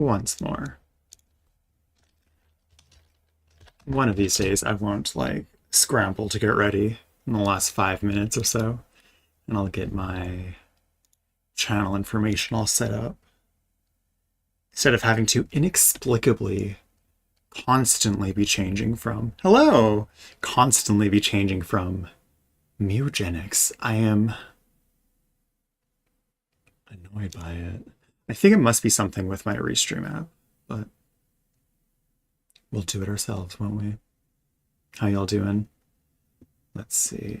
once more. One of these days I won't like scramble to get ready in the last 5 minutes or so, and I'll get my channel information all set up instead of having to inexplicably constantly be changing from mutagenics. I am annoyed by it. I think it must be something with my Restream app, but we'll do it ourselves, won't we? How y'all doing? Let's see.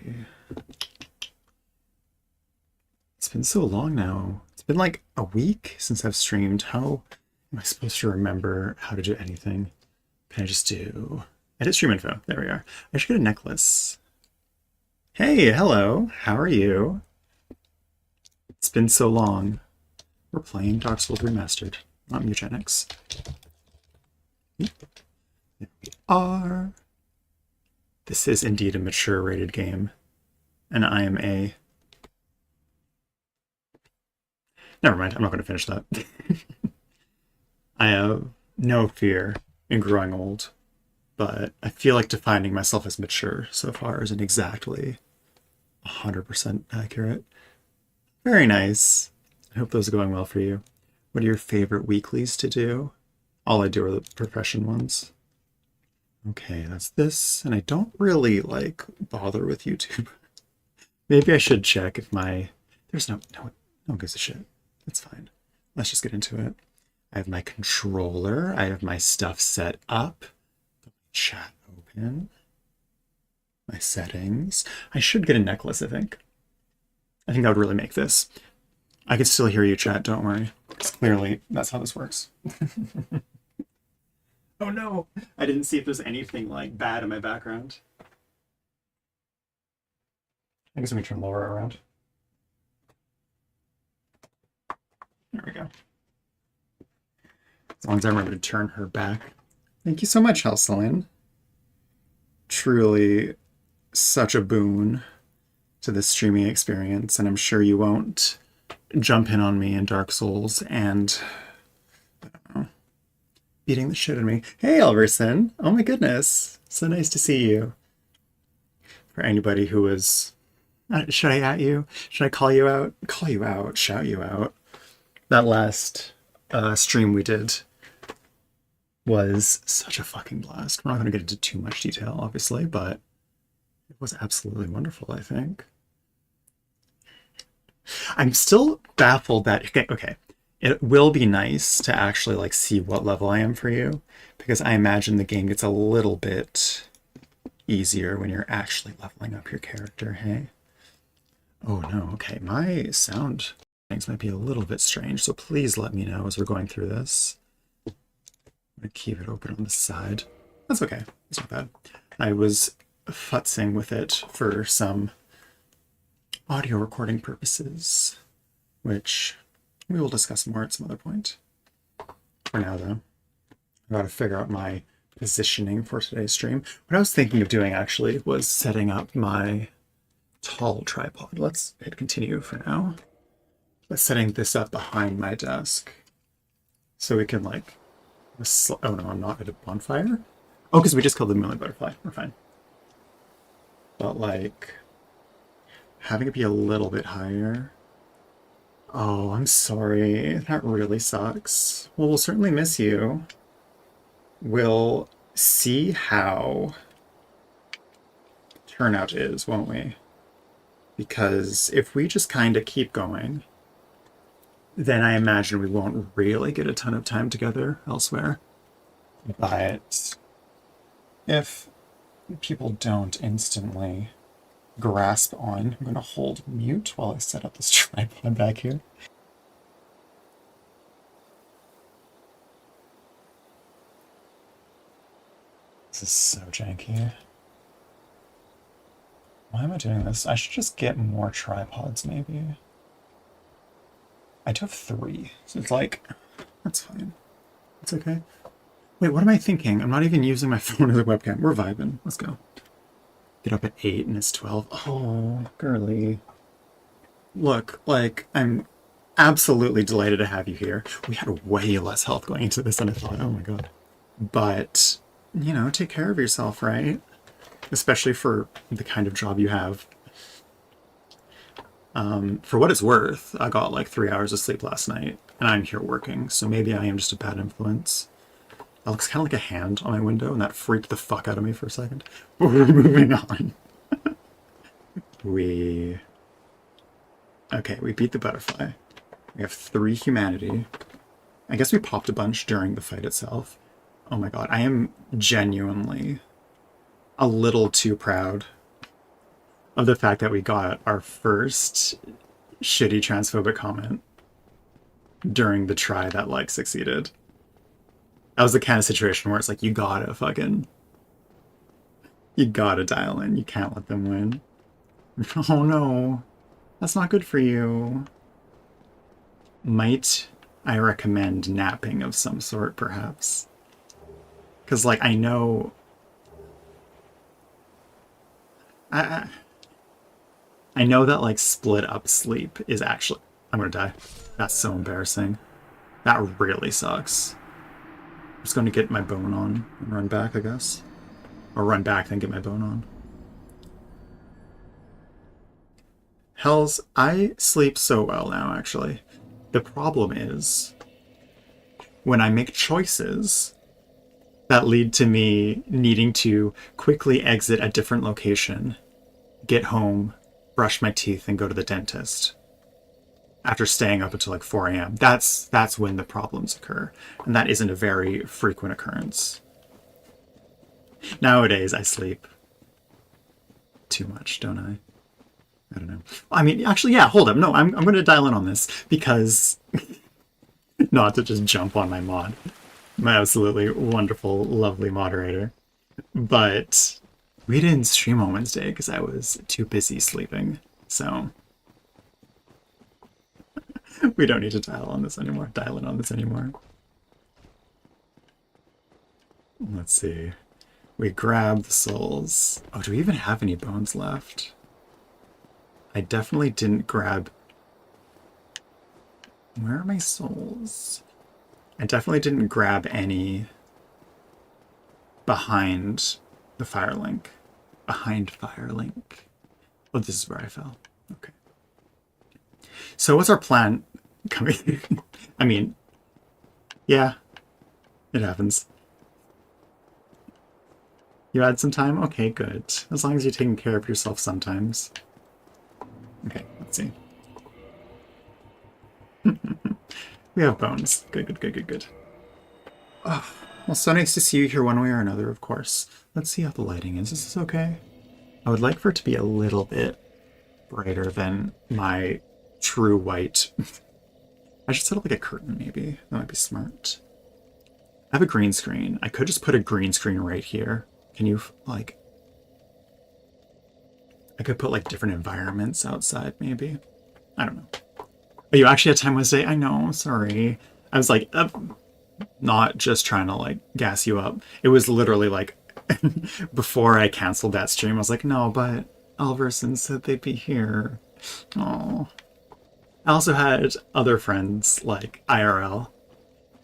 It's been so long now. It's been like a week since I've streamed. How am I supposed to remember how to do anything? Can I just do edit stream info? There we are. I should get a necklace. Hey, hello. How are you? It's been so long. We're playing Dark Souls Remastered, not Mutagenics. There we are. This is indeed a mature rated game, and I am a... Never mind, I'm not going to finish that. I have no fear in growing old, but I feel like defining myself as mature so far isn't exactly 100% accurate. Very nice. I hope those are going well for you. What are your favorite weeklies to do? All I do are the profession ones. Okay, that's this, and I don't really like bother with YouTube. Maybe I should check if my... There's no one gives a shit. It's fine. Let's just get into it. I have my controller. I have my stuff set up. Chat open. My settings. I should get a necklace, I think. I think that would really make this. I can still hear you, chat, don't worry. Because clearly, that's how this works. Oh no! I didn't see if there's anything like bad in my background. I guess let me turn Laura around. There we go. As long as I remember to turn her back. Thank you so much, Helselin. Truly such a boon to this streaming experience, and I'm sure you won't jump in on me in Dark Souls and I don't know, beating the shit out of me. Hey, Elverson! Oh my goodness! So nice to see you. For anybody who is... should I at you? Should I call you out? Call you out, shout you out. That last stream we did was such a fucking blast. We're not going to get into too much detail, obviously, but it was absolutely wonderful, I think. I'm still baffled that... Okay, it will be nice to actually like see what level I am for you, because I imagine the game gets a little bit easier when you're actually leveling up your character, hey? Oh no, okay, my sound things might be a little bit strange, so please let me know as we're going through this. I'm going to keep it open on the side. That's okay, it's not bad. I was futzing with it for some audio recording purposes, which we will discuss more at some other point. For now, though, I've got to figure out my positioning for today's stream. What I was thinking of doing, actually, was setting up my tall tripod. Let's hit continue for now. Let's setting this up behind my desk so we can, like... Oh, no, I'm not at a bonfire? Oh, because we just killed the million butterfly. We're fine. But, like... having it be a little bit higher. Oh, I'm sorry. That really sucks. Well, we'll certainly miss you. We'll see how turnout is, won't we? Because if we just kind of keep going, then I imagine we won't really get a ton of time together elsewhere. But if people don't instantly grasp on... I'm going to hold mute while I set up this tripod back here. This is so janky. Why am I doing this? I should just get more tripods, maybe. I do have 3, so it's like... That's fine. It's okay. Wait, what am I thinking? I'm not even using my phone as a webcam. We're vibing. Let's go. Get up at 8 and it's 12. Oh, girly. Look, like, I'm absolutely delighted to have you here. We had way less health going into this than I thought. Oh my god. But, you know, take care of yourself, right? Especially for the kind of job you have. For what it's worth, I got like 3 hours of sleep last night, and I'm here working, so maybe I am just a bad influence. That looks kind of like a hand on my window, and that freaked the fuck out of me for a second. We're moving on. We... Okay, we beat the butterfly. We have 3 humanity. I guess we popped a bunch during the fight itself. Oh my god, I am genuinely a little too proud of the fact that we got our first shitty transphobic comment during the try that, like, succeeded. That was the kind of situation where it's like, you gotta dial in. You can't let them win. Oh no, that's not good for you. Might I recommend napping of some sort, perhaps? Because, like, I know... I know that, like, split up sleep is actually... I'm gonna die. That's so embarrassing. That really sucks. I'm just gonna get my bone on and run back, I guess. Or run back, then get my bone on. Hells, I sleep so well now, actually. The problem is, when I make choices that lead to me needing to quickly exit a different location, get home, brush my teeth, and go to the dentist after staying up until like 4 a.m. That's when the problems occur, and that isn't a very frequent occurrence. Nowadays, I sleep too much, don't I? I don't know. I mean, actually, yeah, hold up. No, I'm going to dial in on this because not to just jump on my mod, my absolutely wonderful, lovely moderator, but we didn't stream on Wednesday because I was too busy sleeping. So we don't need to dial in on this anymore. Let's see. We grab the souls. Oh, do we even have any bones left? I definitely didn't grab... Where are my souls? I definitely didn't grab any behind the Firelink. Behind Firelink. Oh, this is where I fell. Okay. So what's our plan coming? I mean, yeah, it happens. You had some time? Okay, good. As long as you're taking care of yourself sometimes. Okay, let's see. We have bones. Good. Oh, well, so nice to see you here one way or another, of course. Let's see how the lighting is. Is this okay? I would like for it to be a little bit brighter than my true white. I should set up like a curtain, maybe. That might be smart. I have a green screen. I could just put a green screen right here. Can you, like... I could put, like, different environments outside, maybe. I don't know. Oh, you actually had time Wednesday? I know, sorry. I was, like, not just trying to, like, gas you up. It was literally, like, before I canceled that stream, I was like, no, but Alverson said they'd be here. Oh. I also had other friends, like, IRL,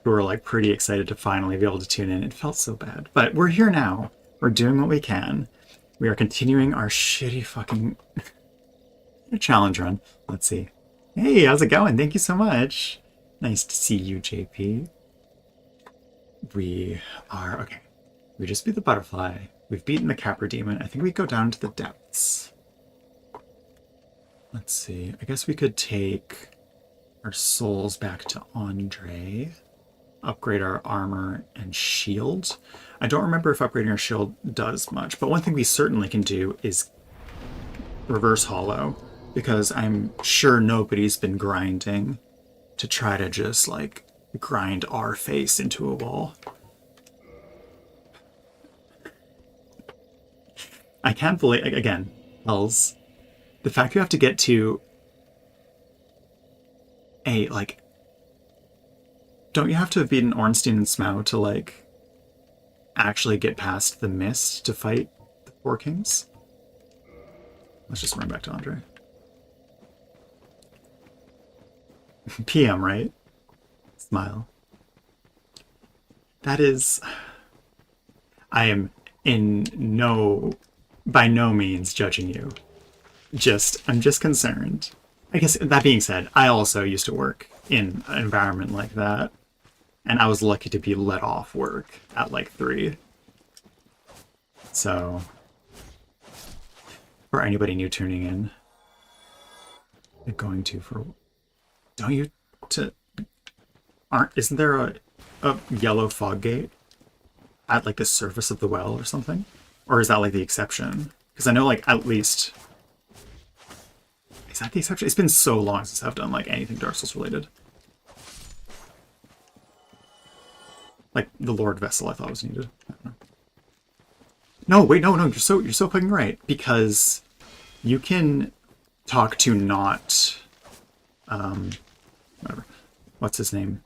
who were, like, pretty excited to finally be able to tune in. It felt so bad. But we're here now. We're doing what we can. We are continuing our shitty fucking challenge run. Let's see. Hey, how's it going? Thank you so much. Nice to see you, JP. We are... Okay. We just beat the butterfly. We've beaten the Capra Demon. I think we go down to the depths. Let's see. I guess we could take our souls back to Andre. Upgrade our armor and shield. I don't remember if upgrading our shield does much, but one thing we certainly can do is reverse hollow, because I'm sure nobody's been grinding to try to just, like, grind our face into a wall. I can't believe, again, Hells, the fact you have to get to a, like, don't you have to have beaten Ornstein and Smough to, like, actually get past the mist to fight the Four Kings? Let's just run back to Andre. PM, right? Smile. That is... I am by no means judging you. I'm just concerned. I guess that being said, I also used to work in an environment like that, and I was lucky to be let off work at like 3. So, for anybody new tuning in, you're going to for... Don't you... Isn't there a yellow fog gate at like the surface of the well or something? Or is that like the exception? Because I know like at least... Is that the exception? It's been so long since I've done like anything Dark Souls related. Like the Lord Vessel I thought was needed. I don't know. No, wait, no, you're so fucking right. Because you can talk to not whatever. What's his name?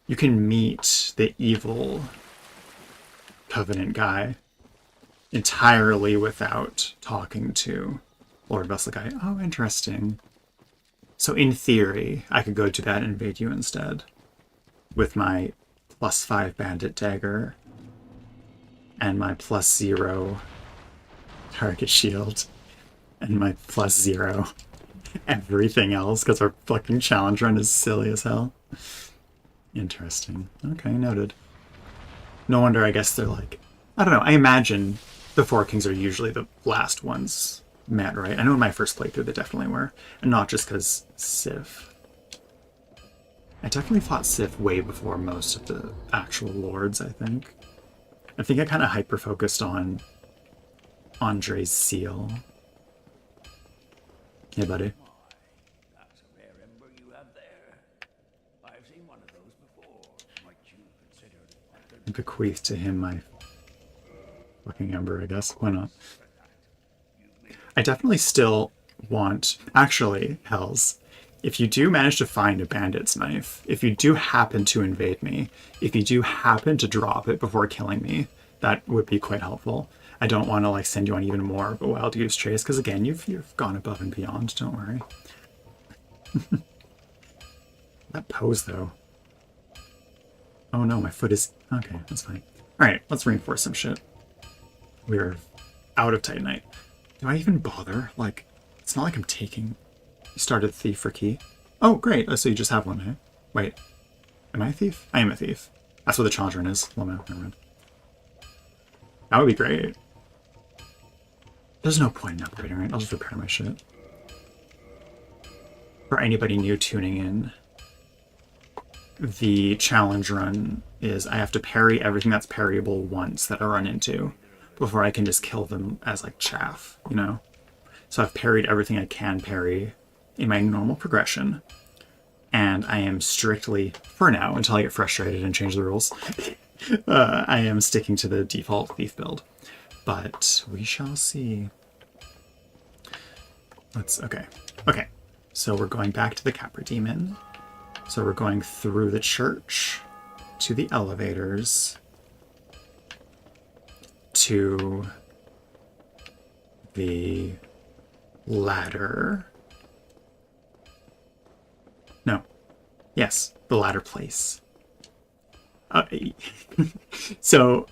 You can meet the evil Covenant guy entirely without talking to Lord Vessel guy. Oh, interesting. So in theory, I could go to that and invade you instead. With my +5 bandit dagger and my +0 target shield and my +0 everything else, because our fucking challenge run is silly as hell. Interesting. Okay, noted. No wonder, I guess they're like... I don't know, I imagine the Four Kings are usually the last ones met, right? I know in my first playthrough they definitely were. And not just because Sif. I definitely fought Sif way before most of the actual lords, I think. I think I kind of hyper-focused on Andre's seal. Hey, buddy. That's a rare ember you have there. I've seen one of those before. Might you consider it? I bequeath to him my fucking ember, I guess. Why not? I definitely still want... Actually, Hells, if you do manage to find a bandit's knife, if you do happen to invade me, if you do happen to drop it before killing me, that would be quite helpful. I don't want to like send you on even more of a wild goose chase, because again, you've gone above and beyond, don't worry. That pose, though. Oh no, my foot is... Okay, that's fine. Alright, let's reinforce some shit. We're out of Titanite. Do I even bother? Like, it's not like I'm taking... You started thief for key. Oh, great. Oh, so you just have one, eh? Wait. Am I a thief? I am a thief. That's what the challenge run is. Well, no, never mind. That would be great. There's no point in upgrading, right? I'll just repair my shit. For anybody new tuning in, the challenge run is I have to parry everything that's parryable once that I run into before I can just kill them as like chaff, you know? So I've parried everything I can parry in my normal progression, and I am strictly, for now, until I get frustrated and change the rules, I am sticking to the default thief build. But we shall see. Okay. So we're going back to the Capra Demon. So we're going through the church to the elevators to the ladder. No. Yes, the ladder place. So,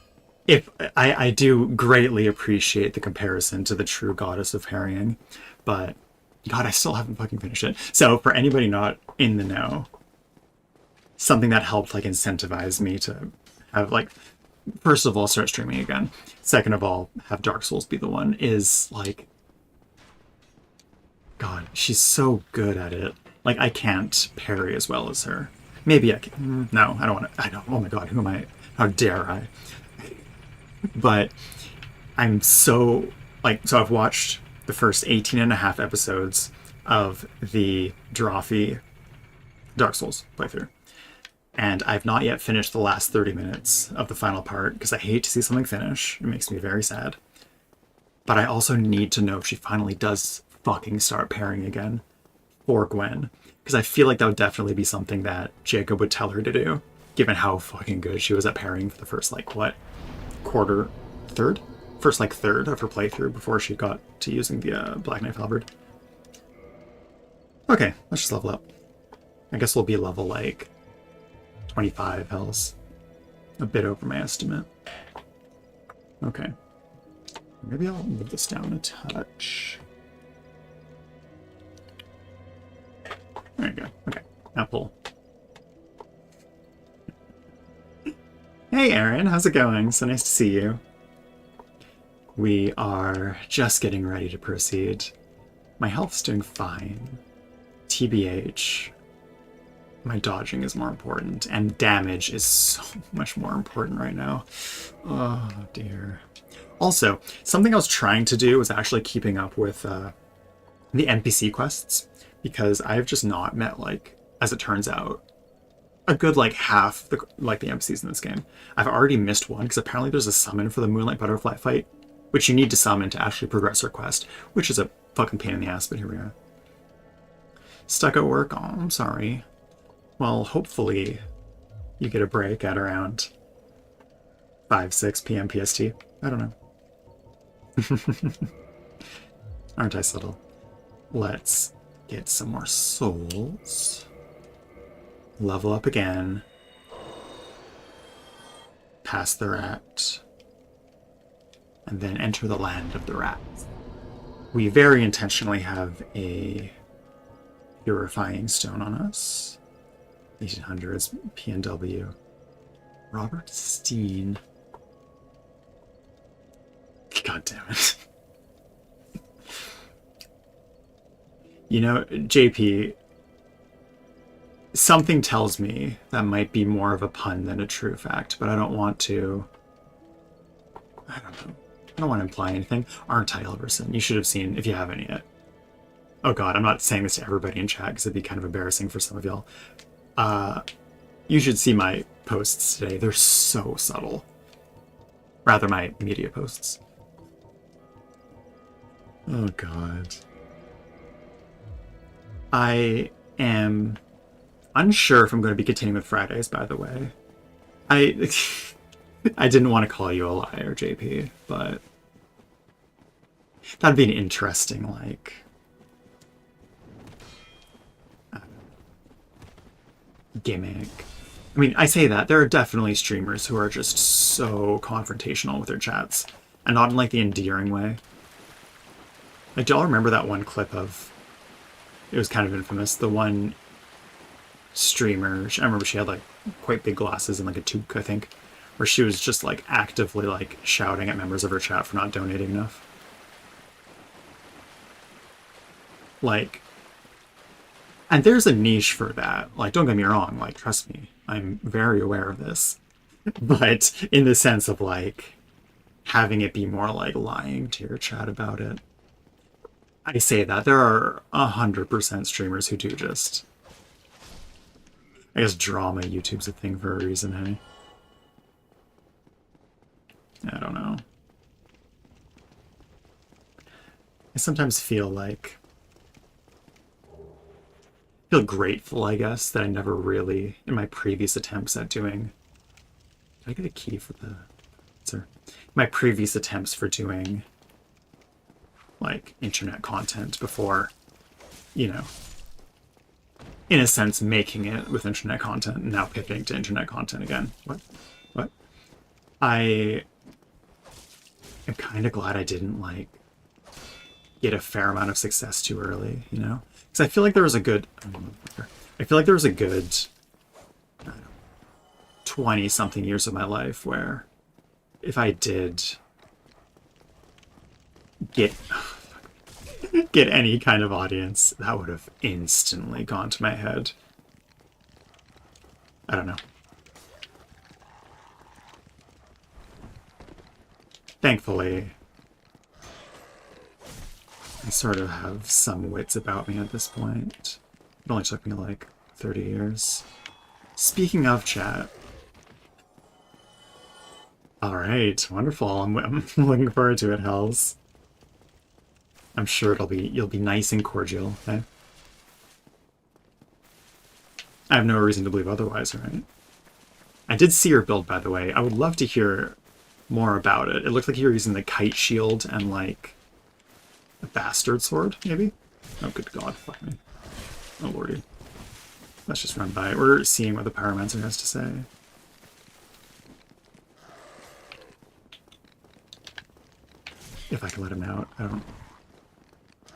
if I do greatly appreciate the comparison to the true goddess of harrying, but God, I still haven't fucking finished it. So, for anybody not in the know, something that helped like incentivize me to have like, first of all, start streaming again. Second of all, have Dark Souls be the one is like, God, she's so good at it. Like, I can't parry as well as her. Maybe I can. No, I don't want to. I don't. Oh my God, who am I? How dare I? But I'm so, like, so I've watched the first 18 and a half episodes of the Drawfee Dark Souls playthrough. And I've not yet finished the last 30 minutes of the final part because I hate to see something finish. It makes me very sad. But I also need to know if she finally does fucking start parrying again for Gwen. Because I feel like that would definitely be something that Jacob would tell her to do, given how fucking good she was at parrying for the first, like, what? Third? First, like, third of her playthrough before she got to using the Black Knife Halberd. Okay, let's just level up. I guess we'll be level like 25 hells. A bit over my estimate. Okay. Maybe I'll move this down a touch. There you go. Okay. Now pull. Hey Aaron, how's it going? So nice to see you. We are just getting ready to proceed. My health's doing fine. TBH. My dodging is more important, and damage is so much more important right now. Oh dear. Also, something I was trying to do was actually keeping up with the NPC quests, because I've just not met, like, as it turns out, a good, like, half the NPCs in this game. I've already missed one, because apparently there's a summon for the Moonlight Butterfly fight, which you need to summon to actually progress your quest, which is a fucking pain in the ass, but here we are. Stuck at work? Oh, I'm sorry. Well, hopefully you get a break at around 5, 6 p.m. PST. I don't know. Aren't I subtle? Let's get some more souls. Level up again. Pass the rat. And then enter the land of the rats. We very intentionally have a purifying stone on us. 1800s PNW. Robert Steen. God damn it. You know, JP, something tells me that might be more of a pun than a true fact, but I don't want to... I don't know. I don't want to imply anything. Aren't I, Elverson? You should have seen, if you haven't yet. Oh god, I'm not saying this to everybody in chat because it'd be kind of embarrassing for some of y'all. You should see my posts today. They're so subtle. Rather, my media posts. Oh god. I am unsure if I'm going to be continuing with Fridays, by the way. I didn't want to call you a liar, JP, but that'd be an interesting, like, gimmick. I mean, I say that. There are definitely streamers who are just so confrontational with their chats, and not in, like, the endearing way. Like, do y'all remember that one clip of... It was kind of infamous. The one streamer... I remember she had, like, quite big glasses and, like, a toque, I think, where she was just, like, actively, like, shouting at members of her chat for not donating enough. Like... And there's a niche for that. Like, don't get me wrong. Like, trust me. I'm very aware of this. But in the sense of, like, having it be more like lying to your chat about it. I say that. There are 100% streamers who do just... I guess drama YouTube's a thing for a reason, hey? I don't know. I sometimes feel like... I feel grateful, I guess, that I never really, in my previous attempts at doing... Did I get a key for the... Sir? My previous attempts for doing, like, internet content before, you know, in a sense, making it with internet content and now pivoting to internet content again. What? I am kind of glad I didn't, like, get a fair amount of success too early, you know? Because I feel like there was a good... I feel like there was a good 20-something years of my life where if I did get any kind of audience, that would have instantly gone to my head. I don't know. Thankfully, I sort of have some wits about me at this point. It only took me like 30 years. Speaking of chat. Alright, wonderful. I'm looking forward to it, Hells. I'm sure you'll be nice and cordial, okay? I have no reason to believe otherwise, right? I did see your build, by the way. I would love to hear more about it. It looked like you were using the kite shield and, like, a bastard sword, maybe? Oh, good god, fuck me. Oh, lordy. Let's just run by it. We're seeing what the pyromancer has to say. If I can let him out. I don't...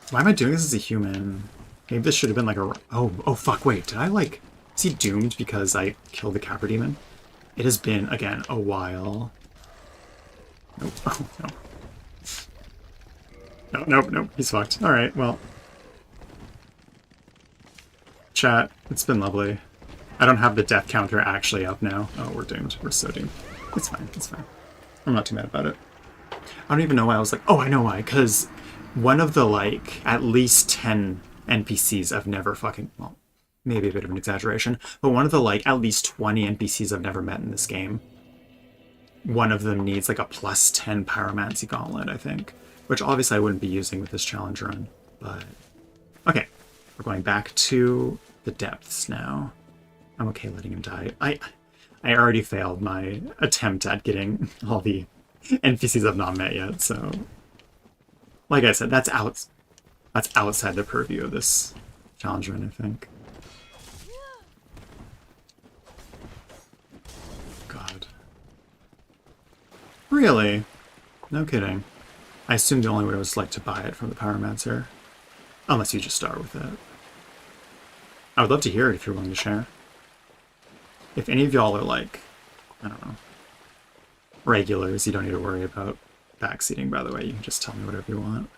Why am I doing this as a human? Maybe this should have been like a... Oh, fuck, wait. Did I, like... Is he doomed because I killed the Capra Demon? It has been, again, a while. Nope. Oh, no. Nope. He's fucked. Alright, well. Chat, it's been lovely. I don't have the death counter actually up now. Oh, we're doomed. We're so doomed. It's fine. It's fine. I'm not too mad about it. I don't even know why I was like, oh, I know why. Because one of the, like, at least 10 NPCs I've never fucking... Well, maybe a bit of an exaggeration. But one of the, like, at least 20 NPCs I've never met in this game, one of them needs, like, a plus 10 Pyromancy Gauntlet, I think. Which, obviously, I wouldn't be using with this challenge run. But... Okay. We're going back to the depths now. I'm okay letting him die. I already failed my attempt at getting all the NPCs I've not met yet, so... Like I said, that's outside the purview of this challenge run, I think. God. Really? No kidding. I assumed the only way was, like, to buy it from the Pyromancer. Unless you just start with it. I would love to hear it if you're willing to share. If any of y'all are, like, I don't know, regulars, you don't need to worry about backseating, by the way. You can just tell me whatever you want.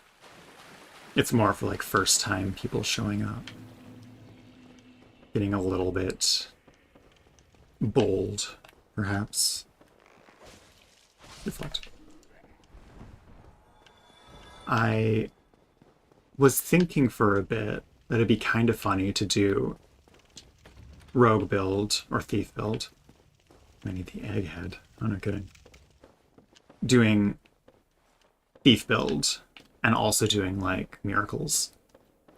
It's more for, like, first-time people showing up. Getting a little bit bold, perhaps. Reflect. I was thinking for a bit that it'd be kind of funny to do rogue build or thief build. I need the egghead. I'm not kidding. Doing thief build and also doing, like, miracles.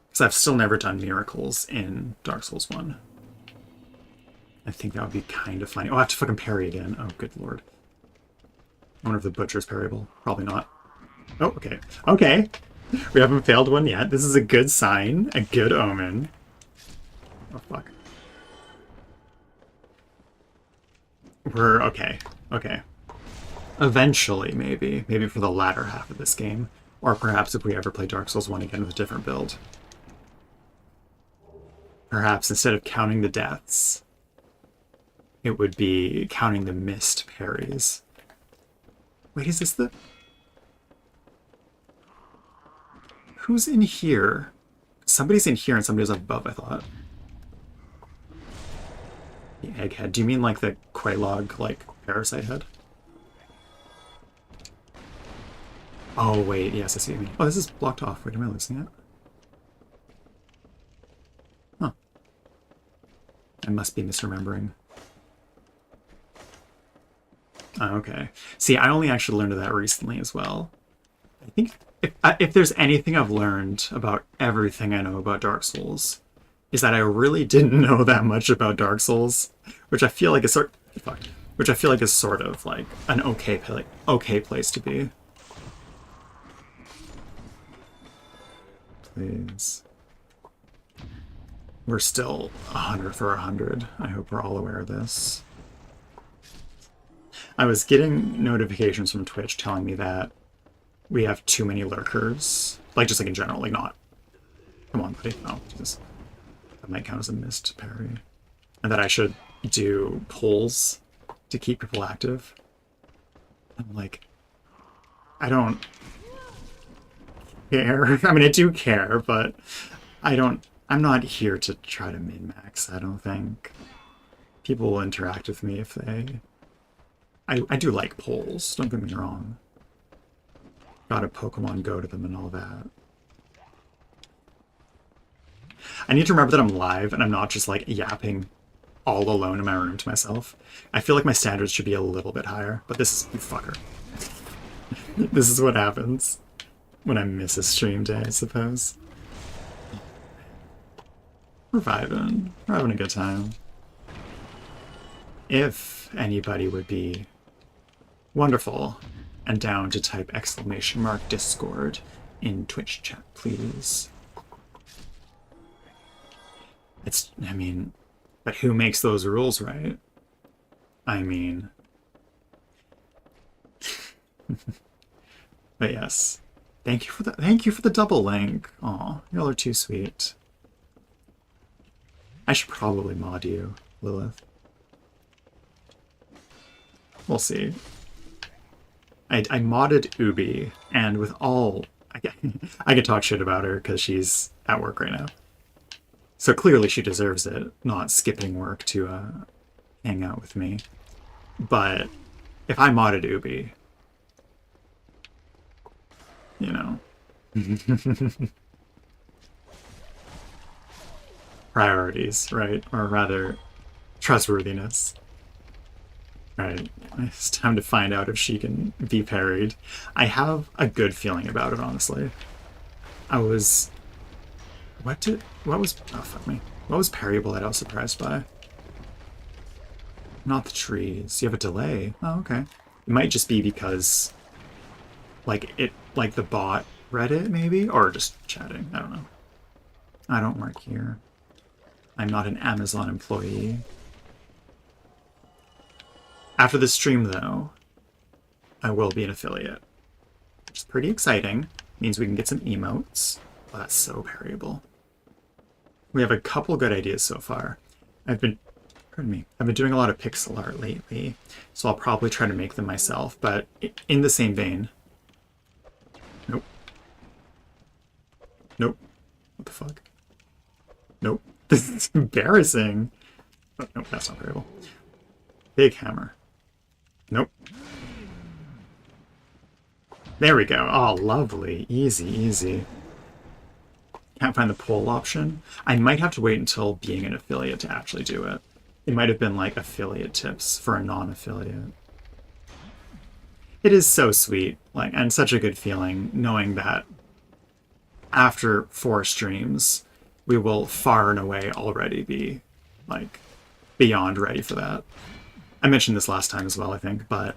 Because I've still never done miracles in Dark Souls 1. I think that would be kind of funny. Oh, I have to fucking parry again. Oh, good lord. I wonder if the butcher's parryable. Probably not. Oh, okay. Okay. We haven't failed one yet. This is a good sign. A good omen. Oh, fuck. We're okay. Okay. Eventually, maybe. Maybe for the latter half of this game. Or perhaps if we ever play Dark Souls 1 again with a different build. Perhaps instead of counting the deaths, it would be counting the missed parries. Wait, is this the... Who's in here? Somebody's in here and somebody's above, I thought. The egghead. Do you mean like the Quelaag, like, parasite head? Oh, wait. Yes, I see what you mean. Oh, this is blocked off. Wait, am I losing it? Huh. I must be misremembering. Oh, okay. See, I only actually learned of that recently as well. I think if there's anything I've learned about everything I know about Dark Souls, is that I really didn't know that much about Dark Souls, which I feel like is sort of like an okay place to be. Please. We're still 100 for 100. I hope we're all aware of this. I was getting notifications from Twitch telling me that we have too many lurkers. Like, just like in general, like not... Come on, buddy. Oh, Jesus. That might count as a missed parry. And that I should do polls to keep people active. I'm like... I don't care. I mean, I do care, but I'm not here to try to min-max, I don't think. People will interact with me if they... I do like polls, don't get me wrong. Gotta Pokemon Go to them and all that. I need to remember that I'm live and I'm not just, like, yapping all alone in my room to myself. I feel like my standards should be a little bit higher, but this is... You fucker. This is what happens when I miss a stream day, I suppose. We're vibing. We're having a good time. If anybody would be wonderful and down to type !Discord in Twitch chat, please. I mean, But who makes those rules, right? I mean... But yes. Thank you for the double link. Aw, y'all are too sweet. I should probably mod you, Lilith. We'll see. I modded Ubi, and with all... I can talk shit about her because she's at work right now. So clearly she deserves it, not skipping work to hang out with me. But if I modded Ubi, you know... Priorities, right? Or rather, trustworthiness. Right, it's time to find out if she can be parried. I have a good feeling about it, honestly. I was... What was... Oh, fuck me. What was parryable that I was surprised by? Not the trees. You have a delay. Oh, okay. It might just be because... Like the bot read it, maybe? Or just chatting. I don't know. I don't work here. I'm not an Amazon employee. After this stream, though, I will be an affiliate. Which is pretty exciting. Means we can get some emotes. Oh, that's so parryable. We have a couple good ideas so far. Pardon me, I've been doing a lot of pixel art lately, so I'll probably try to make them myself, but in the same vein. Nope. Nope. What the fuck? Nope. This is embarrassing. Oh, nope, that's not parryable. Big hammer. Nope. There we go. Oh, lovely. Easy, easy. Can't find the poll option. I might have to wait until being an affiliate to actually do it. It might have been like affiliate tips for a non-affiliate. It is so sweet, like, and such a good feeling knowing that after 4 streams, we will far and away already be, like, beyond ready for that. I mentioned this last time as well, I think, but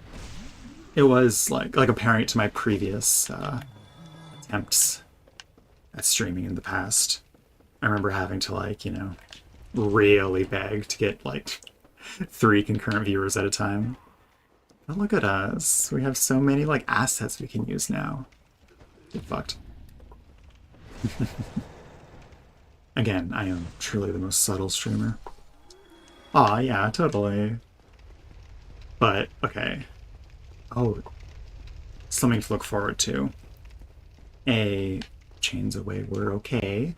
it was like a parent to my previous attempts at streaming in the past. I remember having to, like, you know, really beg to get, like, 3 concurrent viewers at a time. But look at us. We have so many, like, assets we can use now. Get fucked. Again, I am truly the most subtle streamer. Aw, yeah, totally. But, okay. Oh, something to look forward to. Chains Away, we're okay.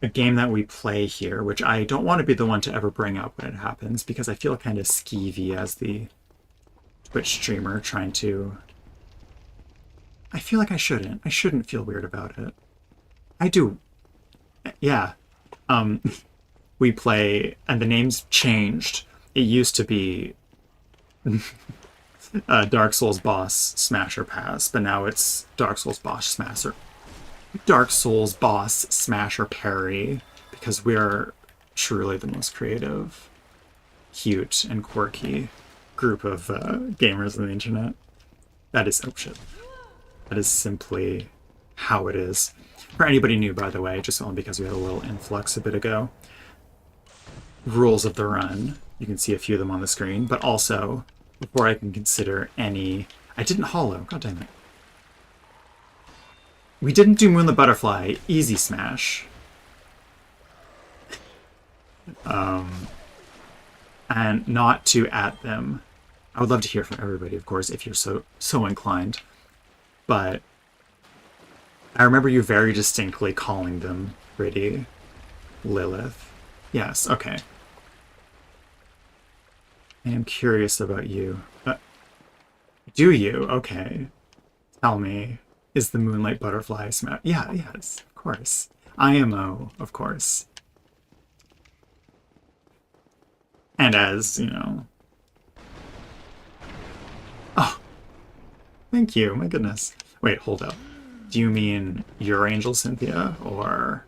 A game that we play here, which I don't want to be the one to ever bring up when it happens, because I feel kind of skeevy as the Twitch streamer trying to... I feel like I shouldn't. I shouldn't feel weird about it. I do. Yeah. We play, and the name's changed. It used to be Dark Souls Boss Smasher Pass, but now it's Dark Souls Boss Smasher. Dark Souls Boss Smasher Parry, because we are truly the most creative, cute, and quirky group of gamers on the internet. That is... oh shit. That is simply how it is. For anybody new, by the way, just only because we had a little influx a bit ago. Rules of the run. You can see a few of them on the screen, but also, before I can consider any... I didn't hollow, god damn it. We didn't do Moon the Butterfly, easy smash. And not to at them. I would love to hear from everybody, of course, if you're so inclined. But I remember you very distinctly calling them pretty. Lilith. Yes, okay. I am curious about you. Do you? Okay. Tell me. Is the Moonlight Butterfly smash? Yeah, yes, of course. IMO, of course. And as, you know... Oh! Thank you, my goodness. Wait, hold up. Do you mean your Angel Cynthia, or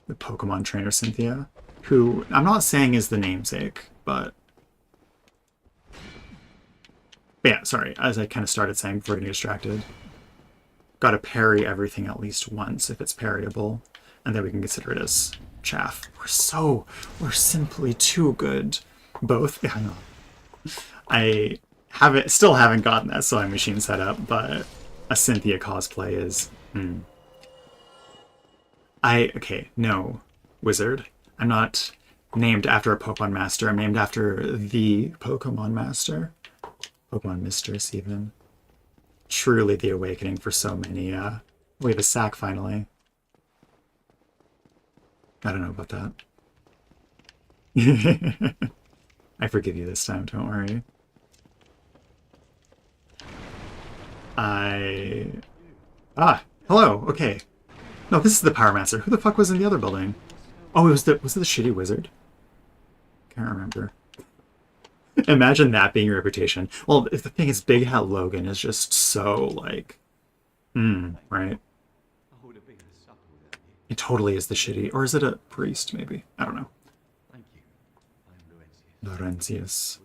the Pokemon trainer Cynthia? Who, I'm not saying is the namesake, but yeah, sorry, as I kind of started saying before getting distracted. Gotta parry everything at least once if it's parryable, and then we can consider it as chaff. We're simply too good. Both. I know. Still haven't gotten that sewing machine set up, but a Cynthia cosplay is. Okay, no, wizard. I'm not named after a Pokemon master. I'm named after the Pokemon master. Pokemon mistress, even. Truly the awakening for so many. We have a sack finally. I don't know about that. I forgive you this time, don't worry. Hello, okay. No, this is the Power Master. Who the fuck was in the other building? Oh, was it the shitty wizard? Can't remember. Imagine that being your reputation. Well, if the thing is, Big Hat Logan is just so, like... right? It totally is the shitty... Or is it a priest, maybe? I don't know. Thank you. I'm Laurentius.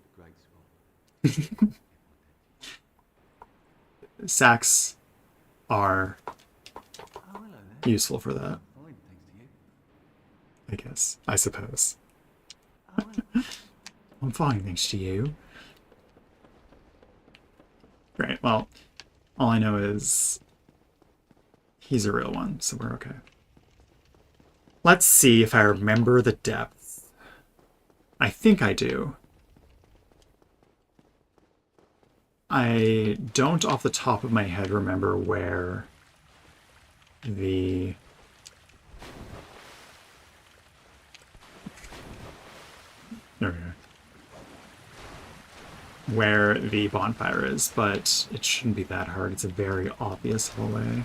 Sacks are useful for that. I guess. I suppose. I'm fine, thanks to you. Great, well, all I know is he's a real one, so we're okay. Let's see if I remember the depth. I think I do. I don't off the top of my head remember where the... There we go. Where the bonfire is, but it shouldn't be that hard. It's a very obvious hallway.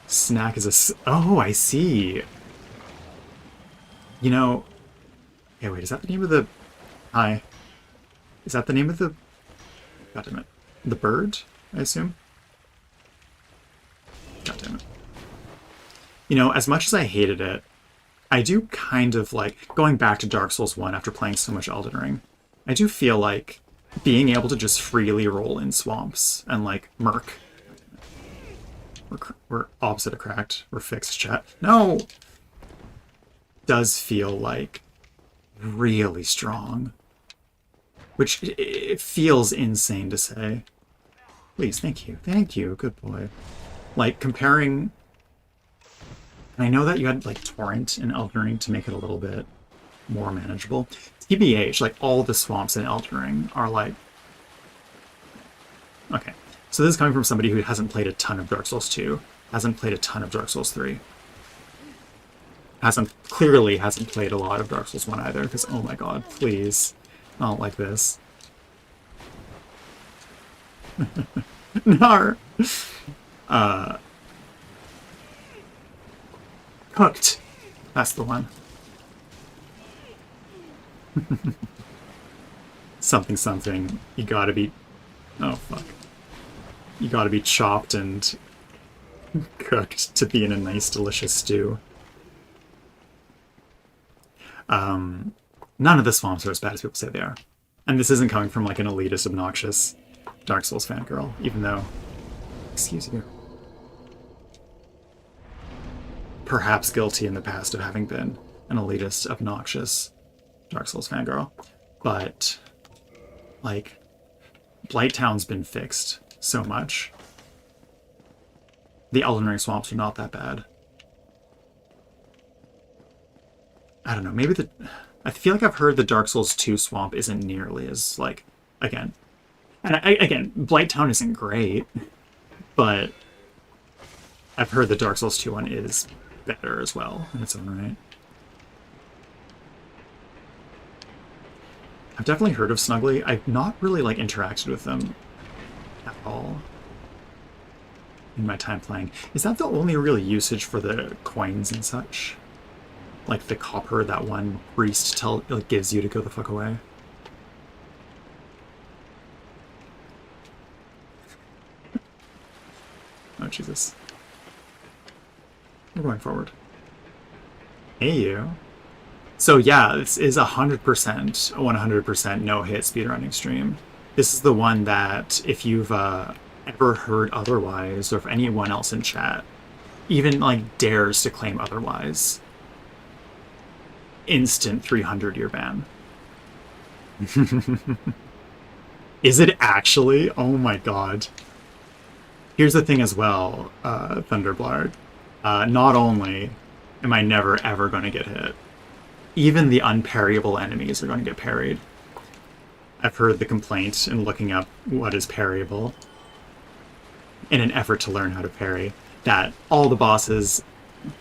Snack is a... Oh, I see. You know... Okay, wait, is that the name of the... Hi. Is that the name of the... God damn it. The bird, I assume? God damn it. You know, as much as I hated it, I do kind of like... Going back to Dark Souls 1 after playing so much Elden Ring, I do feel like being able to just freely roll in swamps and, like, murk. We're opposite of cracked. We're fixed, chat. No! Does feel, like, really strong. Which, it feels insane to say. Please, thank you. Thank you. Good boy. Like, comparing... I know that you had, like, Torrent in Elden Ring to make it a little bit more manageable. TBH, like, all the swamps in Elden Ring are, like... Okay. So this is coming from somebody who hasn't played a ton of Dark Souls 2, hasn't played a ton of Dark Souls 3. Clearly hasn't played a lot of Dark Souls 1 either, because, oh my god, please. I don't like this. Nar! Cooked. That's the one. Something, something. You gotta be... Oh, fuck. You gotta be chopped and cooked to be in a nice, delicious stew. None of the swamps are as bad as people say they are. And this isn't coming from, like, an elitist, obnoxious Dark Souls fangirl, even though... Excuse you. Perhaps guilty in the past of having been an elitist, obnoxious Dark Souls fangirl. But, like, Blighttown's been fixed so much. The Elden Ring swamps are not that bad. I don't know, maybe the... I feel like I've heard the Dark Souls 2 swamp isn't nearly as, like, again... And again, Blighttown isn't great, but I've heard the Dark Souls 2 one is better as well in its own right. I've definitely heard of Snuggly. I've not really, like, interacted with them at all in my time playing. Is that the only real usage for the coins and such? Like the copper that one priest gives you to go the fuck away? Oh, Jesus. We're going forward. Hey, you. So yeah, this is 100% no-hit speedrunning stream. This is the one that, if you've ever heard otherwise, or if anyone else in chat even, like, dares to claim otherwise, instant 300-year ban. Is it actually? Oh my god. Here's the thing as well, Thunderblarg. Not only am I never ever going to get hit, even the unparryable enemies are going to get parried. I've heard the complaint in looking up what is parryable in an effort to learn how to parry, that all the bosses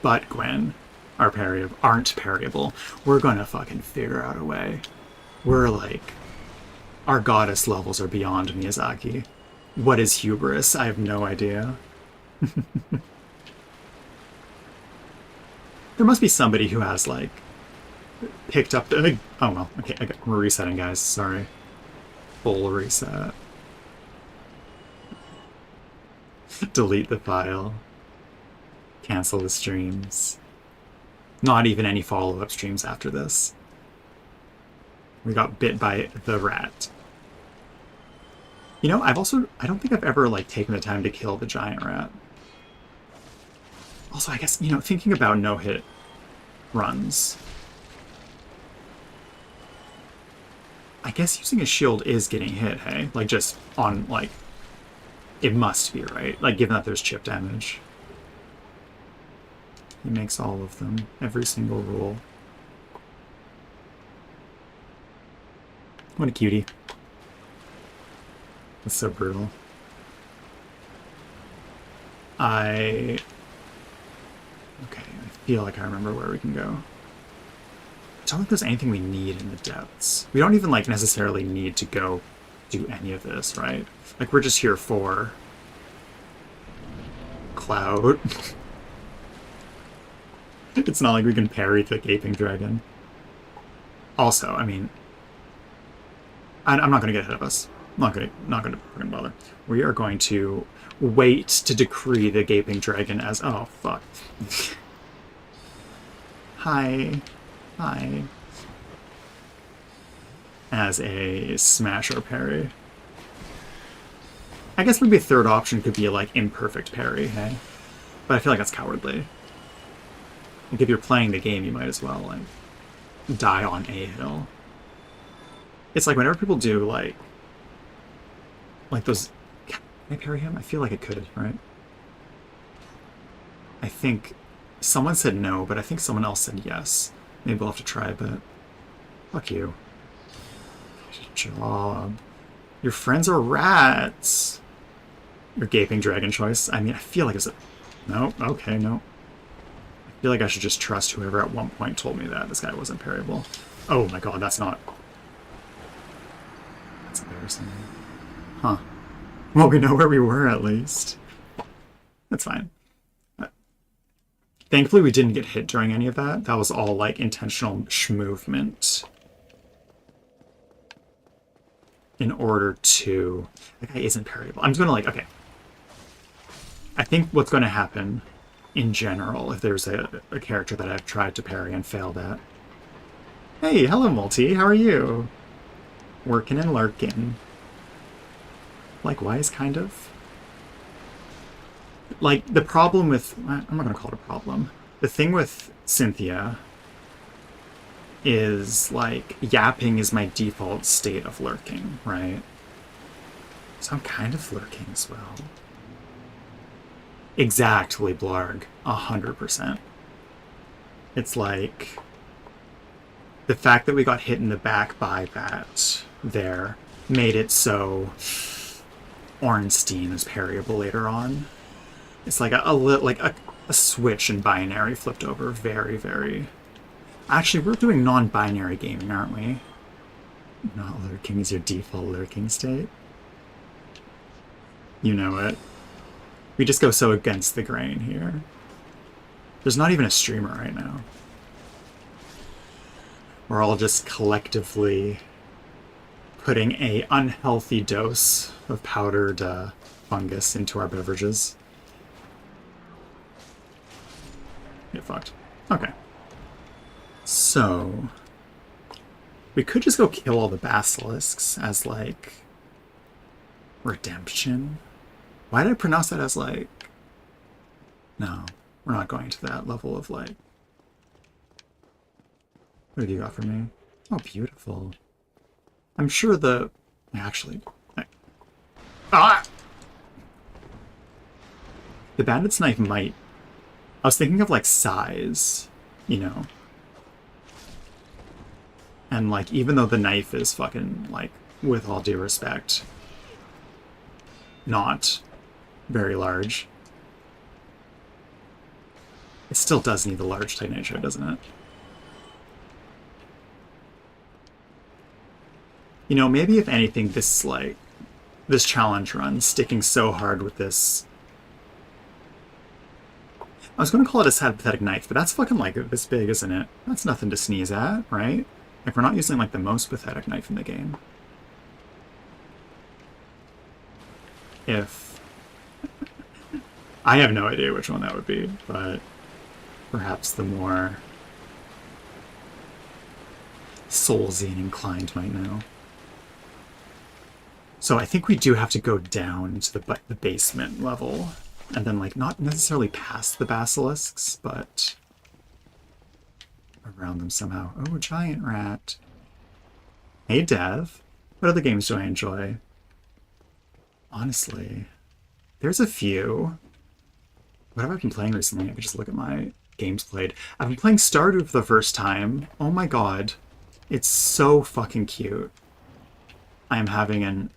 but Gwen aren't parryable. We're gonna fucking figure out a way. We're like, our goddess levels are beyond Miyazaki. What is hubris? I have no idea. There must be somebody who has, like, picked up the... Oh, well, okay, we're resetting, guys. Sorry. Full reset. Delete the file. Cancel the streams. Not even any follow-up streams after this. We got bit by the rat. You know, I don't think I've ever, like, taken the time to kill the giant rat. Also, I guess, you know, thinking about no-hit runs, I guess using a shield is getting hit, hey? Like, just on, like, it must be, right? Like, given that there's chip damage. It makes all of them. Every single rule. What a cutie. That's so brutal. Okay, I feel like I remember where we can go. I don't think there's anything we need in the depths. We don't even, like, necessarily need to go do any of this, right? Like, we're just here for Cloud. It's not like we can parry the Gaping Dragon. Also, I mean, I'm not going to get ahead of us. Not gonna bother. We are going to wait to decree the Gaping Dragon as... Oh, fuck. Hi. As a smash or parry. I guess maybe a third option could be like imperfect parry, hey? But I feel like that's cowardly. Like, if you're playing the game, you might as well, like, die on a hill. It's like whenever people do, like those... Can I parry him? I feel like I could, right? I think someone said no, but I think someone else said yes. Maybe we'll have to try a bit. Fuck you. Job. Your friends are rats. Your Gaping Dragon choice. I mean, I feel like it's a... No, okay, no. I feel like I should just trust whoever at one point told me that this guy wasn't parryable. Oh my god, that's not... That's embarrassing. Huh. Well, we know where we were, at least. That's fine. Thankfully, we didn't get hit during any of that. That was all, like, intentional movement. In order to... That guy isn't parryable. I'm just gonna, like, okay. I think what's going to happen, in general, if there's a character that I've tried to parry and failed at... Hey, hello, Multi. How are you? Working and lurking. Likewise, kind of. Like, the problem with... I'm not going to call it a problem. The thing with Cynthia is, like, yapping is my default state of lurking, right? So I'm kind of lurking as well. Exactly, Blarg. 100%. It's like... The fact that we got hit in the back by that there made it so Ornstein is parryable later on. It's like a switch in binary flipped over very, very... Actually, we're doing non-binary gaming, aren't we? Not lurking is your default lurking state. You know it. We just go so against the grain here. There's not even a streamer right now. We're all just collectively putting a unhealthy dose of powdered fungus into our beverages. Get fucked. Okay. So... We could just go kill all the basilisks as, like... redemption? Why did I pronounce that as, like... No, we're not going to that level of, like... What have you got for me? Oh, beautiful. I'm sure actually... Ah! The bandit's knife might... I was thinking of, like, size, you know? And, like, even though the knife is fucking, like, with all due respect, not very large, it still does need the large Titanatio, doesn't it? You know, maybe if anything, this challenge run, sticking so hard with this... I was going to call it a sad, pathetic knife, but that's fucking, like, this big, isn't it? That's nothing to sneeze at, right? Like, we're not using, like, the most pathetic knife in the game. If... I have no idea which one that would be, but perhaps the more soulsy and inclined might know. So I think we do have to go down to the basement level, and then, like, not necessarily past the basilisks, but around them somehow. Oh, giant rat. Hey, Dev. What other games do I enjoy? Honestly, there's a few. What have I been playing recently? I could just look at my games played. I've been playing Stardew for the first time. Oh my god. It's so fucking cute. I am having an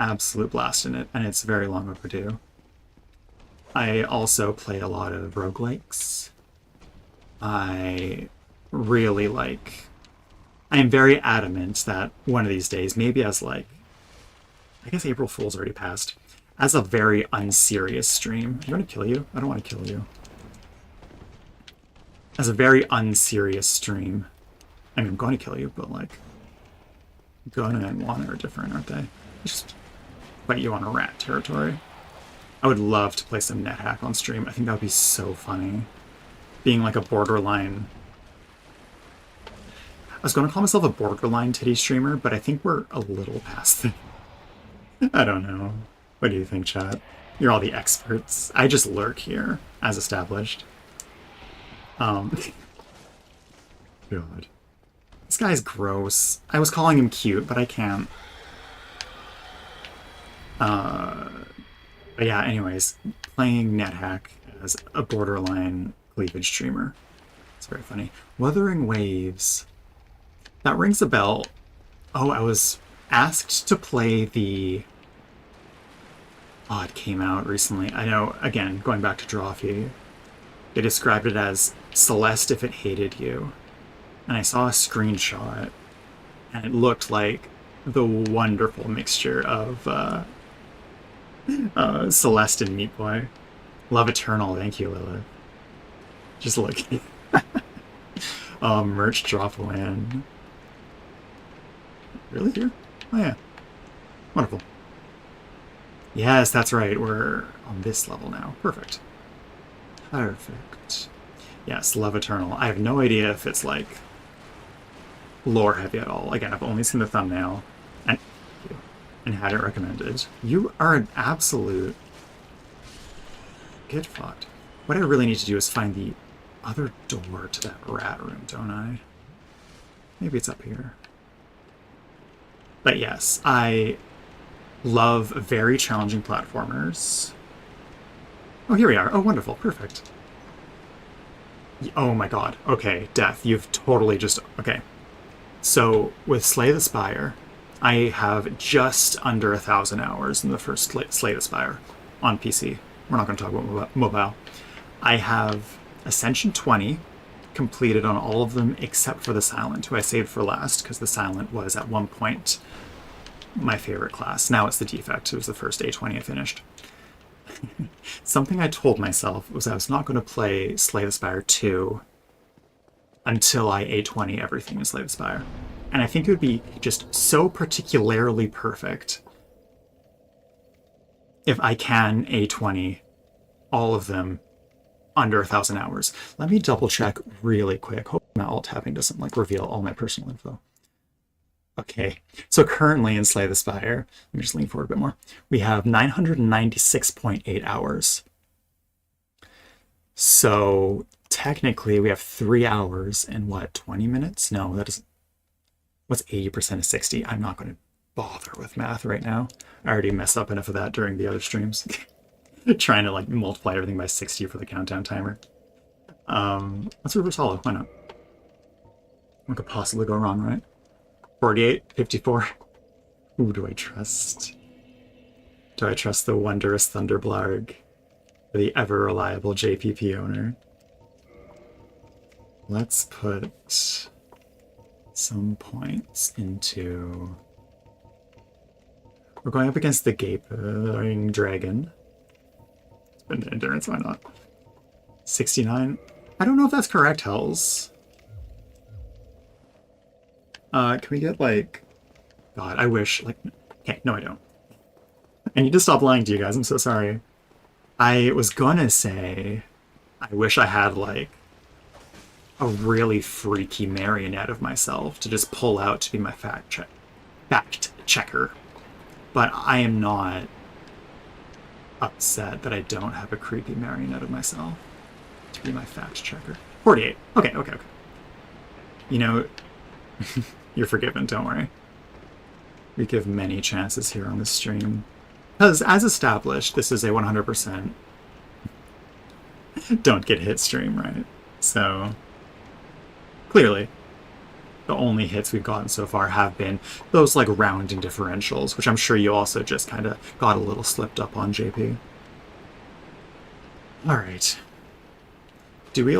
absolute blast in it, and it's very long overdue. I also play a lot of roguelikes. I really like... I am very adamant that one of these days, maybe as, like... I guess April Fool's already passed. As a very unserious stream. You want to kill you? I don't want to kill you. As a very unserious stream. I mean, I'm going to kill you, but, like... Gonna and wanna are different, aren't they? Just fight you on a rat territory. I would love to play some NetHack on stream. I think that would be so funny. Being like a borderline... I was going to call myself a borderline titty streamer, but I think we're a little past it. I don't know. What do you think, chat? You're all the experts. I just lurk here, as established. God. This guy's gross. I was calling him cute, but I can't. But yeah, anyways, playing NetHack as a borderline cleavage streamer. It's very funny. Wuthering Waves. That rings a bell. Oh, I was asked to play the... Oh, it came out recently. I know, again, going back to Drawfee, they described it as Celeste if it hated you. And I saw a screenshot, and it looked like the wonderful mixture of Celeste and Meat Boy. Love Eternal, thank you, Lilith. Just look. Merch drop land. Really here? Oh yeah. Wonderful. Yes, that's right. We're on this level now. Perfect. Perfect. Yes, Love Eternal. I have no idea if it's, like, lore heavy at all. Again, I've only seen the thumbnail and had it recommended. You are an absolute... Get fucked. What I really need to do is find the other door to that rat room, don't I? Maybe it's up here. But yes, I love very challenging platformers. Oh, here we are. Oh, wonderful. Perfect. Oh my god. Okay, Death, you've totally just... Okay. So, with Slay the Spire, I have just under 1,000 hours in the first Slay the Spire on PC. We're not going to talk about mobile. I have Ascension 20 completed on all of them except for the Silent, who I saved for last because the Silent was at one point my favorite class. Now it's the Defect. It was the first A20 I finished. Something I told myself was I was not going to play Slay the Spire 2 until I A20 everything in Slay the Spire. And I think it would be just so particularly perfect if I can A20 all of them under 1,000 hours. Let me double check really quick. Hope my alt-tabbing doesn't, like, reveal all my personal info. Okay, so currently in Slay the Spire, let me just lean forward a bit more, we have 996.8 hours. So technically we have 3 hours and what, 20 minutes? No, that is, what's 80% of 60? I'm not going to bother with math right now. I already messed up enough of that during the other streams. Trying to like multiply everything by 60 for the countdown timer. Let's reverse hollow. Why not? What could possibly go wrong, right? 48, 54. Who do I trust? Do I trust the wondrous Thunderblarg, the ever-reliable JPP owner? Let's put some points into... We're going up against the Gaping Dragon. Endurance, why not? 69. I don't know if that's correct, Hells. Can we get, like... God, I wish, like... Okay, no I don't. I need to stop lying to you guys, I'm so sorry. I was gonna say... I wish I had, like... a really freaky marionette of myself to just pull out to be my fact checker. But I am not upset that I don't have a creepy marionette of myself to be my fact checker. 48. Okay. You know, you're forgiven, don't worry. We give many chances here on this stream. Because, as established, this is a 100% don't get hit stream, right? So, clearly, the only hits we've gotten so far have been those, like, rounding differentials, which I'm sure you also just kind of got a little slipped up on, JP. Alright. Do we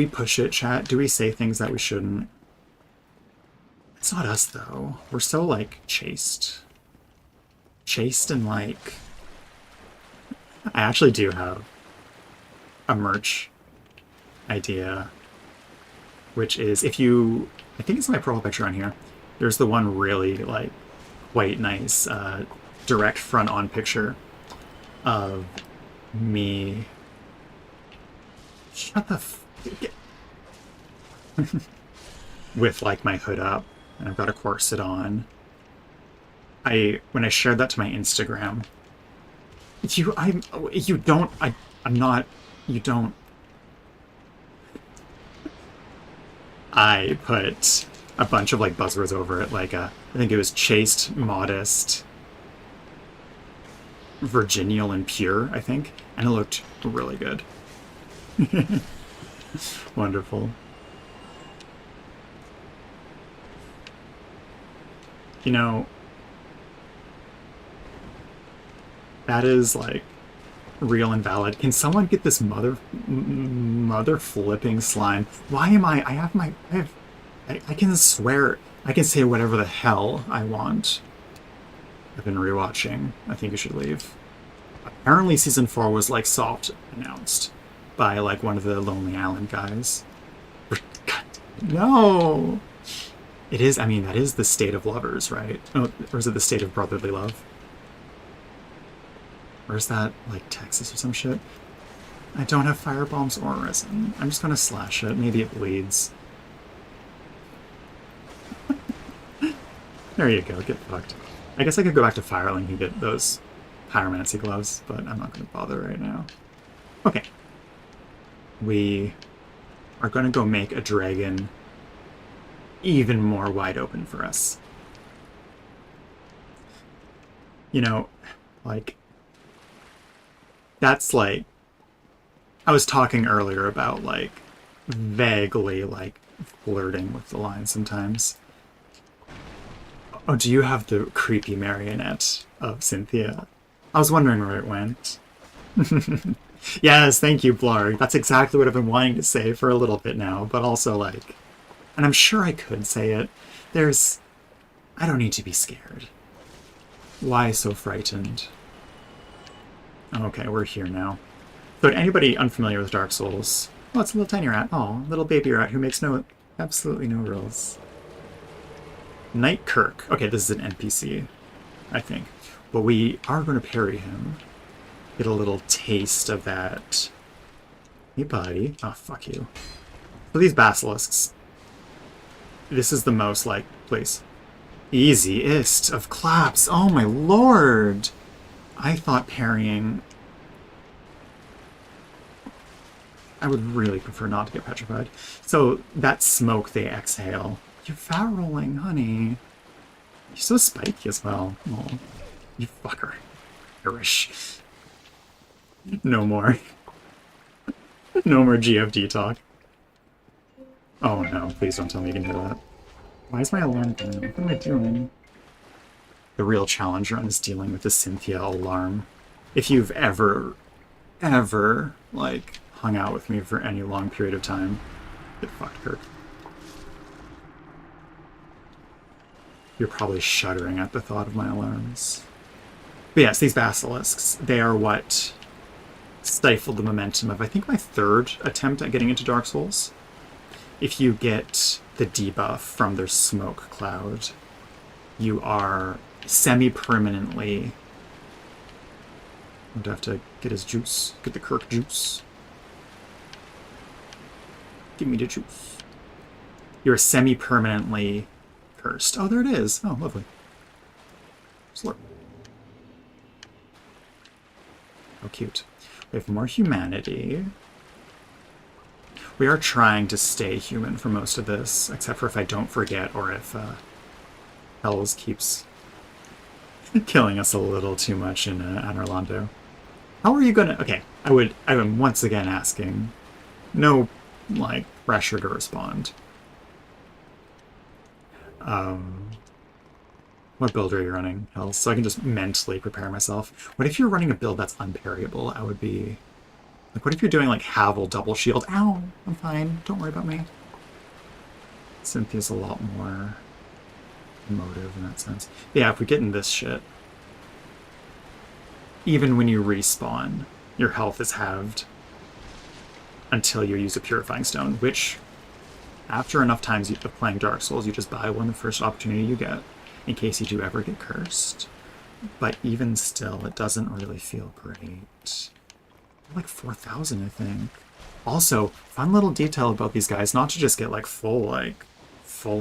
push it, chat? Do we say things that we shouldn't? It's not us, though. We're so, like, chaste. Chaste and, like... I actually do have a merch idea, which is, if you... I think it's my profile picture on here. There's the one really, like, quite nice direct front-on picture of me... Shut the f... with, like, my hood up, and I've got a corset on. When I shared that to my Instagram, I put a bunch of, like, buzzwords over it, like, I think it was chaste, modest, virginal, and pure, I think, and it looked really good. Wonderful. You know, that is, like, real and valid. Can someone get this mother flipping slime? Why am I can swear, I can say whatever the hell I want. I've been rewatching. I think you should leave. Apparently season 4 was, like, soft announced by, like, one of the Lonely Island guys. God, no! It is, I mean, that is the state of lovers, right? Oh, or is it the state of brotherly love? Or is that, like, Texas or some shit? I don't have firebombs or resin. I'm just gonna slash it. Maybe it bleeds. There you go, get fucked. I guess I could go back to Firelink and get those pyromancy gloves, but I'm not gonna bother right now. Okay. We are gonna go make a dragon even more wide open for us. You know, like, that's, like, I was talking earlier about, like, vaguely, like, flirting with the line sometimes. Oh, do you have the creepy marionette of Cynthia? I was wondering where it went. Yes, thank you, Blarg. That's exactly what I've been wanting to say for a little bit now, but also, like, and I'm sure I could say it. I don't need to be scared. Why so frightened? Okay, we're here now. So to anybody unfamiliar with Dark Souls, oh, it's a little tiny rat. Oh, little baby rat who makes absolutely no rules. Knight Kirk. Okay, this is an NPC, I think. But we are going to parry him. Get a little taste of that. Hey, buddy. Oh, fuck you. So these basilisks. This is the most, like, please. Easiest of claps. Oh, my lord. I thought parrying... I would really prefer not to get petrified. So that smoke they exhale. You're fat rolling, honey. You're so spiky as well. Oh, you fucker. Irish. No more. No more GFD talk. Oh no, please don't tell me you can hear that. Why is my alarm going? What am I doing? The real challenge run is dealing with the Cynthia alarm. If you've ever, like, hung out with me for any long period of time, get fucked, Kirk. You're probably shuddering at the thought of my alarms. But yes, these basilisks, they are what stifled the momentum of, I think, my third attempt at getting into Dark Souls. If you get the debuff from their smoke cloud, you are semi-permanently... I'd have to get his juice. Get the Kirk juice. Give me the juice. You're semi-permanently cursed. Oh, there it is. Oh, lovely. Slurp. Oh, cute. We have more humanity. We are trying to stay human for most of this, except for if I don't forget or if Hells keeps killing us a little too much in Orlando. How are you gonna... Okay, I am once again asking. No, like, pressure to respond. What build are you running, Hells? So I can just mentally prepare myself. What if you're running a build that's unparryable? I would be... Like, what if you're doing, like, Havel double shield? Ow! I'm fine. Don't worry about me. Cynthia's a lot more emotive in that sense. Yeah, if we get in this shit, even when you respawn, your health is halved until you use a Purifying Stone, which, after enough times of playing Dark Souls, you just buy one the first opportunity you get, in case you do ever get cursed. But even still, it doesn't really feel great. Like 4,000, I think. Also, fun little detail about these guys, not to just get like full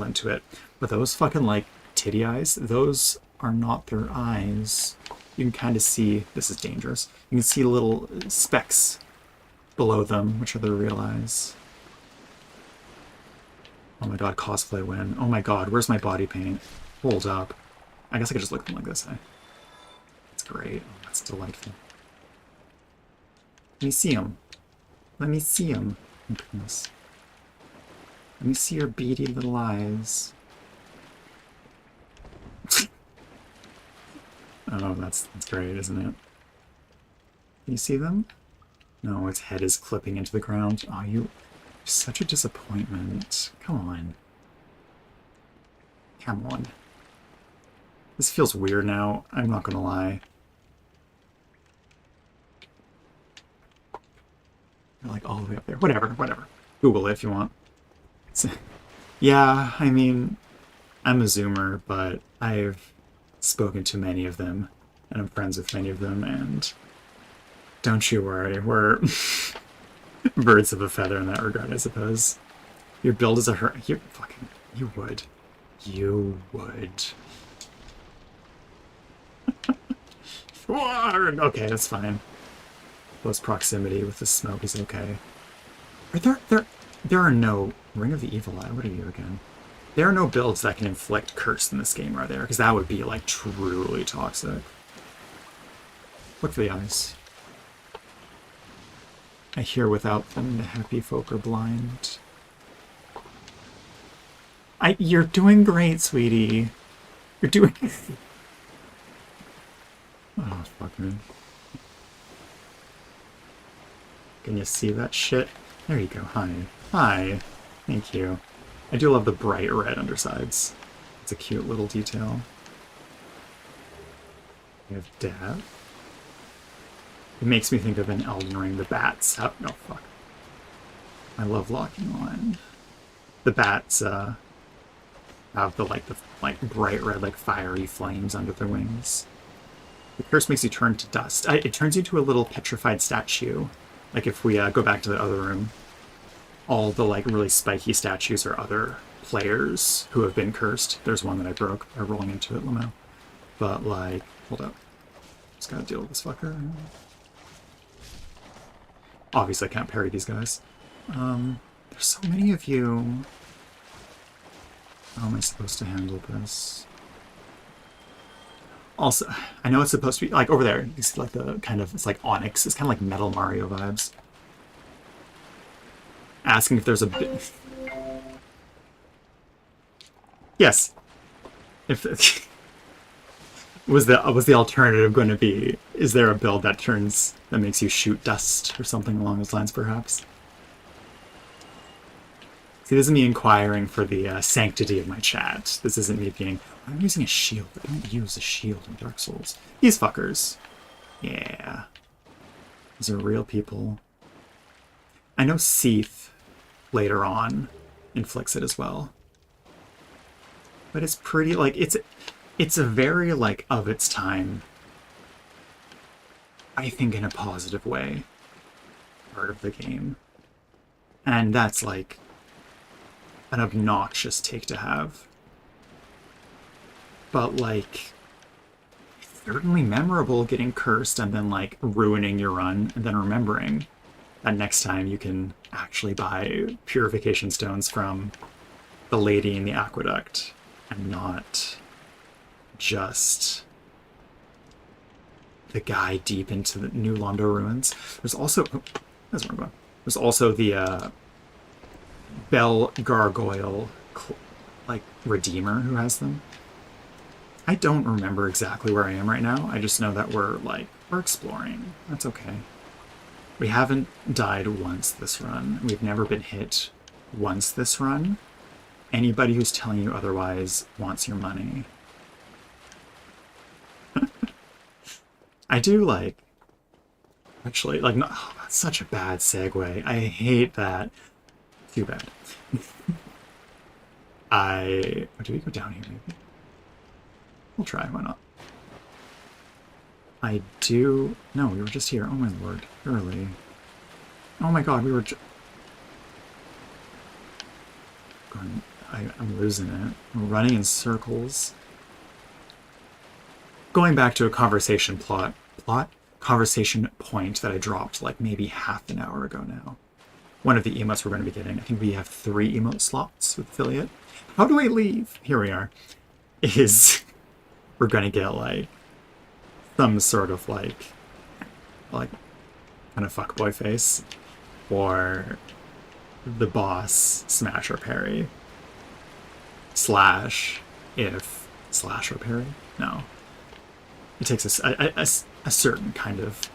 into it, but those fucking like titty eyes, those are not their eyes. You can kind of see, this is dangerous, you can see little specks below them, which are their real eyes. Oh my god, cosplay win. Oh my god, where's my body paint? Hold up. I guess I could just look at them like this, eh? That's great. Oh, that's delightful. Let me see him. Let me see him. Oh, goodness. Let me see your beady little eyes. Oh, that's great, isn't it? Can you see them? No, its head is clipping into the ground. Oh, you're such a disappointment. Come on. Come on. This feels weird now. I'm not gonna lie. They're like all the way up there. Whatever. Google it if you want. Yeah, I mean, I'm a Zoomer, but I've spoken to many of them, and I'm friends with many of them, and don't you worry, we're birds of a feather in that regard, I suppose. Your build is a you would. You would. Okay, that's fine. Close proximity with the smoke is okay. There are no... Ring of the Evil Eye, what are you again? There are no builds that can inflict curse in this game, are there? Because that would be, like, truly toxic. Look for the eyes. I hear without them the happy folk are blind. You're doing great, sweetie. You're doing... Oh, fuck me. Can you see that shit? There you go. Hi. Hi. Thank you. I do love the bright red undersides. It's a cute little detail. We have death. It makes me think of an Elden Ring. The bats have... Oh, fuck. I love locking on. The bats, have the bright red, like, fiery flames under their wings. The curse makes you turn to dust. It turns you into a little petrified statue. Like, if we go back to the other room, all the, like, really spiky statues are other players who have been cursed. There's one that I broke by rolling into it, Lamau. But, like, hold up. Just gotta deal with this fucker. Obviously, I can't parry these guys. There's so many of you. How am I supposed to handle this? Also, I know it's supposed to be like over there. You see like the kind of, it's like Onyx. It's kind of like Metal Mario vibes. Asking if there's a bit. Yes. If was the alternative going to be? Is there a build that makes you shoot dust or something along those lines, perhaps? See, this is me inquiring for the sanctity of my chat. This isn't me being, I'm using a shield. I don't use a shield in Dark Souls. These fuckers. Yeah. These are real people. I know Seath later on inflicts it as well. But it's pretty, like, it's a very, like, of its time, I think in a positive way, part of the game. And that's, like, an obnoxious take to have. But, like, it's certainly memorable getting cursed and then, like, ruining your run and then remembering that next time you can actually buy purification stones from the lady in the aqueduct and not just the guy deep into the New Londo ruins. There's also, oh, that's where I'm going. There's also the Bell Gargoyle, like, Redeemer who has them. I don't remember exactly where I am right now. I just know that we're exploring. That's okay. We haven't died once this run. We've never been hit once this run. Anybody who's telling you otherwise wants your money. I do actually, no, oh, that's such a bad segue. I hate that. Too bad. Do we go down here maybe? We'll try, why not? No, we were just here. Oh my lord, early. Oh my god, we were I'm losing it. We're running in circles. Going back to a conversation conversation point that I dropped like maybe half an hour ago now. One of the emotes we're going to be getting, I think we have 3 emote slots with affiliate. How do I leave? Here we are. We're going to get like some sort of like kind of fuckboy face, or the boss smash or parry. If slash or parry? No. It takes a certain kind of...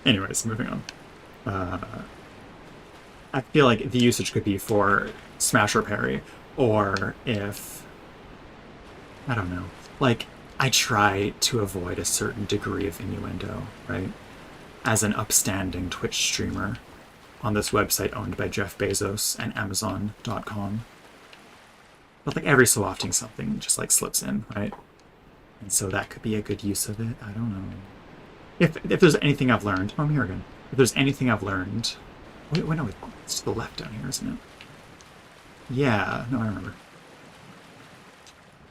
Anyways, moving on. I feel like the usage could be for smash or parry, or if... I don't know. Like, I try to avoid a certain degree of innuendo, right? As an upstanding Twitch streamer on this website owned by Jeff Bezos and Amazon.com. But like every so often something just like slips in, right? And so that could be a good use of it. I don't know. If there's anything I've learned... Oh, I'm here again. If there's anything I've learned... Wait, no, it's to the left down here, isn't it? Yeah, no, I remember.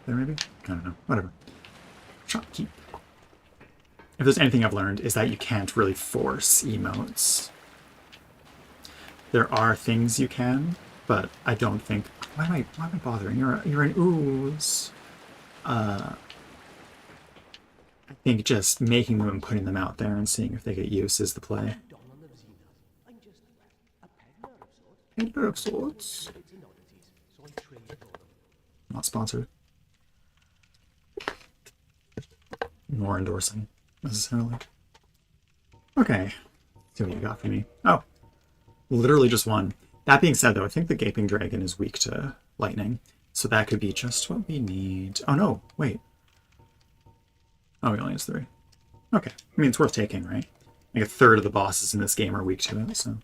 There maybe? I don't know. Whatever. Shopkeep. If there's anything I've learned is that you can't really force emotes. There are things you can, but I don't think... Why am I bothering? You're an ooze. I think just making them and putting them out there and seeing if they get use is the play. Peddler of sorts. Not sponsored. Nor endorsing, necessarily. Okay. Let's see what you got for me. Oh. Literally just one. That being said, though, I think the Gaping Dragon is weak to lightning. So that could be just what we need. Oh, no. Wait. Oh, he only has 3. Okay. I mean, it's worth taking, right? Like a third of the bosses in this game are weak to it, so...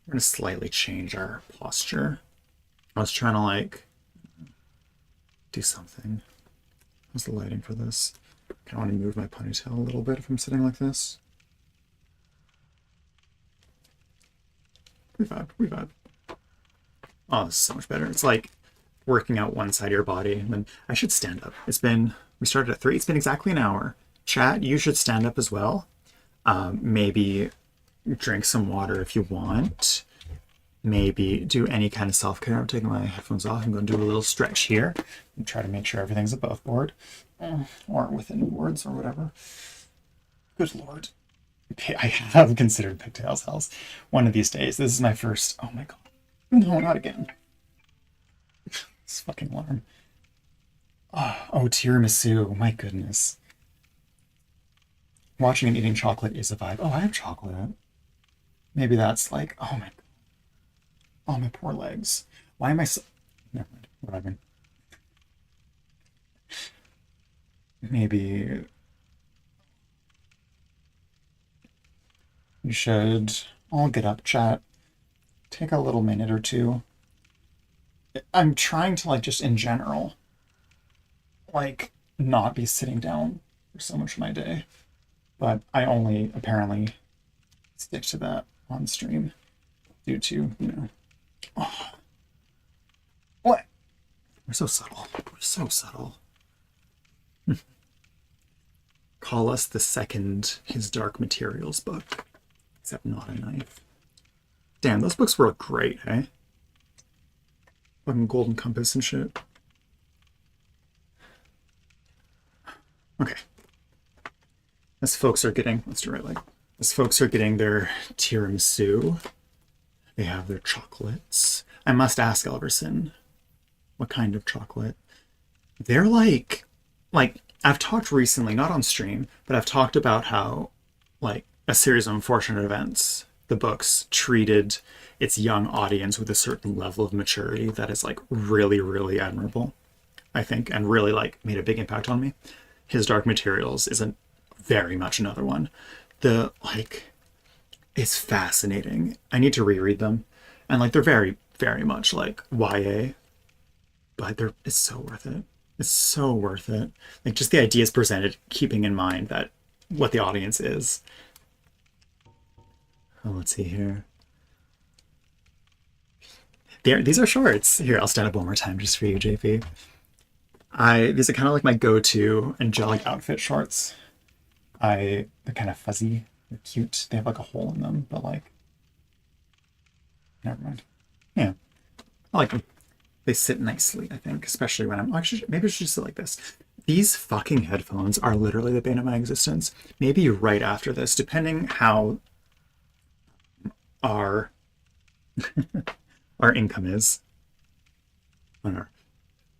We're going to slightly change our posture. I was trying to, like... do something. How's the lighting for this? I kind of want to move my ponytail a little bit if I'm sitting like this. We vibe. Oh, this is so much better. It's like working out one side of your body, and then I should stand up. We started at 3. It's been exactly an hour. Chat, you should stand up as well. Maybe drink some water if you want. Maybe do any kind of self-care. I'm taking my headphones off. I'm going to do a little stretch here and try to make sure everything's above board or within boards or whatever. Good Lord. I have considered pigtails house one of these days. This is my first. Oh my God. No, not again. This fucking alarm. Oh, tiramisu. My goodness. Watching and eating chocolate is a vibe. Oh, I have chocolate. Maybe that's like, oh my God. Oh, my poor legs. Why am I so... Never mind. Whatever. Maybe... You should all get up, chat. Take a little minute or two. I'm trying to, like, just in general, like, not be sitting down for so much of my day. But I only, apparently, stick to that on stream due to, you know... Oh. What? We're so subtle. We're so subtle. Call us the second His Dark Materials book. Except not a knife. Damn, those books were great, eh? Fucking Golden Compass and shit. Okay. As folks are getting, let's do it right leg. As folks are getting their tiramisu, they have their chocolates. I must ask Elverson, what kind of chocolate? They're like I've talked recently, not on stream, but I've talked about how, like, A Series of Unfortunate Events, the books, treated its young audience with a certain level of maturity that is, like, really, really admirable, I think, and really, like, made a big impact on me. His Dark Materials isn't very much another one. It's fascinating. I need to reread them. And, like, they're very, very much, like, YA. But it's so worth it. It's so worth it. Like, just the ideas presented, keeping in mind that what the audience is. Oh, let's see here. These are shorts. Here, I'll stand up one more time just for you, JP. These are kind of like my go-to angelic outfit shorts. They're kind of fuzzy. They're cute. They have like a hole in them, but like... Never mind. Yeah. I like them. They sit nicely, I think, especially when I'm... Actually, maybe I should just sit like this. These fucking headphones are literally the bane of my existence. Maybe right after this, depending how our our income is on our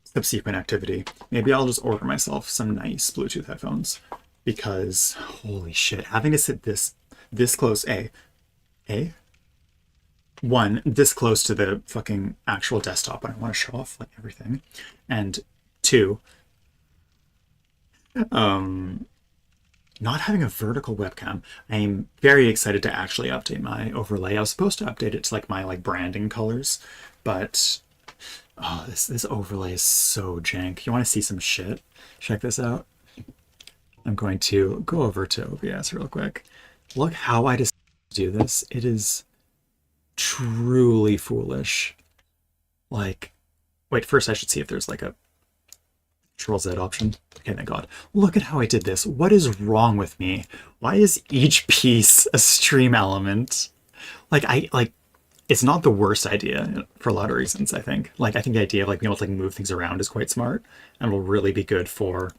subsequent activity, maybe I'll just order myself some nice Bluetooth headphones, because holy shit, having to sit this close, this close to the fucking actual desktop when I want to show off like everything, and two, not having a vertical webcam. I'm very excited to actually update my overlay. I was supposed to update it to like my like branding colors, but oh, this overlay is so jank. You want to see some shit? Check this out. I'm going to go over to OBS real quick. Look how I decided to do this. It is truly foolish. Like, wait, first I should see if there's like a Control Z option. Okay, thank God. Look at how I did this. What is wrong with me? Why is each piece a stream element? It's not the worst idea for a lot of reasons, I think. Like, I think the idea of like being able to like move things around is quite smart and will really be good for,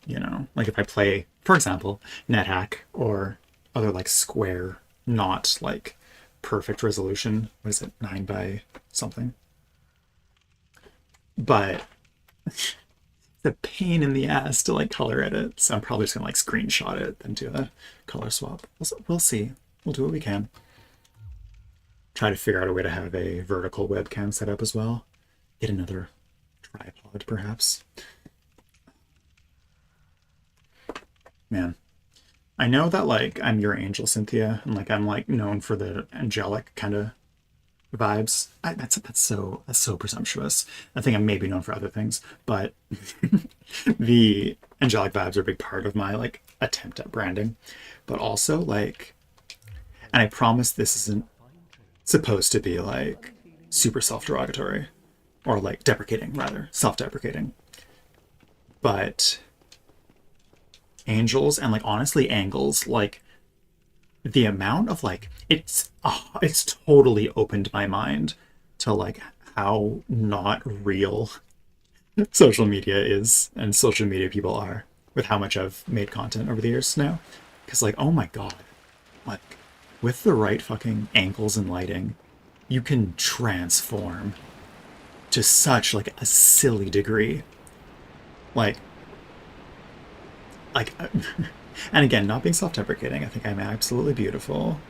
you know, like if I play, for example, NetHack or other like square, not like perfect resolution. What is it? 9 by something. But the pain in the ass to like color edit, so I'm probably just gonna like screenshot it and do a color swap. We'll see. We'll do what we can. Try to figure out a way to have a vertical webcam set up as well. Get another tripod, perhaps. Man, I know that like I'm your angel, Cynthia, and like I'm like known for the angelic kind of vibes. That's so presumptuous. I think I'm maybe known for other things, but the angelic vibes are a big part of my like attempt at branding. But also like, and I promise this isn't supposed to be like super self-derogatory or like deprecating, rather self-deprecating, but angels and like honestly angles, like the amount of like it's totally opened my mind to like how not real social media is and social media people are with how much I've made content over the years now. Because like, oh my god, like with the right fucking angles and lighting, you can transform to such like a silly degree. Like like and again, not being self-deprecating, I think I'm absolutely beautiful.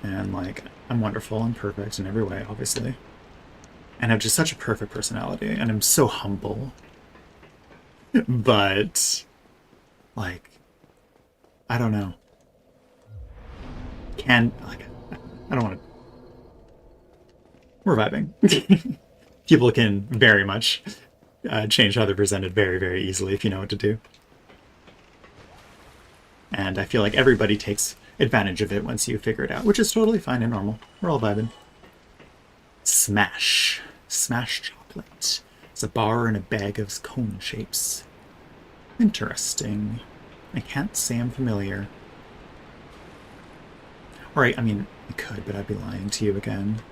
And like I'm wonderful and perfect in every way, obviously. And have just such a perfect personality, and I'm so humble. But like I don't know. Can like I don't want to. We're vibing. People can very much change how they're presented very, very easily if you know what to do. And I feel like everybody takes advantage of it once you figure it out, which is totally fine and normal. We're all vibing. Smash. Smash chocolate. It's a bar and a bag of cone shapes. Interesting. I can't say I'm familiar. Right, I mean, I could, but I'd be lying to you again.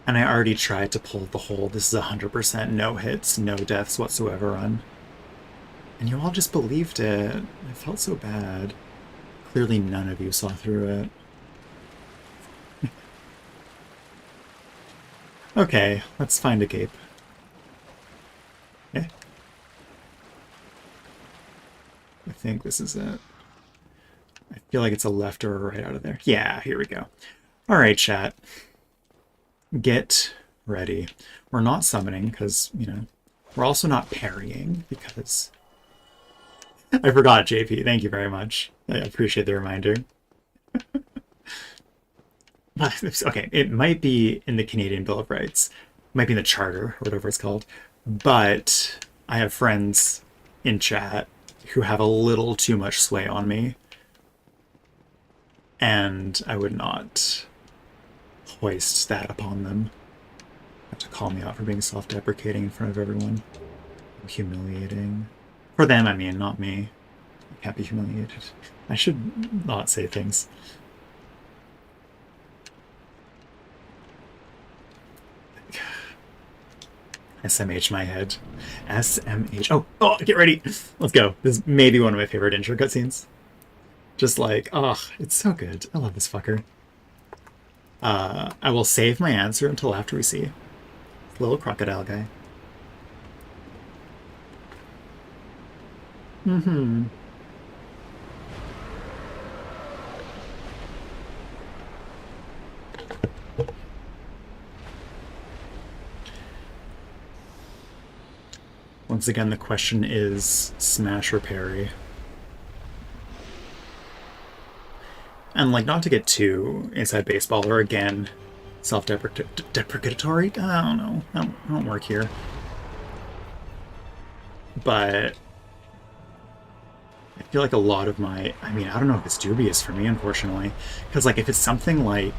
And I already tried to pull the whole, this is 100% no hits, no deaths whatsoever run. And you all just believed it. I felt so bad. Clearly none of you saw through it. Okay, let's find a gape. Yeah. I think this is it. I feel like it's a left or a right out of there. Yeah, here we go. All right, chat. Get ready. We're not summoning because, you know, we're also not parrying because... I forgot, JP. Thank you very much. I appreciate the reminder. Okay, it might be in the Canadian Bill of Rights. It might be in the Charter, or whatever it's called. But I have friends in chat who have a little too much sway on me. And I would not hoist that upon them. Have to call me out for being self-deprecating in front of everyone. Humiliating. For them, I mean, not me. I can't be humiliated. I should not say things. SMH my head. SMH. Oh, get ready. Let's go. This may be one of my favorite intro cutscenes. Just like, oh, it's so good. I love this fucker. I will save my answer until after we see little crocodile guy. Mm-hmm. Once again, the question is smash or parry. And like, not to get too inside baseball or again self-deprecatory. I don't know. I don't work here. But I feel like a lot of my... I mean, I don't know if it's dubious for me, unfortunately. Because like, if it's something like...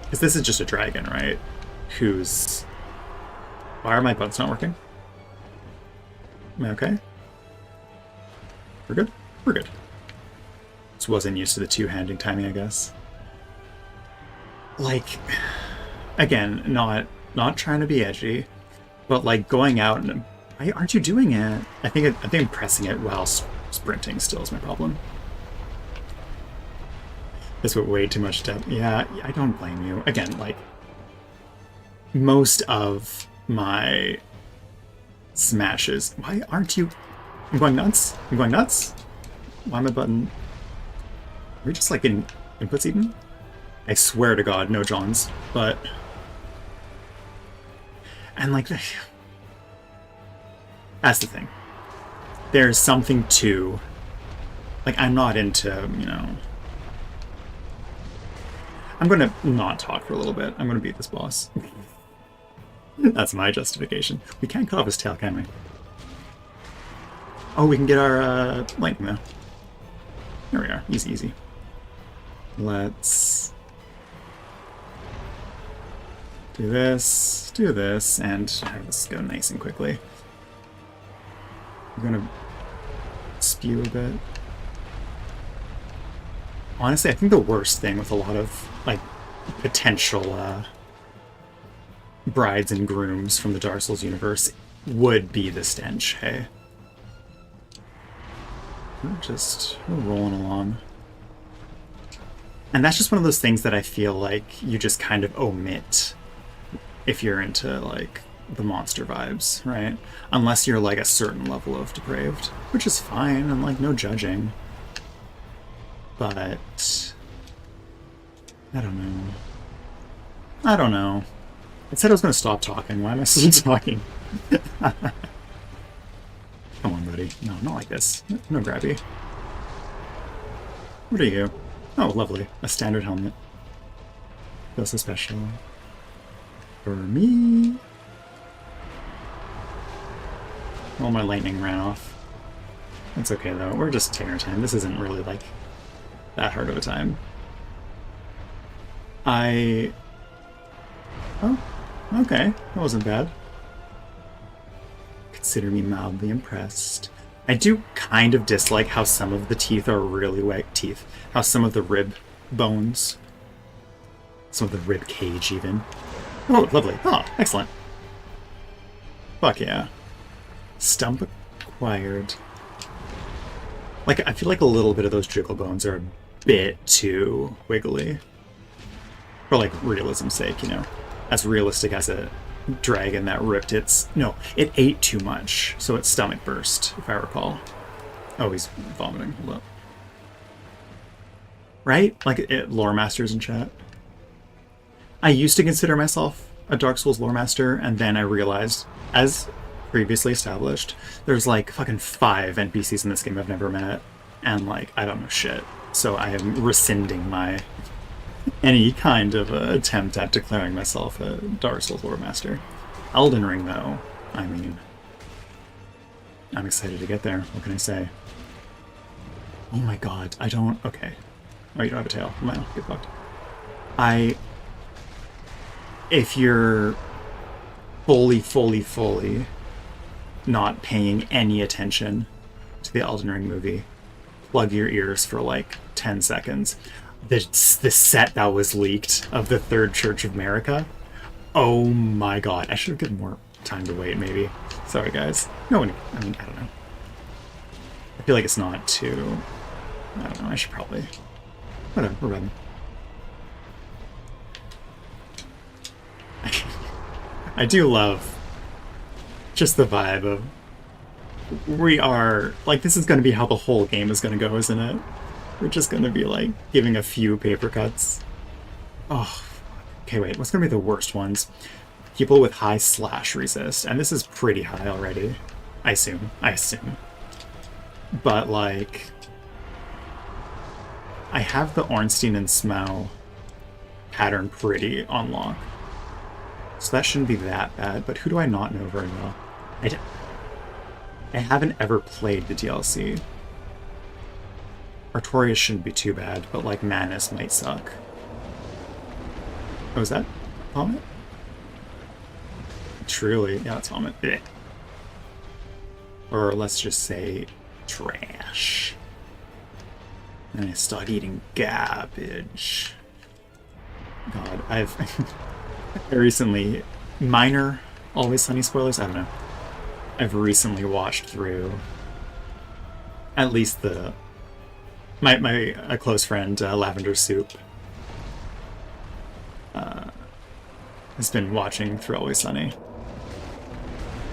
Because this is just a dragon, right? Who's... Why are my buttons not working? Am I okay? We're good? We're good. Just wasn't used to the two-handing timing, I guess. Like, again, not trying to be edgy, but like going out and... Why aren't you doing it? I think I'm pressing it while sprinting still is my problem. This went way too much depth. Yeah, I don't blame you. Again, like, most of my smashes... Why aren't you... I'm going nuts? I'm going nuts? Why am I button... Are we just like getting inputs eaten? I swear to God, no Johns, but... And like, that's the thing. There's something to... Like, I'm not into, you know... I'm gonna not talk for a little bit. I'm gonna beat this boss. That's my justification. We can't cut off his tail, can we? Oh, we can get our lightning though. There we are. Easy, easy. Let's do this, and have this go nice and quickly. I'm gonna spew a bit. Honestly, I think the worst thing with a lot of, like, potential brides and grooms from the Dark Souls universe would be the stench, hey? We're rolling along. And that's just one of those things that I feel like you just kind of omit if you're into, like, the monster vibes, right? Unless you're, like, a certain level of depraved, which is fine, and, like, no judging. But I don't know. I don't know. It said I was going to stop talking. Why am I still talking? Come on, buddy. No, not like this. No grabby. What are you? Oh, lovely. A standard helmet. Feels so special. For me. Well, my lightning ran off. That's okay, though. We're just taking our time. This isn't really, like, that hard of a time. Oh, okay. That wasn't bad. Consider me mildly impressed. I do kind of dislike how some of the teeth are really wet teeth. How some of the rib bones, some of the rib cage even. Oh, lovely. Oh, excellent. Fuck yeah. Stump acquired. Like, I feel like a little bit of those jiggle bones are a bit too wiggly. For, like, realism's sake, you know. As realistic as a dragon that ripped its... No, it ate too much, so its stomach burst, if I recall. Oh, he's vomiting. Hold up. Right? Like, lore masters in chat. I used to consider myself a Dark Souls lore master, and then I realized, as previously established, there's like fucking 5 NPCs in this game I've never met, and like, I don't know shit. So I am rescinding my any kind of attempt at declaring myself a Dark Souls lore master. Elden Ring, though, I mean, I'm excited to get there. What can I say? Oh my god, I don't... Okay. Oh, you don't have a tail. Well, get fucked. If you're fully not paying any attention to the Elden Ring movie, plug your ears for like 10 seconds. The set that was leaked of the Third Church of America. Oh my god. I should have given more time to wait, maybe. Sorry, guys. No one... I mean, I don't know. I feel like it's not too... I don't know. I should probably... Whatever. We're ready. I do love just the vibe of... We are... Like, this is going to be how the whole game is going to go, isn't it? We're just going to be, like, giving a few paper cuts. Oh, okay, wait. What's going to be the worst ones? People with high slash resist. And this is pretty high already. I assume. But, like... I have the Ornstein and Smough pattern pretty on lock. So that shouldn't be that bad. But who do I not know very well? I haven't ever played the DLC. Artorias shouldn't be too bad, but like Manus might suck. Oh, is that vomit? Truly, yeah, it's vomit. Blech. Or let's just say trash. And I start eating garbage. God, I recently, minor Always Sunny spoilers, I don't know. I've recently watched through at least the my close friend Lavender Soup has been watching through Always Sunny.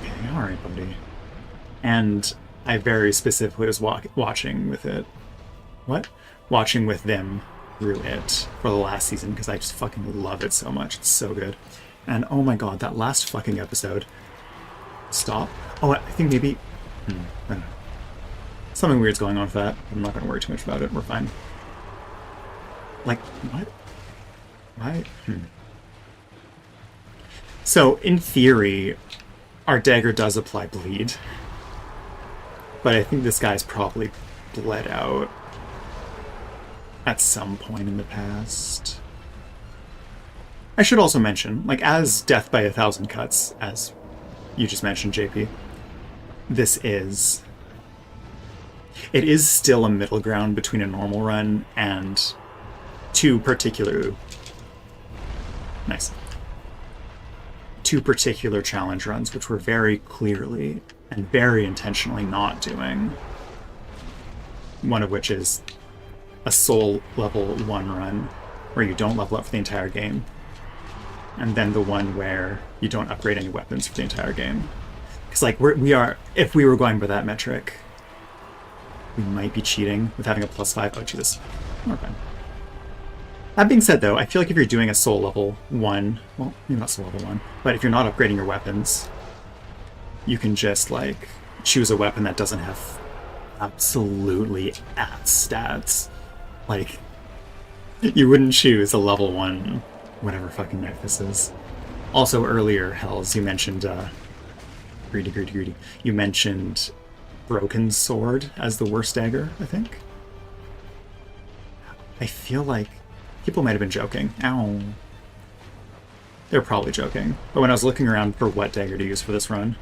Okay, all right, buddy. And I very specifically was watching with it. What? Watching with them through it for the last season because I just fucking love it so much. It's so good. And oh my god, that last fucking episode. Stop. Oh, I think maybe... I don't know. Something weird's going on with that. I'm not going to worry too much about it. We're fine. Like, what? Why? So, in theory, our dagger does apply bleed. But I think this guy's probably bled out at some point in the past. I should also mention, like, as Death by 1,000 Cuts, as you just mentioned, JP, this is It is still a middle ground between a normal run and two particular nice two particular challenge runs, which were very clearly and very intentionally not doing. One of which is a soul level 1 run where you don't level up for the entire game, and then the one where you don't upgrade any weapons for the entire game. Because like we are, if we were going by that metric, we might be cheating with having a +5. Oh Jesus, okay. That being said, though, I feel like if you're doing a soul level 1, well, maybe not soul level 1, but if you're not upgrading your weapons, you can just like choose a weapon that doesn't have absolutely ass stats. Like, you wouldn't choose a level 1 whatever fucking knife this is. Also, earlier, Hells, you mentioned greedy. You mentioned Broken Sword as the worst dagger, I think. I feel like people might have been joking. Ow. They're probably joking. But when I was looking around for what dagger to use for this run,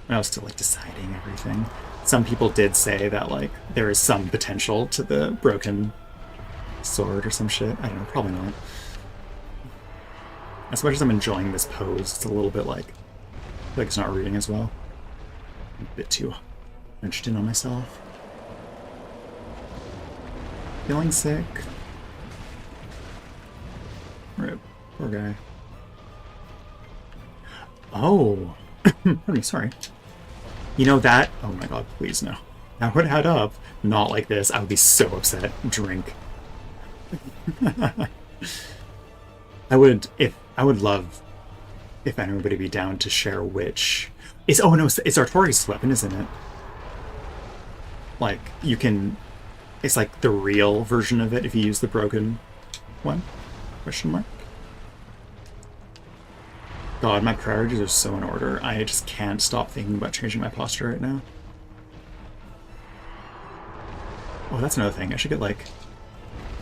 when I was still like deciding everything, some people did say that like there is some potential to the Broken Sword or some shit. I don't know, probably not. As much as I'm enjoying this pose, it's a little bit like it's not reading as well. I'm a bit too hunched in on myself. Feeling sick. Rip. Poor guy. Oh! Pardon me, sorry. You know that... Oh my god, please no. That would add up. Not like this. I would be so upset. Drink. I would love if anybody would be down to share which... It's Artorias' weapon, isn't it? Like, you can... It's like the real version of it if you use the broken one? Question mark? God, my priorities are so in order. I just can't stop thinking about changing my posture right now. Oh, that's another thing. I should get, like,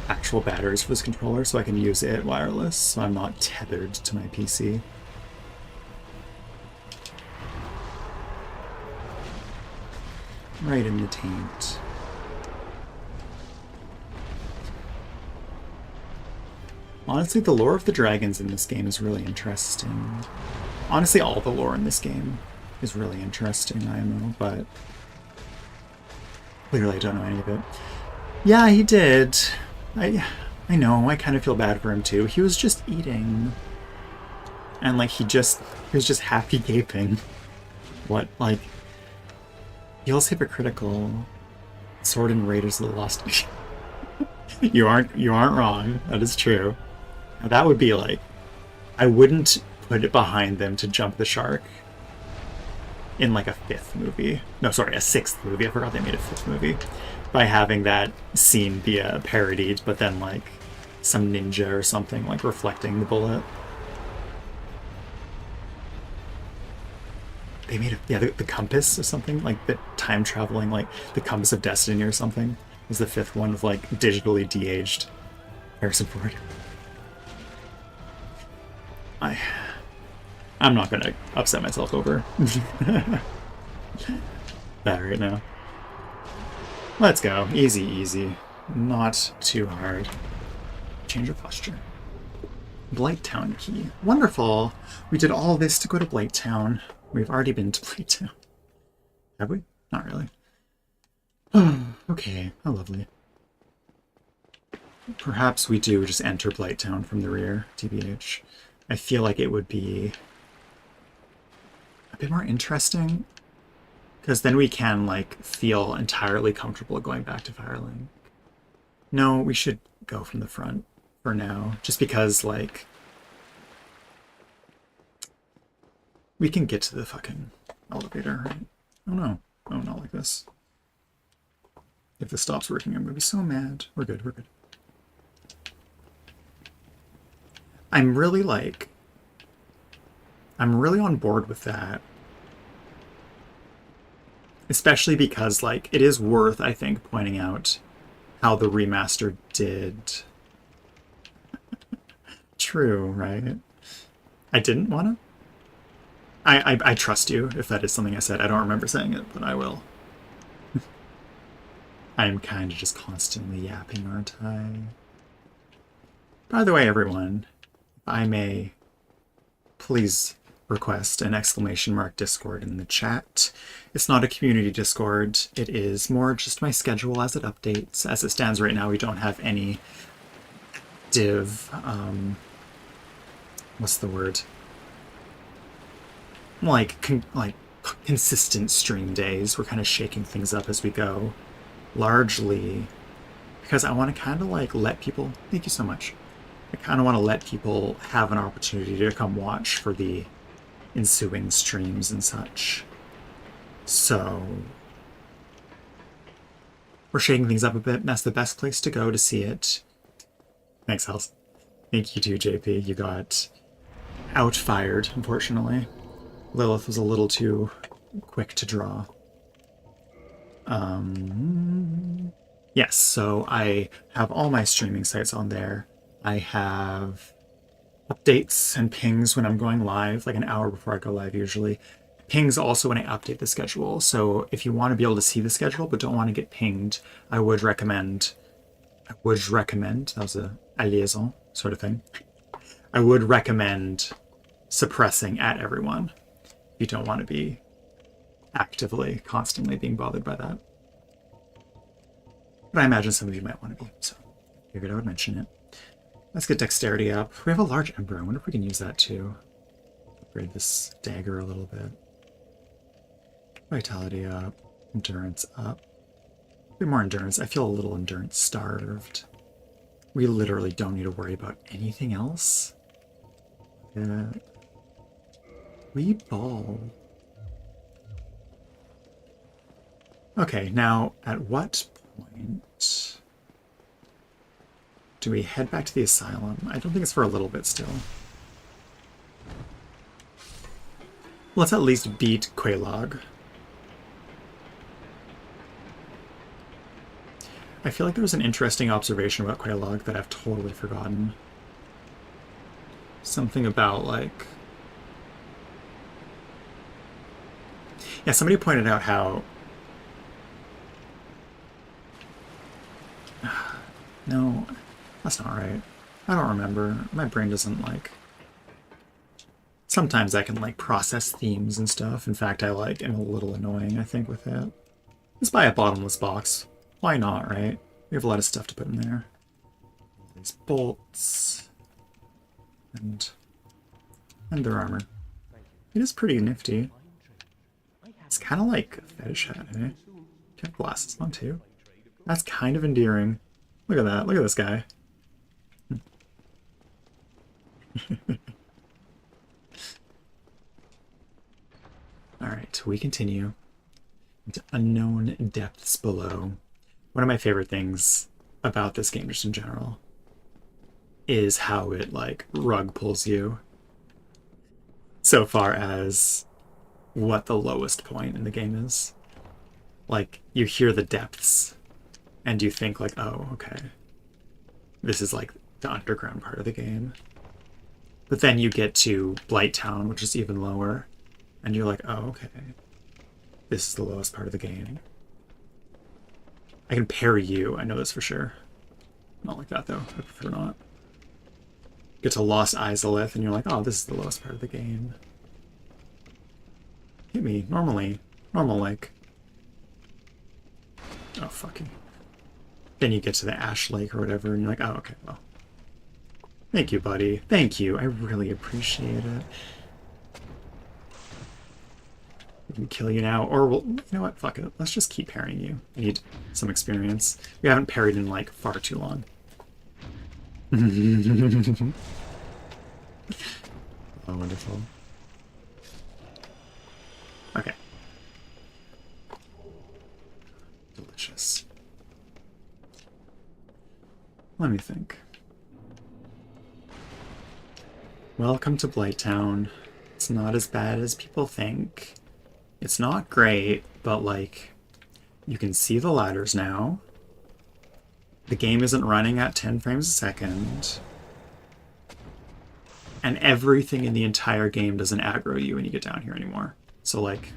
actual batteries for this controller so I can use it wireless, so I'm not tethered to my PC. Right in the taint. Honestly, the lore of the dragons in this game is really interesting. Honestly, all the lore in this game is really interesting, IMO, but clearly I don't know any of it. Yeah, he did. I know, I kind of feel bad for him too. He was just eating. And like he was just happy gaping. What, like, feels hypocritical. Sword and Raiders of the Lost. You aren't wrong. That is true. That would be like, I wouldn't put it behind them to jump the shark in like a 5th movie. No, sorry, a 6th movie. I forgot they made a 5th movie. By having that scene be parodied, but then like some ninja or something like reflecting the bullet. They made the compass or something, like the time traveling, like the compass of destiny or something was the 5th one of like digitally de-aged Harrison Ford. I'm not gonna upset myself over that right now. Let's go. Easy, easy. Not too hard. Change your posture. Blighttown key. Wonderful! We did all this to go to Blighttown. We've already been to Blighttown. Have we? Not really. Okay, how lovely. Perhaps we do just enter Blighttown from the rear, TBH. I feel like it would be a bit more interesting, because then we can, like, feel entirely comfortable going back to Firelink. No, we should go from the front for now, just because, like, we can get to the fucking elevator, right? Oh no. Oh, not like this. If this stops working, I'm gonna be so mad. We're good, we're good. I'm really on board with that. Especially because, like, it is worth, I think, pointing out how the remaster did. True, right? I didn't want to? I trust you if that is something I said. I don't remember saying it, but I will. I'm kind of just constantly yapping, aren't I? By the way, everyone, if I may please request an exclamation mark Discord in the chat. It's not a community Discord. It is more just my schedule as it updates. As it stands right now, we don't have any active, what's the word? Like consistent stream days. We're kind of shaking things up as we go. Largely because I want to kind of like let people, thank you so much. I kind of want to let people have an opportunity to come watch for the ensuing streams and such. So we're shaking things up a bit, and that's the best place to go to see it. Thanks, Hels. Thank you too, JP. You got outfired, unfortunately. Lilith was a little too quick to draw. Yes, so I have all my streaming sites on there. I have updates and pings when I'm going live, like an hour before I go live usually. Pings also when I update the schedule. So if you want to be able to see the schedule but don't want to get pinged, I would recommend, that was a liaison sort of thing. I would recommend suppressing at everyone if you don't want to be actively, constantly being bothered by that. But I imagine some of you might want to be, so figured I would mention it. Let's get dexterity up. We have a large ember. I wonder if we can use that too. Upgrade this dagger a little bit. Vitality up. Endurance up. A bit more endurance. I feel a little endurance starved. We literally don't need to worry about anything else. Yeah. We ball. Okay, now at what point do we head back to the asylum? I don't think it's for a little bit still. Let's at least beat Quelaag. I feel like there was an interesting observation about Quelaag that I've totally forgotten. Something about, like... Yeah, somebody pointed out how... No, that's not right. I don't remember. My brain doesn't, like... Sometimes I can, like, process themes and stuff. In fact, I, like, am a little annoying, I think, with it. Let's buy a bottomless box. Why not, right? We have a lot of stuff to put in there. These bolts. And their armor. It is pretty nifty. It's kind of like a fetish hat, eh? Do you have glasses on, too? That's kind of endearing. Look at that. Look at this guy. Alright, we continue into unknown depths below. One of my favorite things about this game, just in general, is how it, like, rug pulls you. So far as what the lowest point in the game is. Like, you hear the depths, and you think, like, oh, okay. This is, like, the underground part of the game. But then you get to Blighttown, which is even lower, and you're like, oh, okay. This is the lowest part of the game. I can parry you, I know this for sure. Not like that, though. I prefer not. Get to Lost Izalith, and you're like, oh, this is the lowest part of the game. Hit me, normally. Normal, like. Oh, fucking. Then you get to the Ash Lake or whatever, and you're like, oh, okay, well. Thank you, buddy. Thank you. I really appreciate it. We can kill you now, or we'll, you know what? Fuck it. Let's just keep parrying you. I need some experience. We haven't parried in, like, far too long. Oh, wonderful. Okay. Delicious. Let me think. Welcome to Blighttown. It's not as bad as people think. It's not great, but, like, you can see the ladders now. The game isn't running at 10 frames a second. And everything in the entire game doesn't aggro you when you get down here anymore. So, like,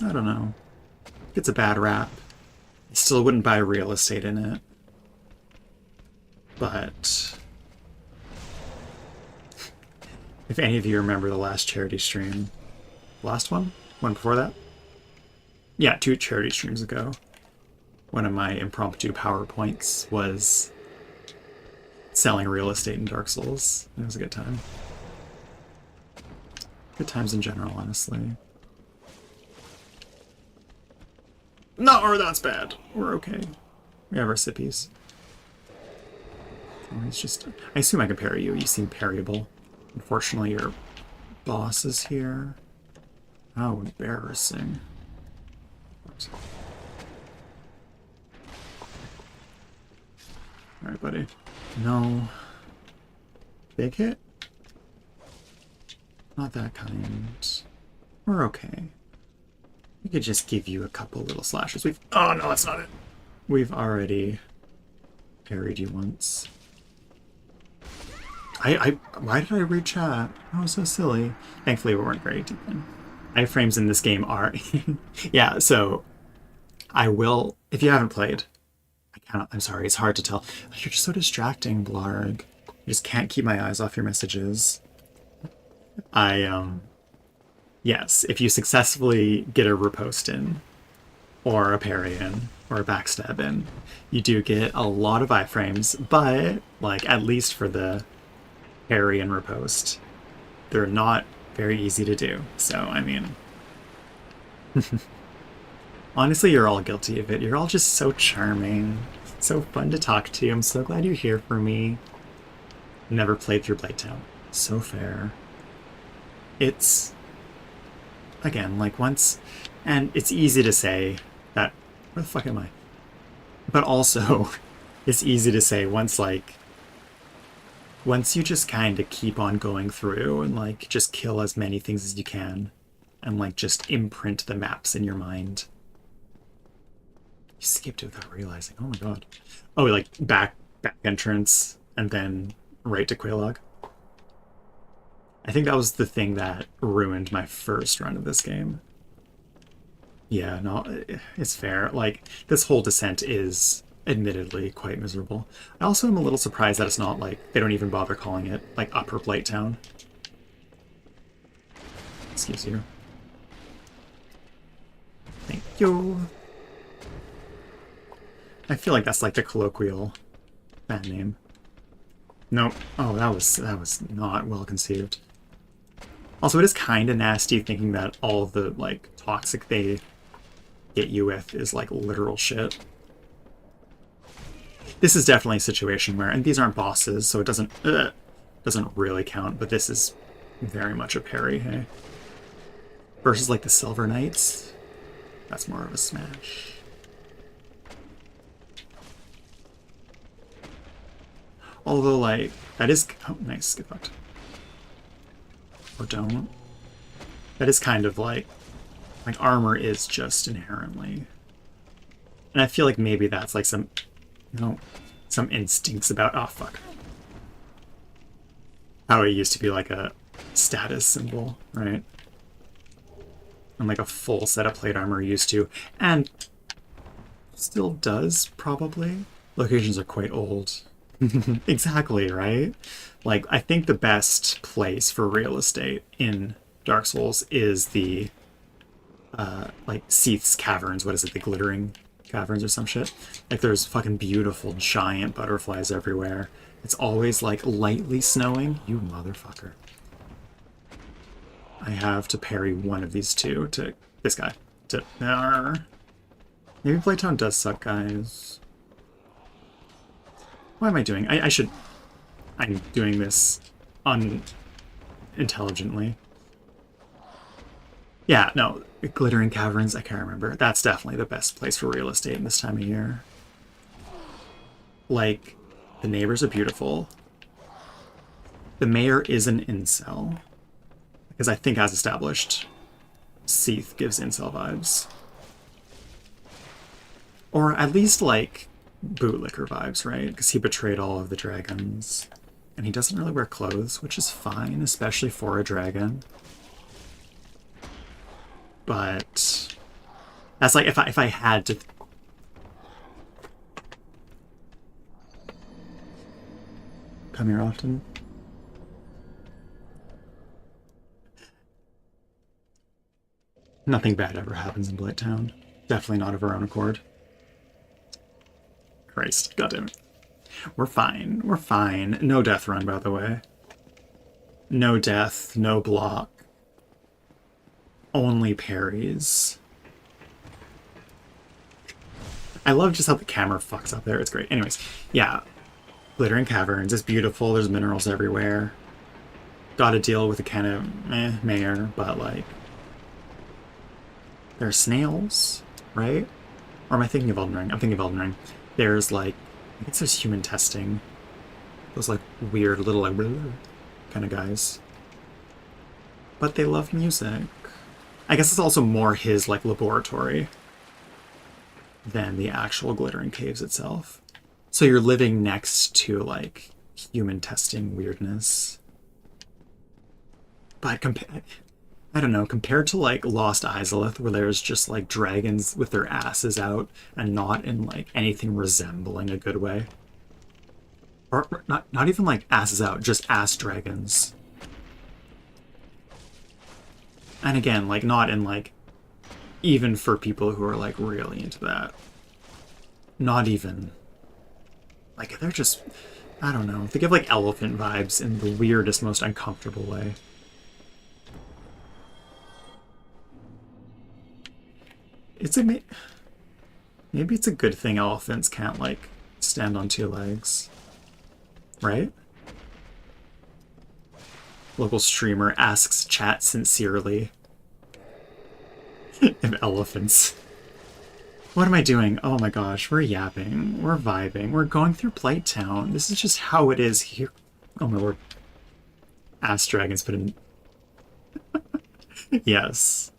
I don't know. Gets a bad rap. I still wouldn't buy real estate in it. But if any of you remember the last charity stream, last one? One before that? Yeah, 2 charity streams ago. One of my impromptu PowerPoints was selling real estate in Dark Souls. It was a good time. Good times in general, honestly. No, or that's bad. We're okay. We have our sippies. Oh, it's just... I assume I can parry you. You seem parryable. Unfortunately, your boss is here. How embarrassing. Alright, buddy. No. Big hit? Not that kind. We're okay. We could just give you a couple little slashes. Oh no, that's not it. We've already parried you once. Why did I read chat? That was so silly. Thankfully we weren't very deep in. Iframes in this game are... yeah, so I will... If you haven't played, I'm sorry, it's hard to tell. You're just so distracting, Blarg. I just can't keep my eyes off your messages. Yes, if you successfully get a riposte in, or a parry in, or a backstab in, you do get a lot of iframes, but, like, at least for the parry and riposte, they're not very easy to do. So, I mean... honestly, you're all guilty of it. You're all just so charming. So fun to talk to. I'm so glad you're here for me. Never played through Blighttown. So fair. It's... again, like once... and it's easy to say that... where the fuck am I? But also, it's easy to say once, like... once you just kind of keep on going through and, like, just kill as many things as you can, and, like, just imprint the maps in your mind. You skipped it without realizing. Oh my god. Oh, like, back entrance, and then right to Quelaag. I think that was the thing that ruined my first run of this game. Yeah, no, it's fair. Like, this whole descent is admittedly quite miserable. I also am a little surprised that it's not, like, they don't even bother calling it, like, Upper Blighttown. Excuse you. Thank you. I feel like that's, like, the colloquial band name. Nope. Oh, that was not well conceived. Also, it is kind of nasty thinking that all of the, like, toxic they get you with is, like, literal shit. This is definitely a situation where, and these aren't bosses, so it doesn't really count, but this is very much a parry, hey? Versus, like, the Silver Knights, that's more of a smash. Although, like, that is... oh, nice, get fucked. Or don't. That is kind of like armor is just inherently... and I feel like maybe that's like some... some instincts about... oh, fuck. How it used to be like a status symbol, right? And like a full set of plate armor used to, and still does, probably. Locations are quite old. Exactly, right? Like, I think the best place for real estate in Dark Souls is the, like, Seath's Caverns. What is it? The Glittering Caverns or some shit? Like, there's fucking beautiful giant butterflies everywhere. It's always, like, lightly snowing. You motherfucker. I have to parry one of these two to... this guy. To... maybe Blighttown does suck, guys. What am I doing? I should... I'm doing this unintelligently. Yeah, no, Glittering Caverns, I can't remember. That's definitely the best place for real estate in this time of year. Like, the neighbors are beautiful. The mayor is an incel. Because I think, as established, Seath gives incel vibes. Or at least, like, bootlicker vibes, right? Because he betrayed all of the dragons. And he doesn't really wear clothes, which is fine, especially for a dragon. But That's like if I had to. Come here often. Nothing bad ever happens in Blighttown. Definitely not of our own accord. Christ, goddamn it. We're fine. We're fine. No death run, by the way. No death, no block. Only parries. I love just how the camera fucks up there. It's great. Anyways, yeah. Glittering Caverns. It's beautiful. There's minerals everywhere. Gotta deal with a kind of mayor, but like... There are snails, right? Or am I thinking of Elden Ring? I'm thinking of Elden Ring. There's like... I guess there's human testing. Those like weird little like... kind of guys. But they love music. I guess it's also more his like laboratory than the actual Glittering Caves itself. So you're living next to like human testing weirdness. But I don't know, compared to like Lost Izalith, where there's just like dragons with their asses out and not in like anything resembling a good way. Or not even like asses out, just ass dragons. And again, like not in like, even for people who are like really into that. Not even. Like they're just, I don't know, they give like elephant vibes in the weirdest, most uncomfortable way. It's a, maybe it's a good thing elephants can't like stand on two legs. Right? Local streamer asks chat sincerely if elephants. What am I doing? Oh my gosh, we're yapping, we're vibing, we're going through Blighttown. This is just how it is here. Oh my lord. Ass dragons put in... Yes.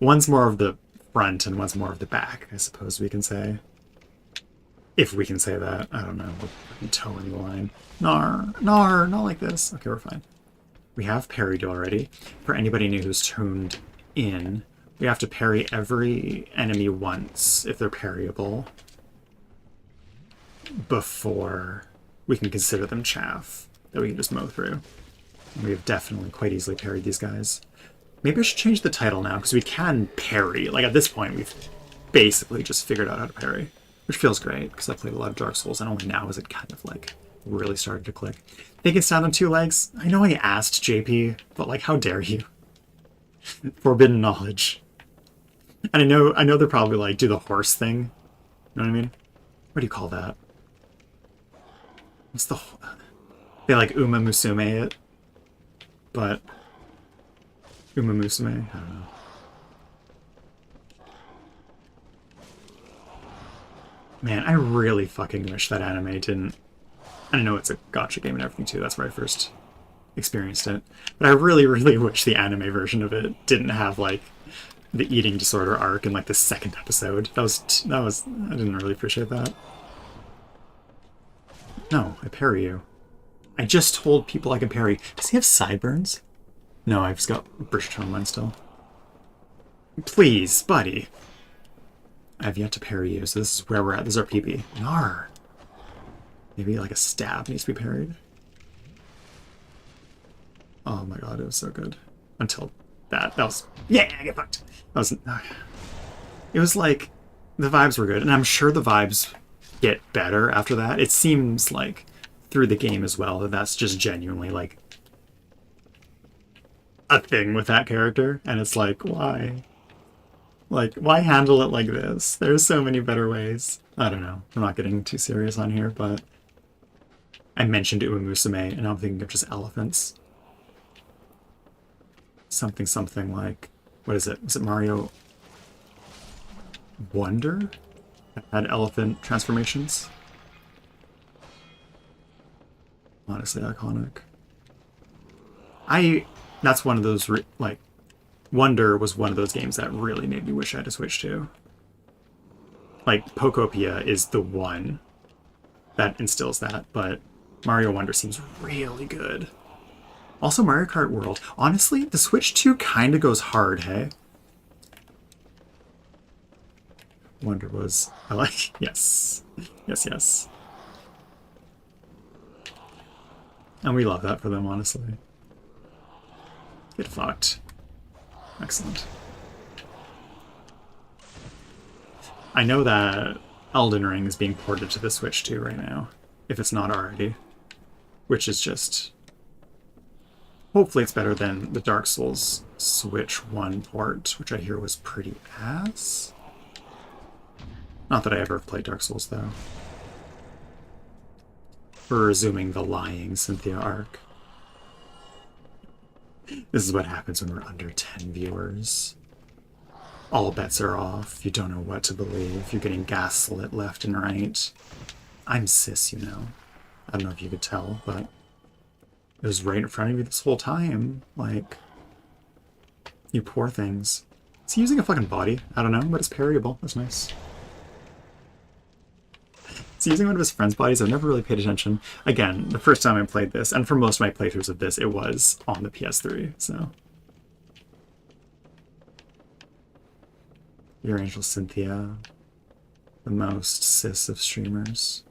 One's more of the front and one's more of the back, I suppose we can say. If we can say that. I don't know. We're towing the line. Nar, not like this. Okay, we're fine. We have parried already. For anybody new who's tuned in, we have to parry every enemy once if they're parryable before we can consider them chaff that we can just mow through. And we have definitely quite easily parried these guys. Maybe I should change the title now, because we can parry. Like, at this point, we've basically just figured out how to parry, which feels great, because I played a lot of Dark Souls, and only now is it kind of, like, really started to click. They can stand on two legs? I know I asked, JP, but, like, how dare you? Forbidden knowledge. And I know they're probably, like, do the horse thing. You know what I mean? What do you call that? What's the... They, like, Uma Musume it. But... Uma Musume? I don't know. Man, I really fucking wish that anime didn't... I know it's a gacha game and everything too, that's where I first experienced it. But I really, really wish the anime version of it didn't have, like, the eating disorder arc in, like, the second episode. That was... I didn't really appreciate that. No, I parry you. I just told people I can parry. Does he have sideburns? No, I've just got British on mine still. Please, buddy. I have yet to parry you, so this is where we're at. This is our PB. Nar. Maybe like a stab needs to be parried. Oh my god, it was so good. Until that. That was... Yeah, I get fucked. That was... It was like... The vibes were good, and I'm sure the vibes get better after that. It seems like, through the game as well, that that's just genuinely, like, a thing with that character, and it's like, why? Like, why handle it like this? There's so many better ways. I don't know. I'm not getting too serious on here, but I mentioned Uma Musume, and I'm thinking of just elephants. Something like, what is it? Was it Mario Wonder? That had elephant transformations? Honestly, iconic. That's one of those, like, Wonder was one of those games that really made me wish I had to switch to. Like, Pokopia is the one that instills that, but Mario Wonder seems really good. Also, Mario Kart World. Honestly, the Switch 2 kind of goes hard, hey? wonder was... I like... Yes. Yes, yes. And we love that for them, honestly. Get fucked. Excellent. I know that Elden Ring is being ported to the Switch too right now, if it's not already. Which is just... Hopefully it's better than the Dark Souls Switch 1 port, which I hear was pretty ass. Not that I ever played Dark Souls, though. We're resuming the lying Cynthia arc. This is what happens when we're under 10 viewers. All bets are off. You don't know what to believe. You're getting gaslit left and right. I'm cis, you know. I don't know if you could tell, but it was right in front of you this whole time. Like, you poor things. Is he using a fucking body? I don't know, but it's parryable. That's nice. Is he using one of his friend's bodies? I've never really paid attention. Again, the first time I played this, and for most of my playthroughs of this, it was on the PS3, so. Your Angel Cynthia, the most cis of streamers.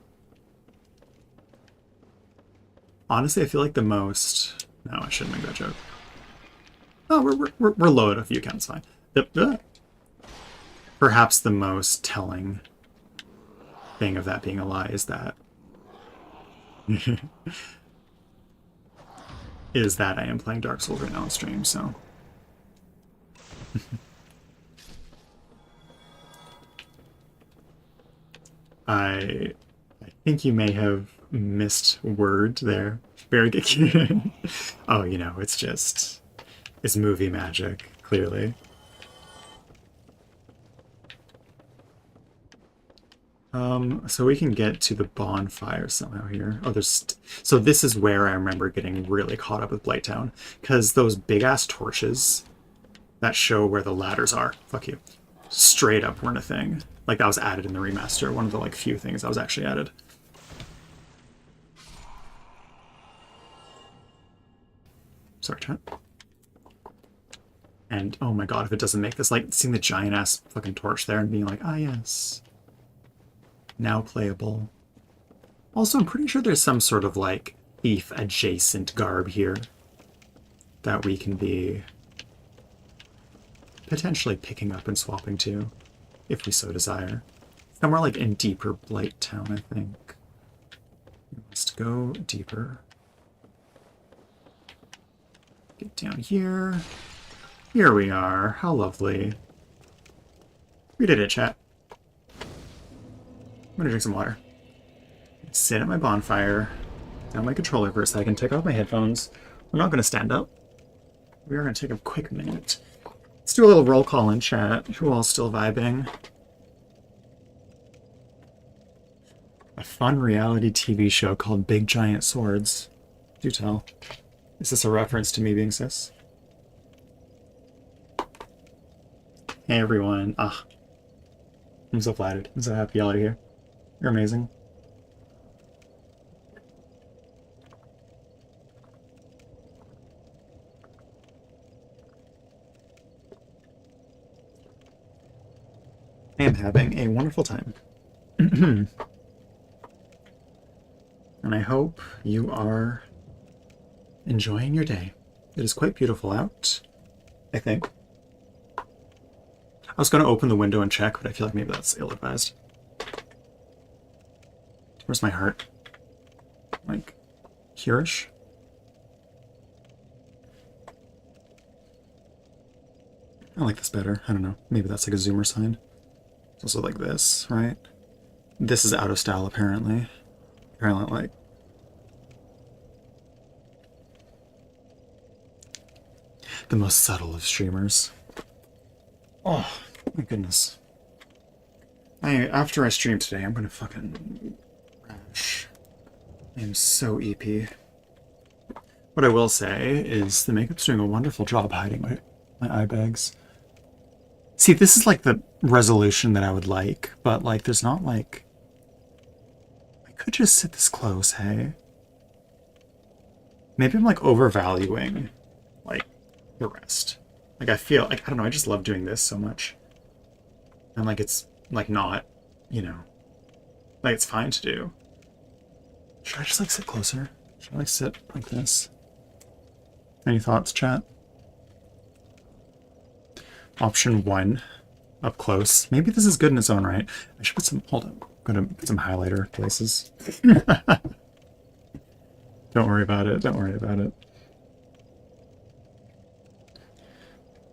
Honestly, I feel like the most... No, I shouldn't make that joke. Oh, we're low at a few counts, fine. Perhaps the most telling thing of that being a lie is that... is that I am playing Dark Souls right now on stream, so... I think you may have missed word there. Very good. Oh, you know, it's just... It's movie magic, clearly. So we can get to the bonfire somehow here. Oh, there's... So this is where I remember getting really caught up with Blighttown. Because those big-ass torches that show where the ladders are, fuck you, straight up weren't a thing. Like, that was added in the remaster. One of the, like, few things that was actually added. Sorry, chat. And, oh my god, if it doesn't make this, like, seeing the giant-ass fucking torch there and being like, ah, yes. Now playable. Also, I'm pretty sure there's some sort of, like, thief-adjacent garb here that we can be potentially picking up and swapping to, if we so desire. Somewhere, like, in deeper Blighttown, I think. We must go deeper. Get down here. Here we are. How lovely. We did it, chat. I'm gonna drink some water. Sit at my bonfire. Down my controller for a second. Take off my headphones. We're not gonna stand up. We are gonna take a quick minute. Let's do a little roll call in chat. Who all's still vibing? A fun reality TV show called Big Giant Swords. Do tell. Is this a reference to me being cis? Hey everyone. Ah. I'm so flattered. I'm so happy y'all are here. You're amazing. I am having a wonderful time. And I hope you are enjoying your day. It is quite beautiful out, I think. I was going to open the window and check, but I feel like maybe that's ill-advised. Where's my heart? Like, here-ish? I like this better. I don't know. Maybe that's like a zoomer sign. It's also like this, right? This is out of style, apparently. Apparently, like... the most subtle of streamers. Oh, my goodness. After I stream today, I'm gonna fucking crash. I am so EP. What I will say is the makeup's doing a wonderful job hiding my eye bags. See, this is like the resolution that I would like, but like there's not like... I could just sit this close, hey? Maybe I'm like overvaluing like the rest. Like I feel like, I don't know, I just love doing this so much. And like it's like not, you know, like it's fine to do. Should I just like sit closer? Should I like sit like this? Any thoughts, chat? Option 1, up close. Maybe this is good in its own right. I should put some, hold on, I'm gonna put some highlighter places. Don't worry about it, don't worry about it.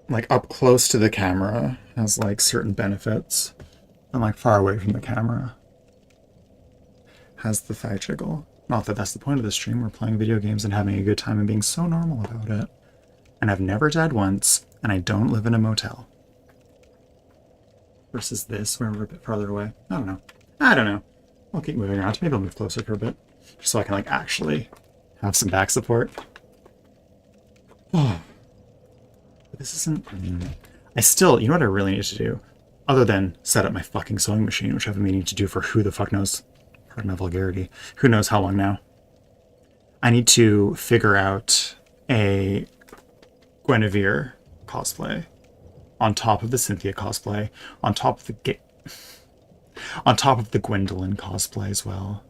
Like up close to the camera has like certain benefits, and like far away from the camera has the thigh jiggle. Not that that's the point of the stream. We're playing video games and having a good time and being so normal about it. And I've never died once, and I don't live in a motel. Versus this, where we're a bit farther away. I don't know. I don't know. I'll keep moving around. Maybe I'll move closer for a bit, just so I can like actually have some back support. Oh. This isn't... I still... You know what I really need to do? Other than set up my fucking sewing machine, which I've been meaning to do for who the fuck knows... Pardon my vulgarity. Who knows how long now. I need to figure out a Guinevere cosplay on top of the Cynthia cosplay, on top of the on top of the Gwendolyn cosplay as well.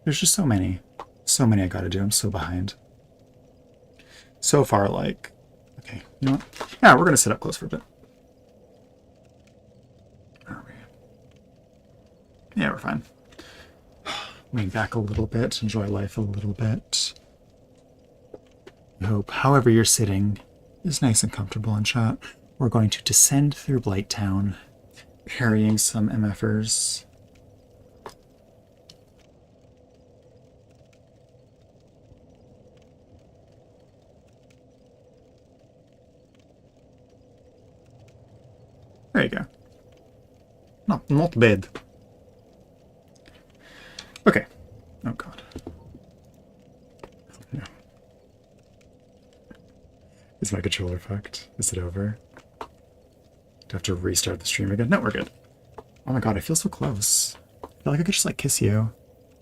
There's just so many I gotta do. I'm so behind. So far, like, okay, you know what? Yeah, we're gonna sit up close for a bit. Are we? Yeah, we're fine. Lean back a little bit, enjoy life a little bit. I hope, however you're sitting, is nice and comfortable in chat. We're going to descend through Blighttown, parrying some MFers. There you go. Not bad. Okay. Oh god. No. Is my controller fucked? Is it over? Do I have to restart the stream again? No, we're good. Oh my god, I feel so close. I feel like I could just like kiss you.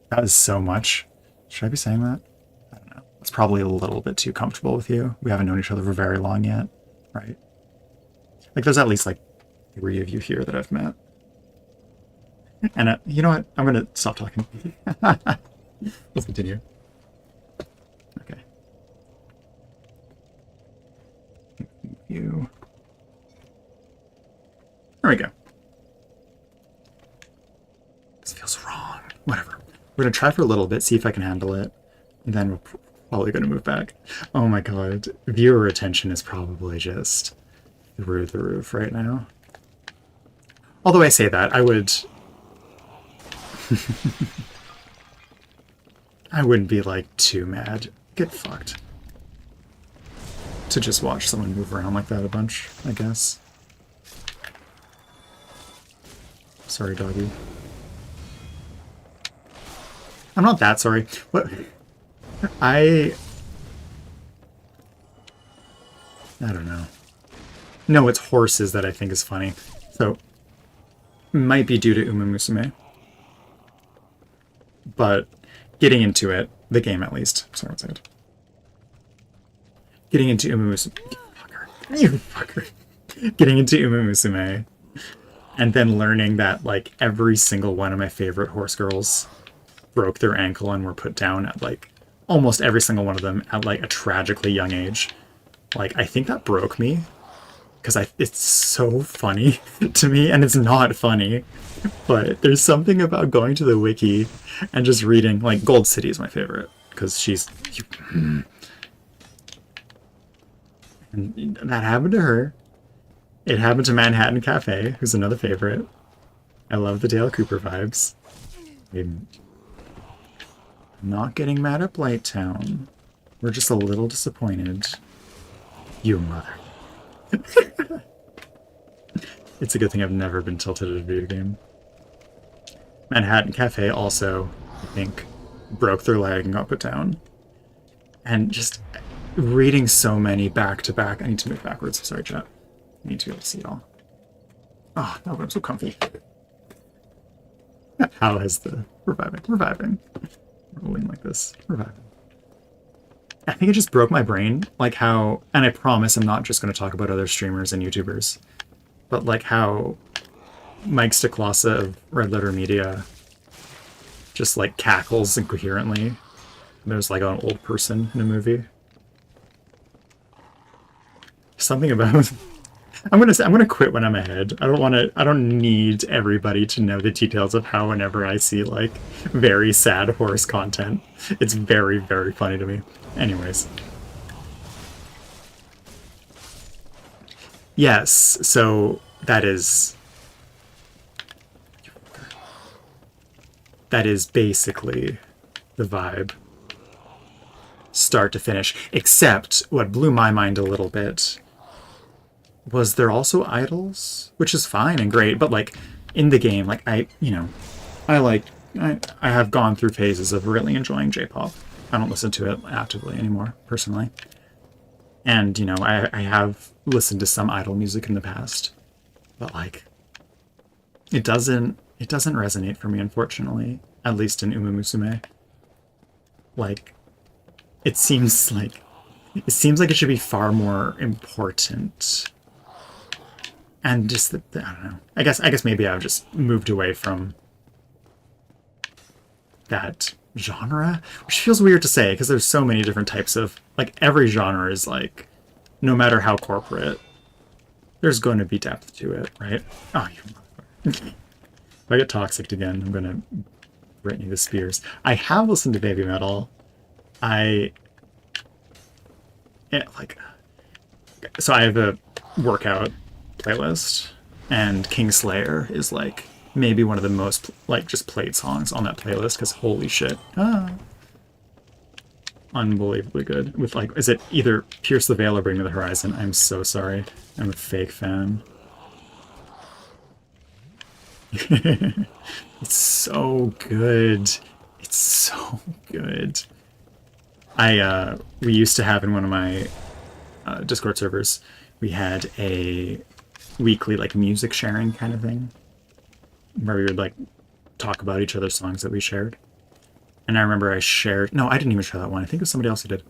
That is so much. Should I be saying that? I don't know. It's probably a little bit too comfortable with you. We haven't known each other for very long yet, right? Like there's at least like 3 of you here that I've met. And you know what? I'm going to stop talking. Let's continue. Okay. You. There we go. This feels wrong. Whatever. We're going to try for a little bit, see if I can handle it. And then we're probably going to move back. Oh my god. Viewer attention is probably just through the roof right now. Although I say that, I would... I wouldn't be, like, too mad. Get fucked. To just watch someone move around like that a bunch, I guess. Sorry, doggy. I'm not that sorry. What? I don't know. No, it's horses that I think is funny. So, might be due to Uma Musume. But getting into it, the game at least. Sorry, what's it? Getting into Uma Musume. You fucker. Getting into Uma Musume. And then learning that, like, every single one of my favorite horse girls broke their ankle and were put down at, like, almost every single one of them at, like, a tragically young age. Like, I think that broke me. Because it's so funny to me, and it's not funny. But there's something about going to the wiki and just reading, like, Gold City is my favorite, because she's... And that happened to her. It happened to Manhattan Cafe, who's another favorite. I love the Dale Cooper vibes. I'm not getting mad at Blighttown. We're just a little disappointed. You mother. It's a good thing I've never been tilted at a video game. Manhattan Cafe also, I think, broke their leg and got put down. And just reading so many back to back. I need to move backwards. Sorry, chat. I need to be able to see it all. Oh, no, but I'm so comfy. How is the reviving? Reviving. Rolling like this. Reviving. I think it just broke my brain, like how, and I promise I'm not just going to talk about other streamers and YouTubers, but like how Mike Stoklasa of Red Letter Media just like cackles incoherently. There's like an old person in a movie. Something about I'm gonna quit when I'm ahead. I don't need everybody to know the details of how whenever I see like very sad horse content. It's very, very funny to me. Anyways. Yes, so that is basically the vibe. Start to finish. Except what blew my mind a little bit was there also idols, which is fine and great, but like in the game, like I have gone through phases of really enjoying J-pop. I don't listen to it actively anymore, personally. And, you know, I have listened to some idol music in the past, but like it doesn't resonate for me, unfortunately, at least in Uma Musume. Like it seems like it should be far more important. And just I don't know. I guess maybe I've just moved away from that genre, which feels weird to say because there's so many different types of like every genre is like no matter how corporate, there's going to be depth to it, right? Oh, you motherfucker. If I get toxic again, I'm gonna Britney the Spears. I have listened to Baby Metal. So I have a workout playlist, and Kingslayer is like maybe one of the most like just played songs on that playlist because holy shit, unbelievably good. With like, is it either Pierce the Veil or Bring Me the Horizon? I'm so sorry, I'm a fake fan. It's so good. It's so good. We used to have in one of my Discord servers, we had a weekly like music sharing kind of thing where we would like talk about each other's songs that we shared. And I remember I shared, no, I didn't even share that one. I think it was somebody else who did,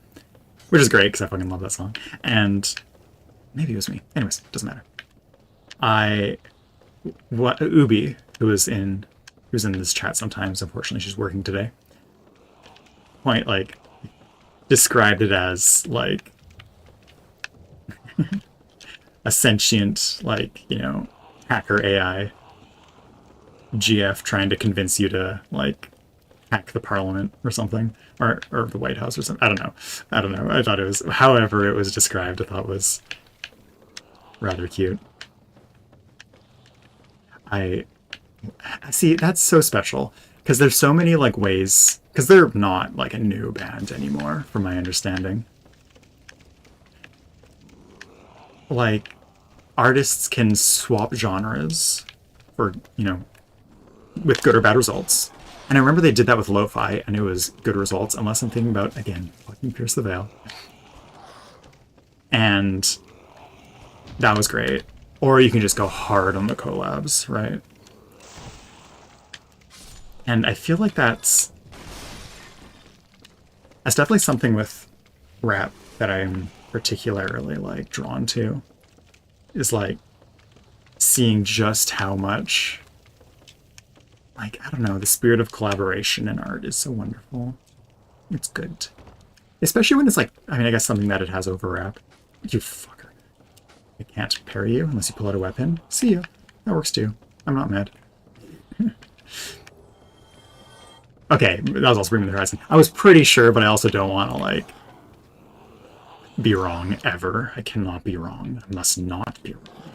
which is great because I fucking love that song. And maybe it was me. Anyways, doesn't matter. Ubi, who's in this chat sometimes, unfortunately she's working today, described it as like a sentient, like, you know, hacker AI GF trying to convince you to like hack the parliament or something, or the White House or something. I don't know. I thought it was, however it was described, I thought was rather cute. I see, that's so special because there's so many like ways, because they're not like a new band anymore from my understanding. Like artists can swap genres for, you know, with good or bad results. And I remember they did that with lo-fi and it was good results, unless I'm thinking about, again, fucking Pierce the Veil. And that was great. Or you can just go hard on the collabs, right? And I feel like that's definitely something with rap that I'm particularly like drawn to, is like seeing just how much, like, I don't know, the spirit of collaboration in art is so wonderful. It's good. Especially when it's like, I mean, I guess something that it has over rap. You fucker. I can't parry you unless you pull out a weapon. See ya. That works too. I'm not mad. Okay, that was also Bring Me the Horizon. I was pretty sure, but I also don't want to, like, be wrong ever. I cannot be wrong. I must not be wrong.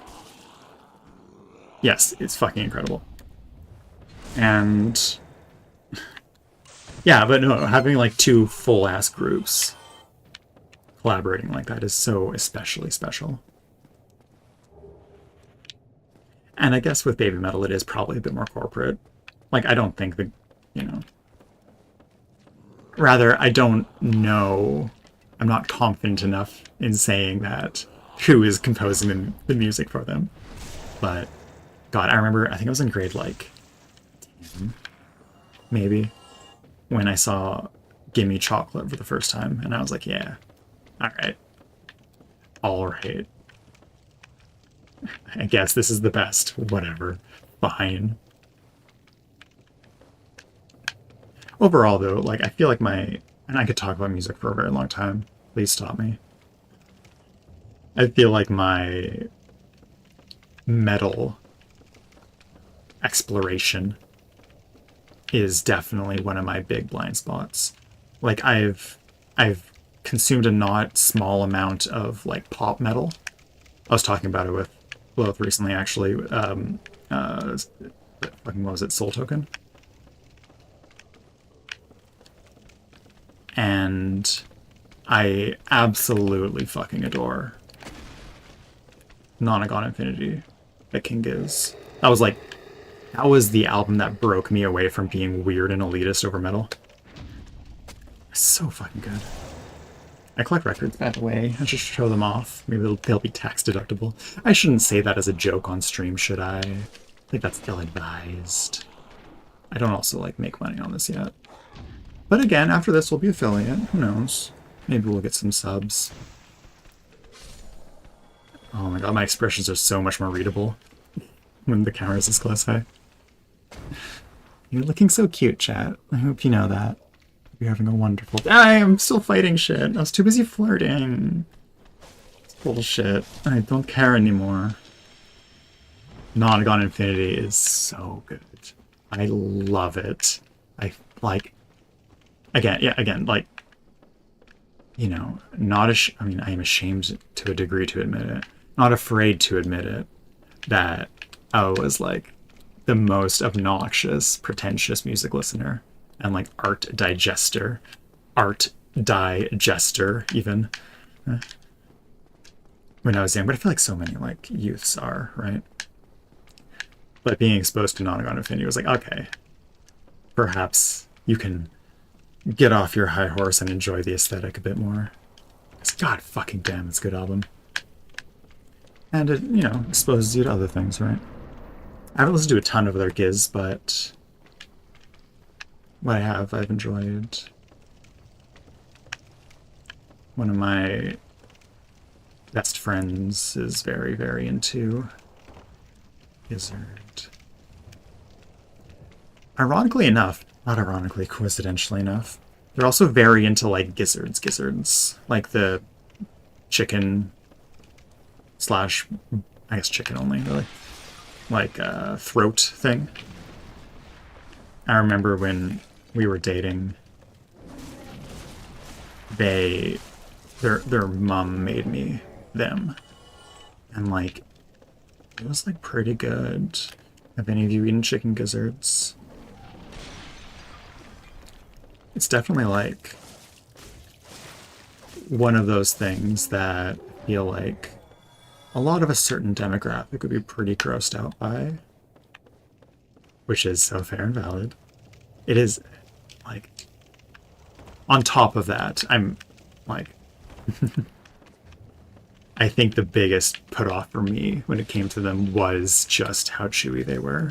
Yes, it's fucking incredible. And yeah, but no, having like two full-ass groups collaborating like that is so especially special. And I guess with Baby Metal, it is probably a bit more corporate. Like, I don't think that, you know... Rather, I don't know... I'm not confident enough in saying that who is composing the music for them. But, God, I remember, I think I was in grade, like, 10, maybe, when I saw Gimme Chocolate for the first time. And I was like, yeah, alright. Alright. I guess this is the best. Whatever. fine. Overall, though, like, I feel like my... And I could talk about music for a very long time. Please stop me. I feel like my metal exploration is definitely one of my big blind spots. Like, I've consumed a not small amount of, like, pop metal. I was talking about it with Lilith recently, actually. Fucking, what was it? Soul Token? And I absolutely fucking adore Nonagon Infinity that King gives. That was the album that broke me away from being weird and elitist over metal. It's so fucking good. I collect records, by the way. I should show them off. Maybe they'll be tax deductible. I shouldn't say that as a joke on stream, should I? I think that's ill-advised. I don't also, like, make money on this yet. But again, after this, we'll be affiliate. Who knows? Maybe we'll get some subs. Oh my god, my expressions are so much more readable when the camera's this close. Hey, you're looking so cute, chat. I hope you know that. You're having a wonderful day. I am still fighting shit. I was too busy flirting. It's bullshit. I don't care anymore. Nonagon Infinity is so good. I love it. I, like... Again, like, you know, I mean, I am ashamed to a degree to admit it. Not afraid to admit it. That I was, like, the most obnoxious, pretentious music listener. And, like, art digester, even. When I was young. But I feel like so many, like, youths are, right? But being exposed to Nonagon Infinity was like, okay, perhaps you can get off your high horse and enjoy the aesthetic a bit more. God fucking damn, it's a good album. And it, you know, exposes you to other things, right? I haven't listened to a ton of other Giz, but what I've enjoyed. One of my best friends is very, very into Gizzard. Ironically enough, not ironically, coincidentally enough, they're also very into, like, gizzards. Like the chicken / I guess chicken only, really. Like, throat thing. I remember when we were dating, their mom made me them. And, like, it was, like, pretty good. Have any of you eaten chicken gizzards? It's definitely, like, one of those things that I feel like a lot of a certain demographic would be pretty grossed out by. Which is so fair and valid. It is, like, on top of that, I'm, like, I think the biggest put-off for me when it came to them was just how chewy they were.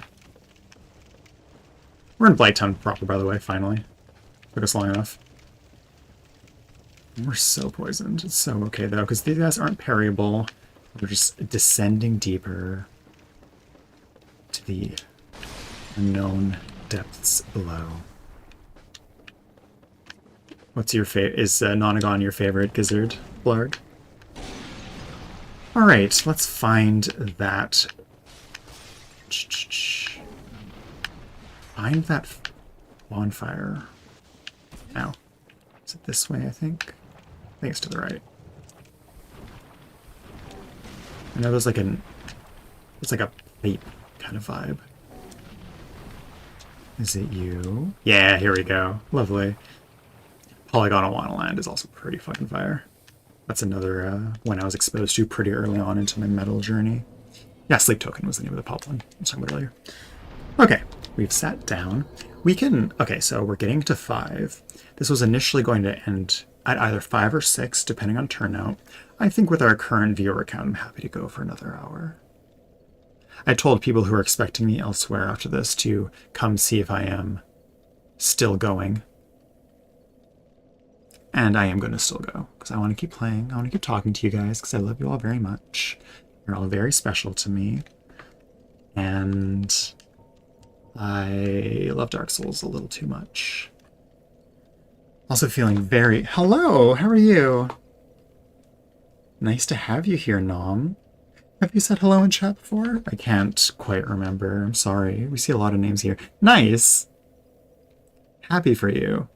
We're in Blighttown proper, by the way, finally. Took us long enough. We're so poisoned. It's so okay, though, because these guys aren't parryable. They're just descending deeper to the unknown depths below. What's your favorite? Is Nonagon your favorite gizzard, Blarg? Alright, let's find that. Find that bonfire. Now, is it this way, I think? I think it's to the right. I know there's like it's like a plate kind of vibe. Is it you? Yeah, here we go. Lovely. Polygonal Wonderland is also pretty fucking fire. That's another one I was exposed to pretty early on into my metal journey. Yeah, Sleep Token was the name of the pop one I was talking about earlier. Okay, we've sat down. We can... Okay, so we're getting to 5. This was initially going to end at either 5 or 6, depending on turnout. I think with our current viewer count, I'm happy to go for another hour. I told people who are expecting me elsewhere after this to come see if I am still going. And I am going to still go, because I want to keep playing. I want to keep talking to you guys, because I love you all very much. You're all very special to me. And I love Dark Souls a little too much. Also feeling very... Hello, how are you? Nice to have you here, Nom. Have you said hello in chat before? I can't quite remember. I'm sorry. We see a lot of names here. Nice! Happy for you.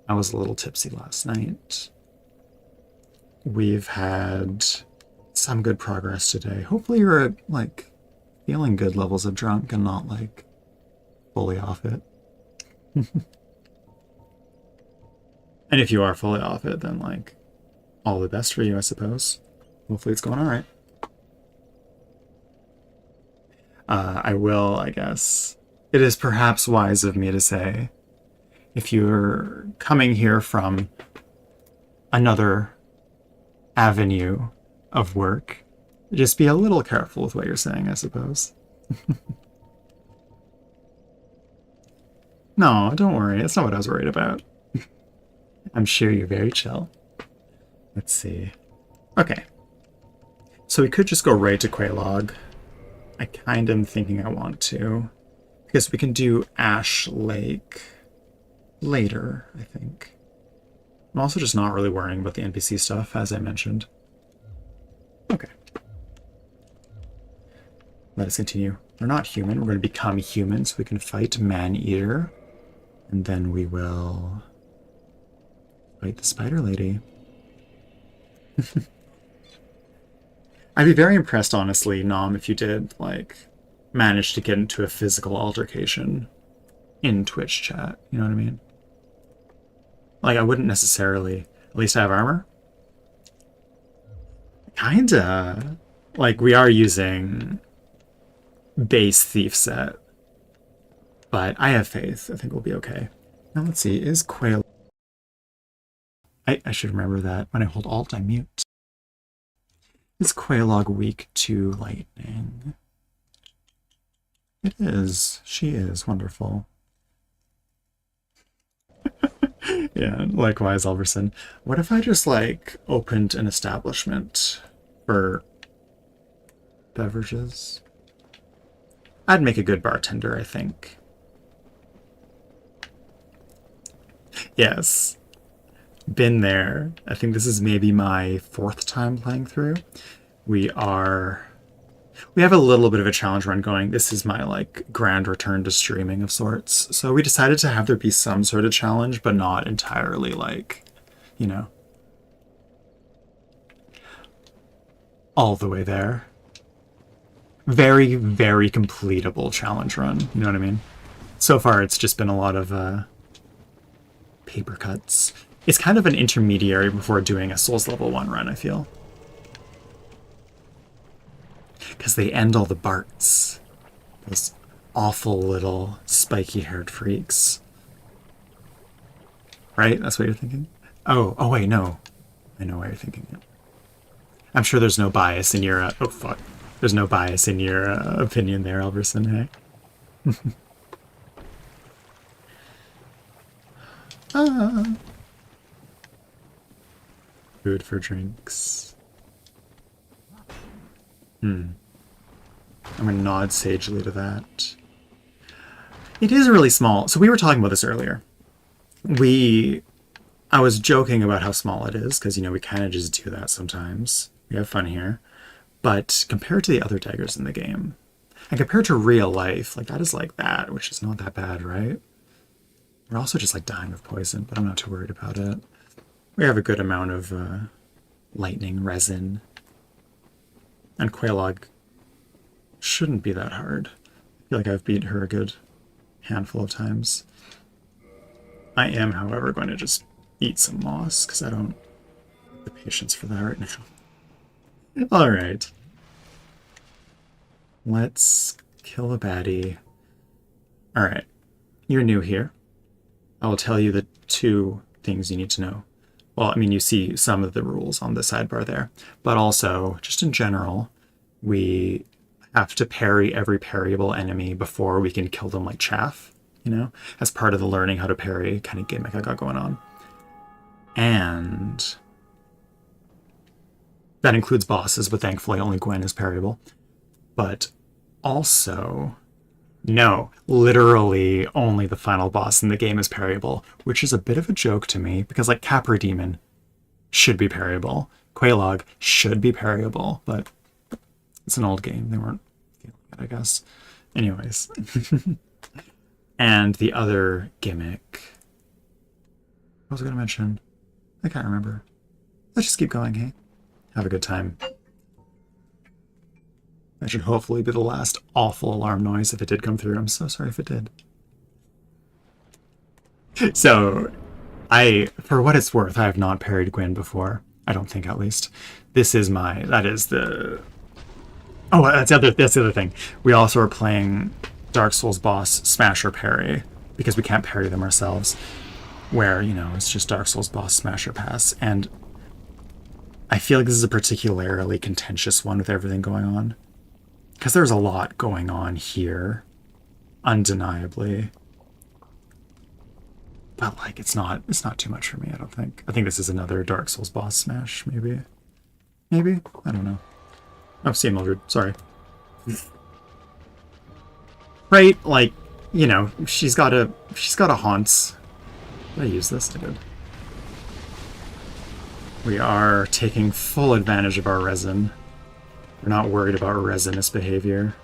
I was a little tipsy last night. We've had some good progress today. Hopefully you're at, like, feeling good levels of drunk and not, like, fully off it. And if you are fully off it, then, like, all the best for you, I suppose. Hopefully it's going all right. I will, I guess. It is perhaps wise of me to say, if you're coming here from another avenue of work, just be a little careful with what you're saying, I suppose. No, don't worry. That's not what I was worried about. I'm sure you're very chill. Let's see. Okay. So we could just go right to Quelaag. I kind of am thinking I want to. Because we can do Ash Lake later, I think. I'm also just not really worrying about the NPC stuff, as I mentioned. Okay. Let us continue. We're not human. We're going to become human so we can fight Man-Eater. And then we will fight the Spider Lady. I'd be very impressed, honestly, Nom, if you did, like, manage to get into a physical altercation in Twitch chat. You know what I mean? Like, I wouldn't necessarily... At least I have armor? Kinda. Like, we are using base thief set. But I have faith. I think we'll be okay. Now, let's see. Is Quail... I should remember that. When I hold Alt, I mute. Is Quelaag weak to lightning? It is. She is. Wonderful. Yeah, likewise, Alverson. What if I just, like, opened an establishment for beverages? I'd make a good bartender, I think. Yes. Been there. I think this is maybe my 4th time playing through. We have a little bit of a challenge run going. This is my, like, grand return to streaming of sorts. So we decided to have there be some sort of challenge, but not entirely, like, you know, all the way there. Very, very completable challenge run. You know what I mean? So far, it's just been a lot of paper cuts. It's kind of an intermediary before doing a Souls Level 1 run, I feel. Because they end all the Barts. Those awful little spiky-haired freaks. Right? That's what you're thinking? Oh wait, no. I know why you're thinking it. I'm sure there's no bias in your... oh, fuck. There's no bias in your opinion there, Alverson, hey? Food for drinks. I'm going to nod sagely to that. It is really small. So we were talking about this earlier. I was joking about how small it is, because, you know, we kind of just do that sometimes. We have fun here. But compared to the other daggers in the game, and compared to real life, like, that is like that, which is not that bad, right? We're also just, like, dying of poison, but I'm not too worried about it. We have a good amount of lightning resin. And Quelaag shouldn't be that hard. I feel like I've beat her a good handful of times. I am, however, going to just eat some moss, because I don't have the patience for that right now. Alright. Let's kill a baddie. Alright. You're new here. I will tell you the 2 things you need to know. Well, I mean, you see some of the rules on the sidebar there, but also, just in general, we have to parry every parryable enemy before we can kill them like chaff, you know, as part of the learning how to parry kind of gimmick I got going on. And that includes bosses, but thankfully only Gwen is parryable. But also, No, literally only the final boss in the game is parryable, which is a bit of a joke to me because like Capra Demon should be parryable, Quelaag should be parryable, but it's an old game. They weren't feeling it, I guess. Anyways. And the other gimmick. What was I going to mention? I can't remember. Let's just keep going, hey? Have a good time. That should hopefully be the last awful alarm noise if it did come through. I'm so sorry if it did. So, for what it's worth, I have not parried Gwyn before. I don't think, at least. That is the... Oh, that's the other thing. We also are playing Dark Souls boss Smasher Parry, because we can't parry them ourselves. Where, you know, it's just Dark Souls boss Smasher Pass. And I feel like this is a particularly contentious one with everything going on. Because there's a lot going on here, undeniably. But like, it's not too much for me, I don't think. I think this is another Dark Souls boss smash, maybe. Maybe? I don't know. Oh, see Mildred, sorry. Right, like, you know, she's got a haunts. Did I use this? I did. We are taking full advantage of our resin. We're not worried about resinous behavior.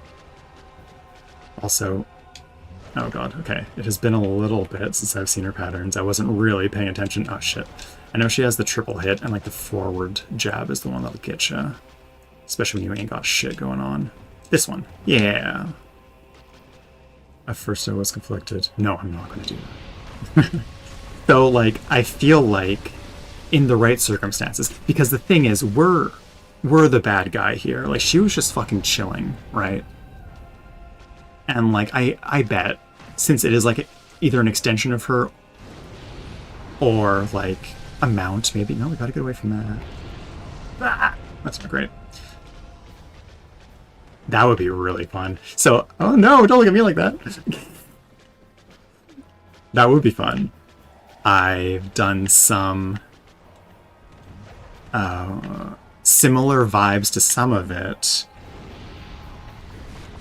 Also, oh god, okay. It has been a little bit since I've seen her patterns. I wasn't really paying attention. Oh shit. I know she has the triple hit, and like the forward jab is the one that'll get you. Especially when you ain't got shit going on. This one. Yeah. At first I was conflicted. No, I'm not going to do that. So, like, I feel like in the right circumstances, because the thing is, we're the bad guy here. Like, she was just fucking chilling, right? And, like, I bet, since it is, like, either an extension of her or, like, a mount, maybe. No, we gotta get away from that. Ah, that's not great. That would be really fun. So, oh no, don't look at me like that. That would be fun. I've done some similar vibes to some of it.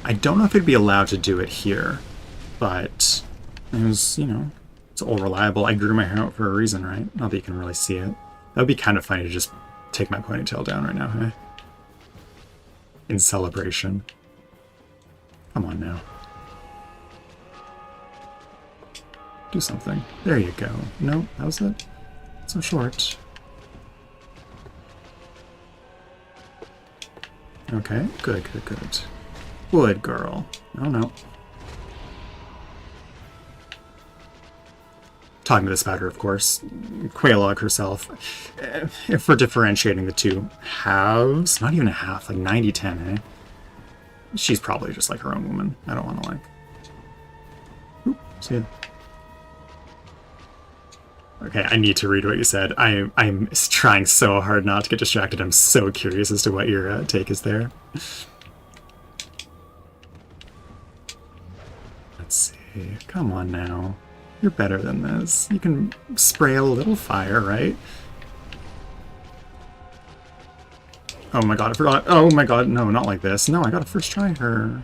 I don't know if it'd be allowed to do it here, but it was, you know, it's all reliable. I grew my hair out for a reason, right? Not that you can really see it. That would be kind of funny to just take my ponytail down right now, hey? In celebration. Come on now. Do something. There you go. No, that was it. So short. Okay, good, good, good. Good girl. Oh no. Talking to the spider, of course. Quelaag herself. If we're differentiating the two halves, not even a half, like 90-10, eh? She's probably just like her own woman. I don't want to like... Oop, see ya. Okay, I need to read what you said. I'm trying so hard not to get distracted. I'm so curious as to what your take is there. Let's see. Come on now. You're better than this. You can spray a little fire, right? Oh my god, I forgot. Oh my god, no, not like this. No, I gotta first try her.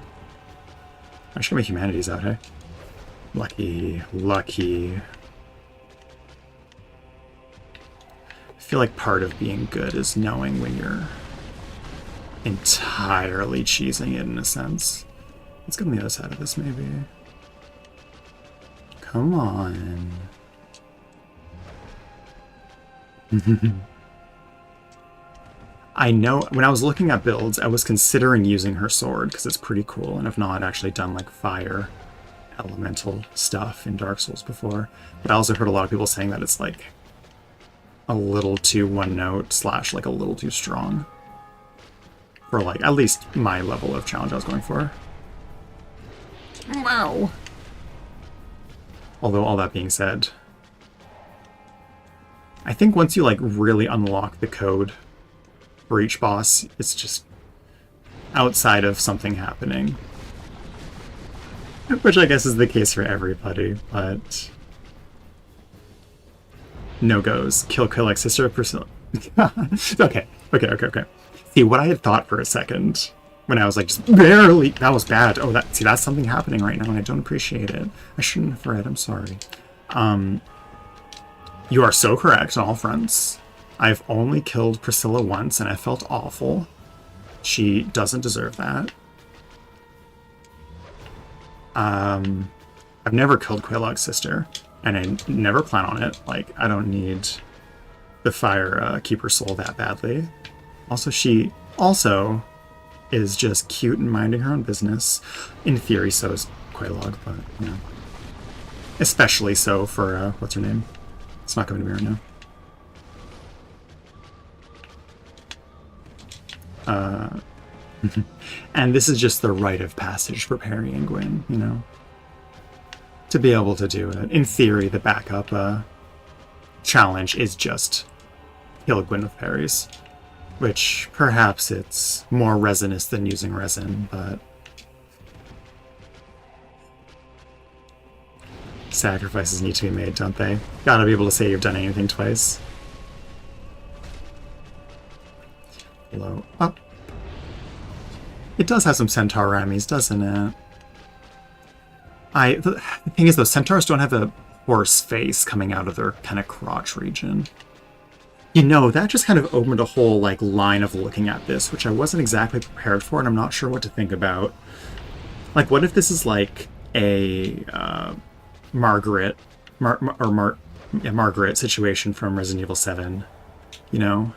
I should get my humanities out, hey? Lucky, lucky. I feel like part of being good is knowing when you're entirely cheesing it in a sense. Let's get on the other side of this, maybe. Come on. I know, when I was looking at builds, I was considering using her sword, because it's pretty cool, and I've not actually done, like, fire elemental stuff in Dark Souls before. But I also heard a lot of people saying that it's, like, a little too one-note / like a little too strong for, like, at least my level of challenge I was going for. Wow. Although, all that being said, I think once you, like, really unlock the code for each boss, it's just outside of something happening. Which I guess is the case for everybody, but... No-goes. Kill like sister of Priscilla. Okay. See, what I had thought for a second When I was like, just barely. That was bad. Oh, that's something happening right now, and I don't appreciate it. I shouldn't have read. I'm sorry. You are so correct on all fronts. I've only killed Priscilla once, and I felt awful. She doesn't deserve that. I've never killed Quaylog's sister, and I never plan on it. Like, I don't need the Fire Keeper soul that badly. Also, she also is just cute and minding her own business. In theory, so is Quaylog, but, you know. Especially so for, what's her name? It's not coming to me right now. And this is just the rite of passage for Perry and Gwyn, you know? To be able to do it. In theory, the backup challenge is just kill Gwyn with parries. Which, perhaps it's more resinous than using resin, but... Sacrifices need to be made, don't they? Gotta be able to say you've done anything twice. Hello. Oh. It does have some centaur rammies, doesn't it? The thing is, though, centaurs don't have a horse face coming out of their kind of crotch region. You know, that just kind of opened a whole, like, line of looking at this, which I wasn't exactly prepared for, and I'm not sure what to think about. Like, what if this is, like, a, Margaret situation from Resident Evil 7, you know?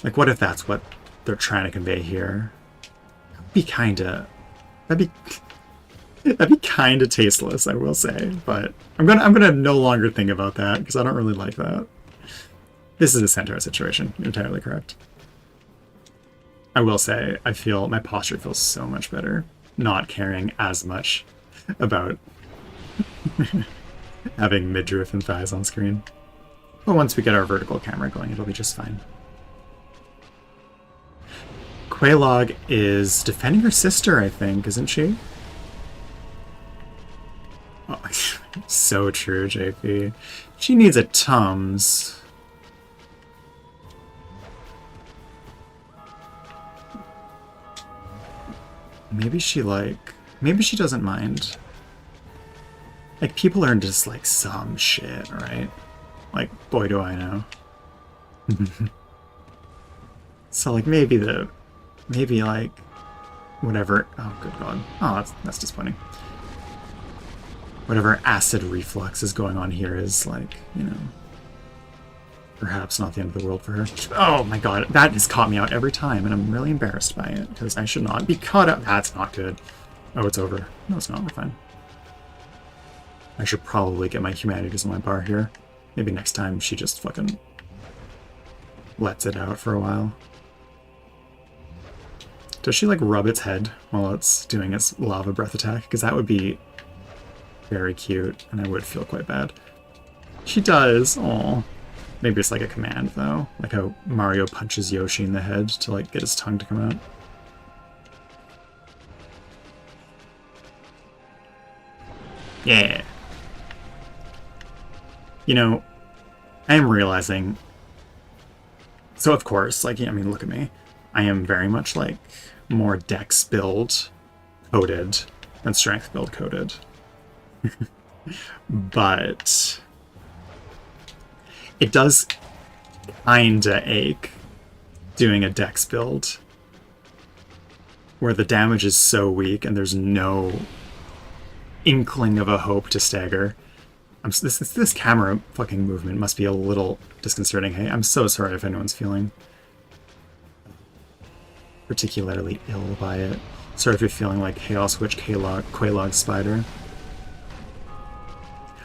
Like, what if that's what they're trying to convey here? That'd be kinda tasteless, I will say, but I'm gonna no longer think about that, because I don't really like that. This is a centaur situation, you're entirely correct. I will say, I feel, my posture feels so much better, not caring as much about having midriff and thighs on screen. But once we get our vertical camera going, it'll be just fine. Quaylog is defending her sister, I think, isn't she? Oh, so true, JP. She needs a Tums. Maybe she doesn't mind. Like, people are into just, like, some shit, right? Like, boy do I know. So, like, maybe, like, whatever... Oh, good god. Oh, that's disappointing. Whatever acid reflux is going on here is, like, you know... Perhaps not the end of the world for her. Oh my god, that has caught me out every time, and I'm really embarrassed by it, because I should not be caught out. That's not good. Oh, it's over. No, it's not. We're fine. I should probably get my humanities on my bar here. Maybe next time she just fucking lets it out for a while. Does she, like, rub its head while it's doing its lava breath attack? Because that would be very cute, and I would feel quite bad. She does. Aw. Maybe it's like a command, though. Like how Mario punches Yoshi in the head to, like, get his tongue to come out. Yeah. You know, I am realizing... So, of course, like, I mean, look at me. I am very much, like, more dex build coded than strength build coded. But... it does kinda ache doing a dex build where the damage is so weak and there's no inkling of a hope to stagger. This camera fucking movement must be a little disconcerting. Hey, I'm so sorry if anyone's feeling particularly ill by it. Sorry if you're feeling like Chaos Witch Quaylog Spider.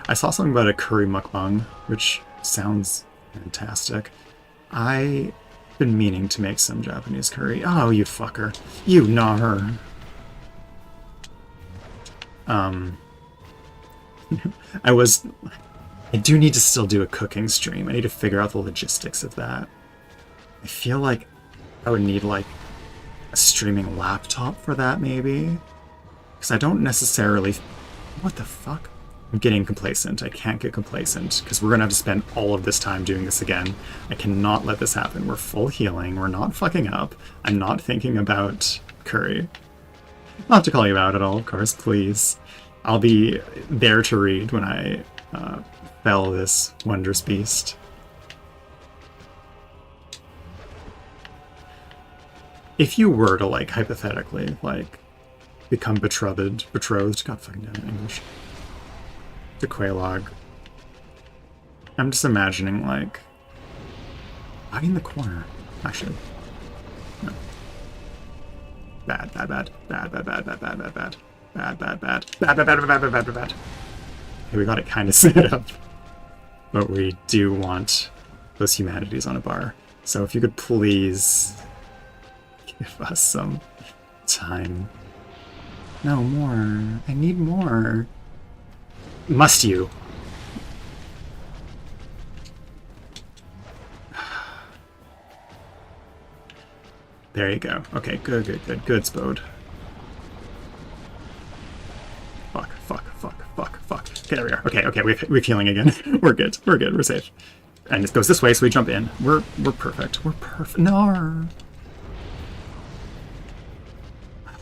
I saw something about a curry mukbang, which sounds fantastic. I've been meaning to make some Japanese curry. Oh, you fucker. You gnar. I do need to still do a cooking stream. I need to figure out the logistics of that. I feel like I would need, like, a streaming laptop for that, maybe? Because I don't necessarily... What the fuck? I'm getting complacent. I can't get complacent, because we're going to have to spend all of this time doing this again. I cannot let this happen. We're full healing. We're not fucking up. I'm not thinking about curry. I'll have to call you out at all, of course, please. I'll be there to read when I fell this wondrous beast. If you were to, like, hypothetically, like, become betrothed, god fucking damn it, English, to Quelaag, I'm just imagining, like, hiding in the corner. Actually, no. Bad. Okay, we got it kind of set up. But we do want those humanities on a bar. So if you could please give us some time. No, more. I need more. Must you? There you go. Okay, good. Good, Spode. Fuck. Okay, there we are. Okay, we're healing again. We're good. We're safe. And it goes this way, so we jump in. We're perfect. No.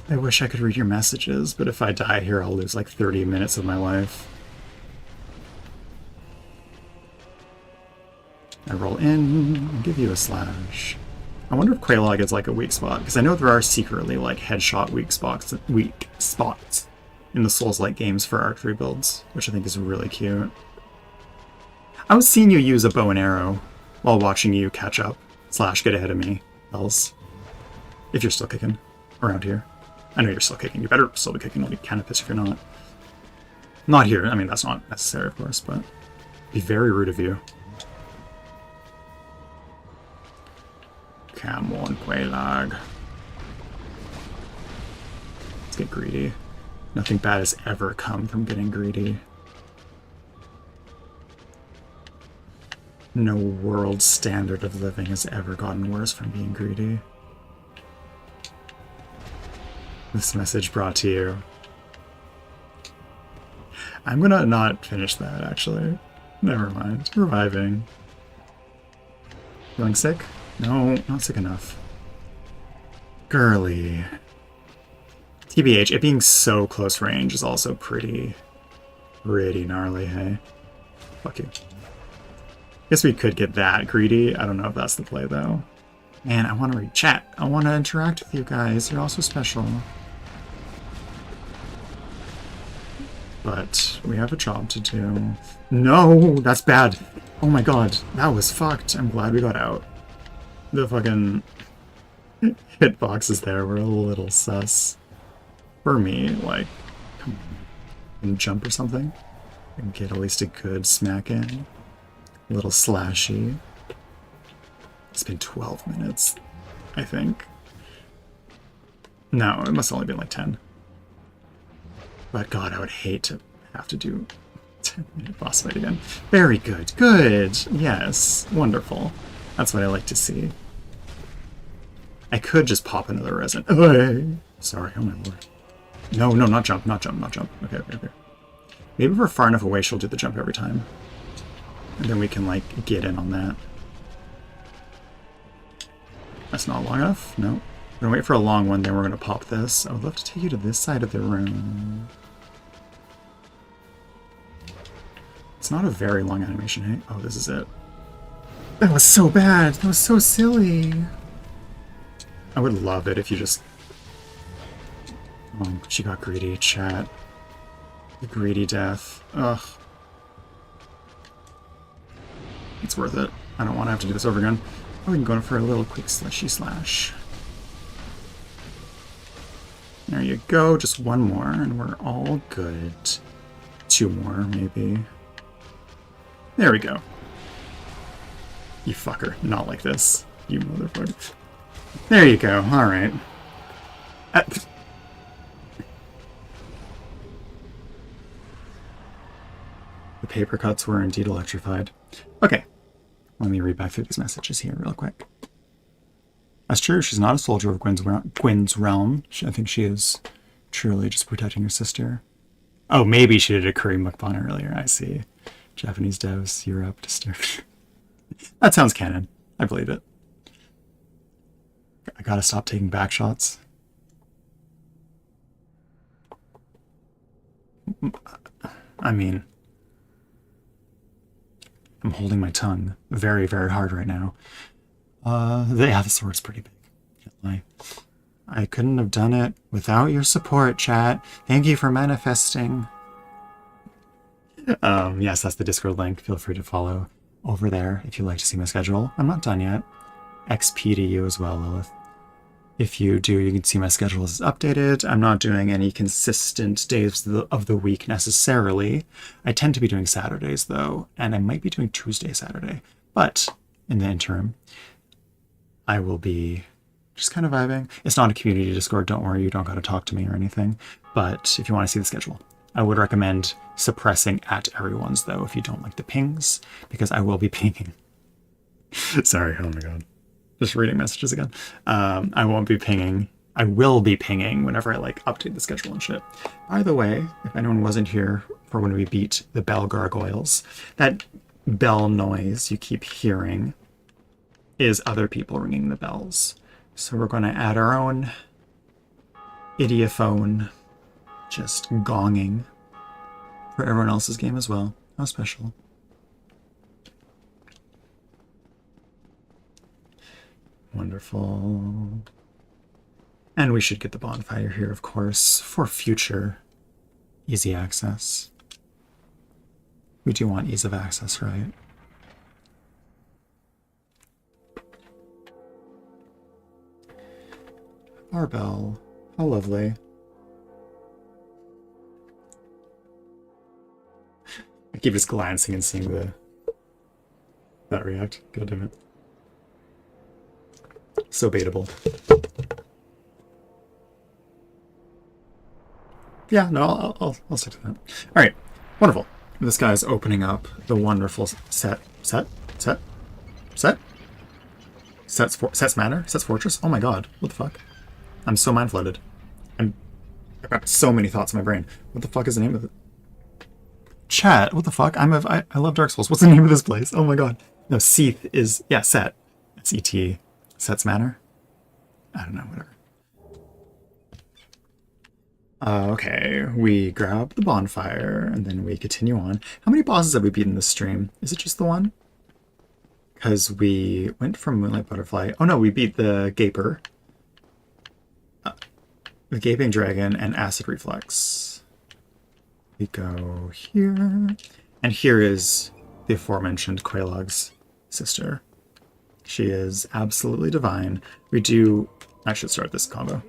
I wish I could read your messages, but if I die here, I'll lose like 30 minutes of my life. I roll in and give you a slash. I wonder if Quelaag is like a weak spot, because I know there are secretly like headshot weak spots in the Souls-like games for archery builds, which I think is really cute. I was seeing you use a bow and arrow while watching you catch up / get ahead of me, else. If you're still kicking around here. I know you're still kicking. You better still be kicking. I'll be kind of pissed if you're not. Not here. I mean, that's not necessary, of course, but it'd be very rude of you. Come on, Quelaag. Let's get greedy. Nothing bad has ever come from getting greedy. No world standard of living has ever gotten worse from being greedy. This message brought to you. I'm gonna not finish that, actually. Never mind. Reviving. Feeling sick? No, not sick enough. Girly. TBH, it being so close range is also pretty gnarly, hey? Fuck you. Guess we could get that greedy. I don't know if that's the play, though. Man, I want to read chat. I want to interact with you guys. You're also special. But we have a job to do. No, that's bad. Oh my god, that was fucked. I'm glad we got out. The fucking hitboxes there were a little sus. For me, like, come on. And jump or something? And get at least a good smack in. A little slashy. It's been 12 minutes, I think. No, it must have only been like 10. But god, I would hate to have to do 10-minute boss fight again. Very good. Good. Yes. Wonderful. That's what I like to see. I could just pop another resin. Oh, sorry. Oh my lord. No, not jump. Okay. Maybe if we're far enough away, she'll do the jump every time. And then we can, like, get in on that. That's not long enough? No. We're gonna wait for a long one, then we're gonna pop this. I would love to take you to this side of the room. It's not a very long animation, hey? Oh, this is it. That was so bad! That was so silly! I would love it if you just... Oh, she got greedy, chat. The greedy death. Ugh. It's worth it. I don't want to have to do this over again. Oh, we can go in for a little quick slashy slash. There you go. Just one more, and we're all good. 2 more, maybe. There we go. You fucker. Not like this. You motherfucker. There you go. Alright. The paper cuts were indeed electrified. Okay. Let me read back through these messages here real quick. That's true. She's not a soldier of Gwyn's realm. I think she is truly just protecting her sister. Oh, maybe she did a curry mukbang earlier. I see. Japanese devs, Europe, disturbed. That sounds canon. I believe it. I gotta stop taking back shots. I mean, I'm holding my tongue very, very hard right now. Yeah, the sword's pretty big. Can't lie. I couldn't have done it without your support, chat. Thank you for manifesting. Yes, that's the Discord link. Feel free to follow over there if you'd like to see my schedule. I'm not done yet. XP to you as well, Lilith. If you do, you can see my schedule is updated. I'm not doing any consistent days of the week necessarily. I tend to be doing Saturdays, though, and I might be doing Tuesday, Saturday. But in the interim, I will be just kind of vibing. It's not a community Discord, don't worry, you don't got to talk to me or anything. But if you want to see the schedule, I would recommend suppressing at everyone's, though, if you don't like the pings, because I will be pinging. Sorry, oh my god. Just reading messages again. I won't be pinging. I will be pinging whenever I like update the schedule and shit. By the way, if anyone wasn't here for when we beat the bell gargoyles, that bell noise you keep hearing is other people ringing the bells. So we're going to add our own idiophone, just gonging for everyone else's game as well. How special. Wonderful. And we should get the bonfire here, of course, for future easy access. We do want ease of access, right? Barbell. How lovely. I keep just glancing and seeing that react. God damn it. So baitable. Yeah, no, I'll stick to that. All right, wonderful. This guy's opening up the wonderful Set's Manor? Set's Fortress? Oh my god, what the fuck? I'm so mind flooded. I've got so many thoughts in my brain. What the fuck is the name of it? Chat, what the fuck? I love Dark Souls. What's the name of this place? Oh my god. No, Seath is, yeah, Set. It's E.T. Set's Manor? I don't know, whatever. Okay, we grab the bonfire, and then we continue on. How many bosses have we beaten this stream? Is it just the one? Because we went from Moonlight Butterfly. Oh no, we beat the Gaper. The Gaping Dragon and Acid Reflex. We go here. And here is the aforementioned Quelaag's sister. She is absolutely divine. I should start this combo.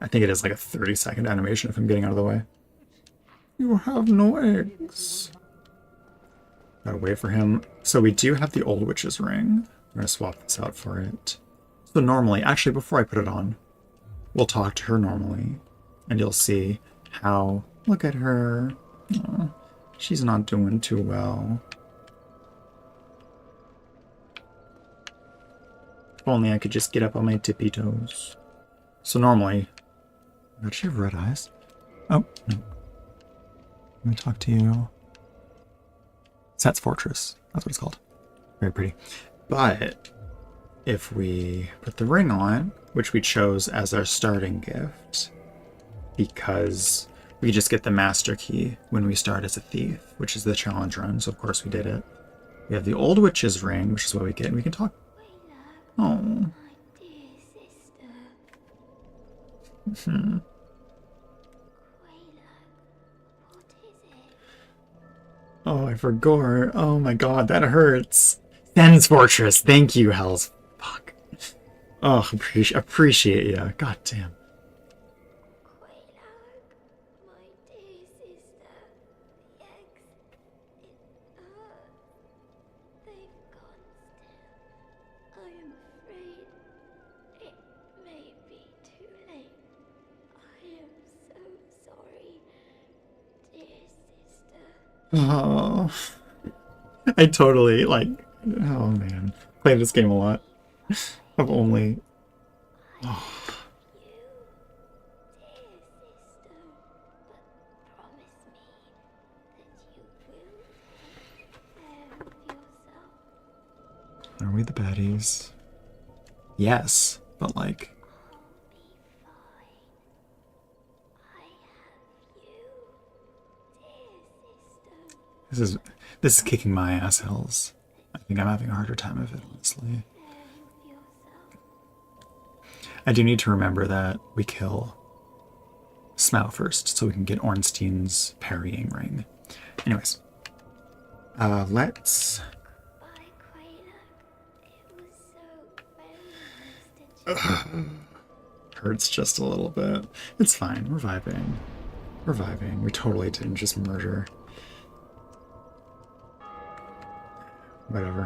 I think it is like a 30-second animation if I'm getting out of the way. You have no eggs. Gotta wait for him. So we do have the Old Witch's Ring. I'm gonna swap this out for it. So normally, actually before I put it on, we'll talk to her normally. And you'll see how, look at her. Aw, she's not doing too well. If only I could just get up on my tippy toes. So normally, does she have red eyes? Oh, no. Let me talk to you. Set's Fortress. That's what it's called. Very pretty. But if we put the ring on, which we chose as our starting gift, because we just get the master key when we start as a thief, which is the challenge run, so of course we did it. We have the Old Witch's Ring, which is what we get, and we can talk. Oh. My dear sister. Hmm. What is it? Oh, I forgot. Oh my god, that hurts. Sen's Fortress. Thank you, Hells. Fuck. Oh, appreciate ya. God damn. Quelaag, my dear sister. The eggs, they've gone still. I am afraid it may be too late. I am so sorry, dear sister. Oh. I totally, like, oh man. Played this game a lot. I've only... Oh. You, dear sister, but promise me that you will take care of yourself. Are we the baddies? Yes, but like... I'll be fine. I have you. This is kicking my ass, Hells. I think I'm having a harder time of it, honestly. I do need to remember that we kill Smough first, so we can get Ornstein's parrying ring. Anyways, let's. Bye, Quaila. It was so very nice to Hurts just a little bit. It's fine. We're vibing. We're vibing. We totally didn't just murder. Whatever.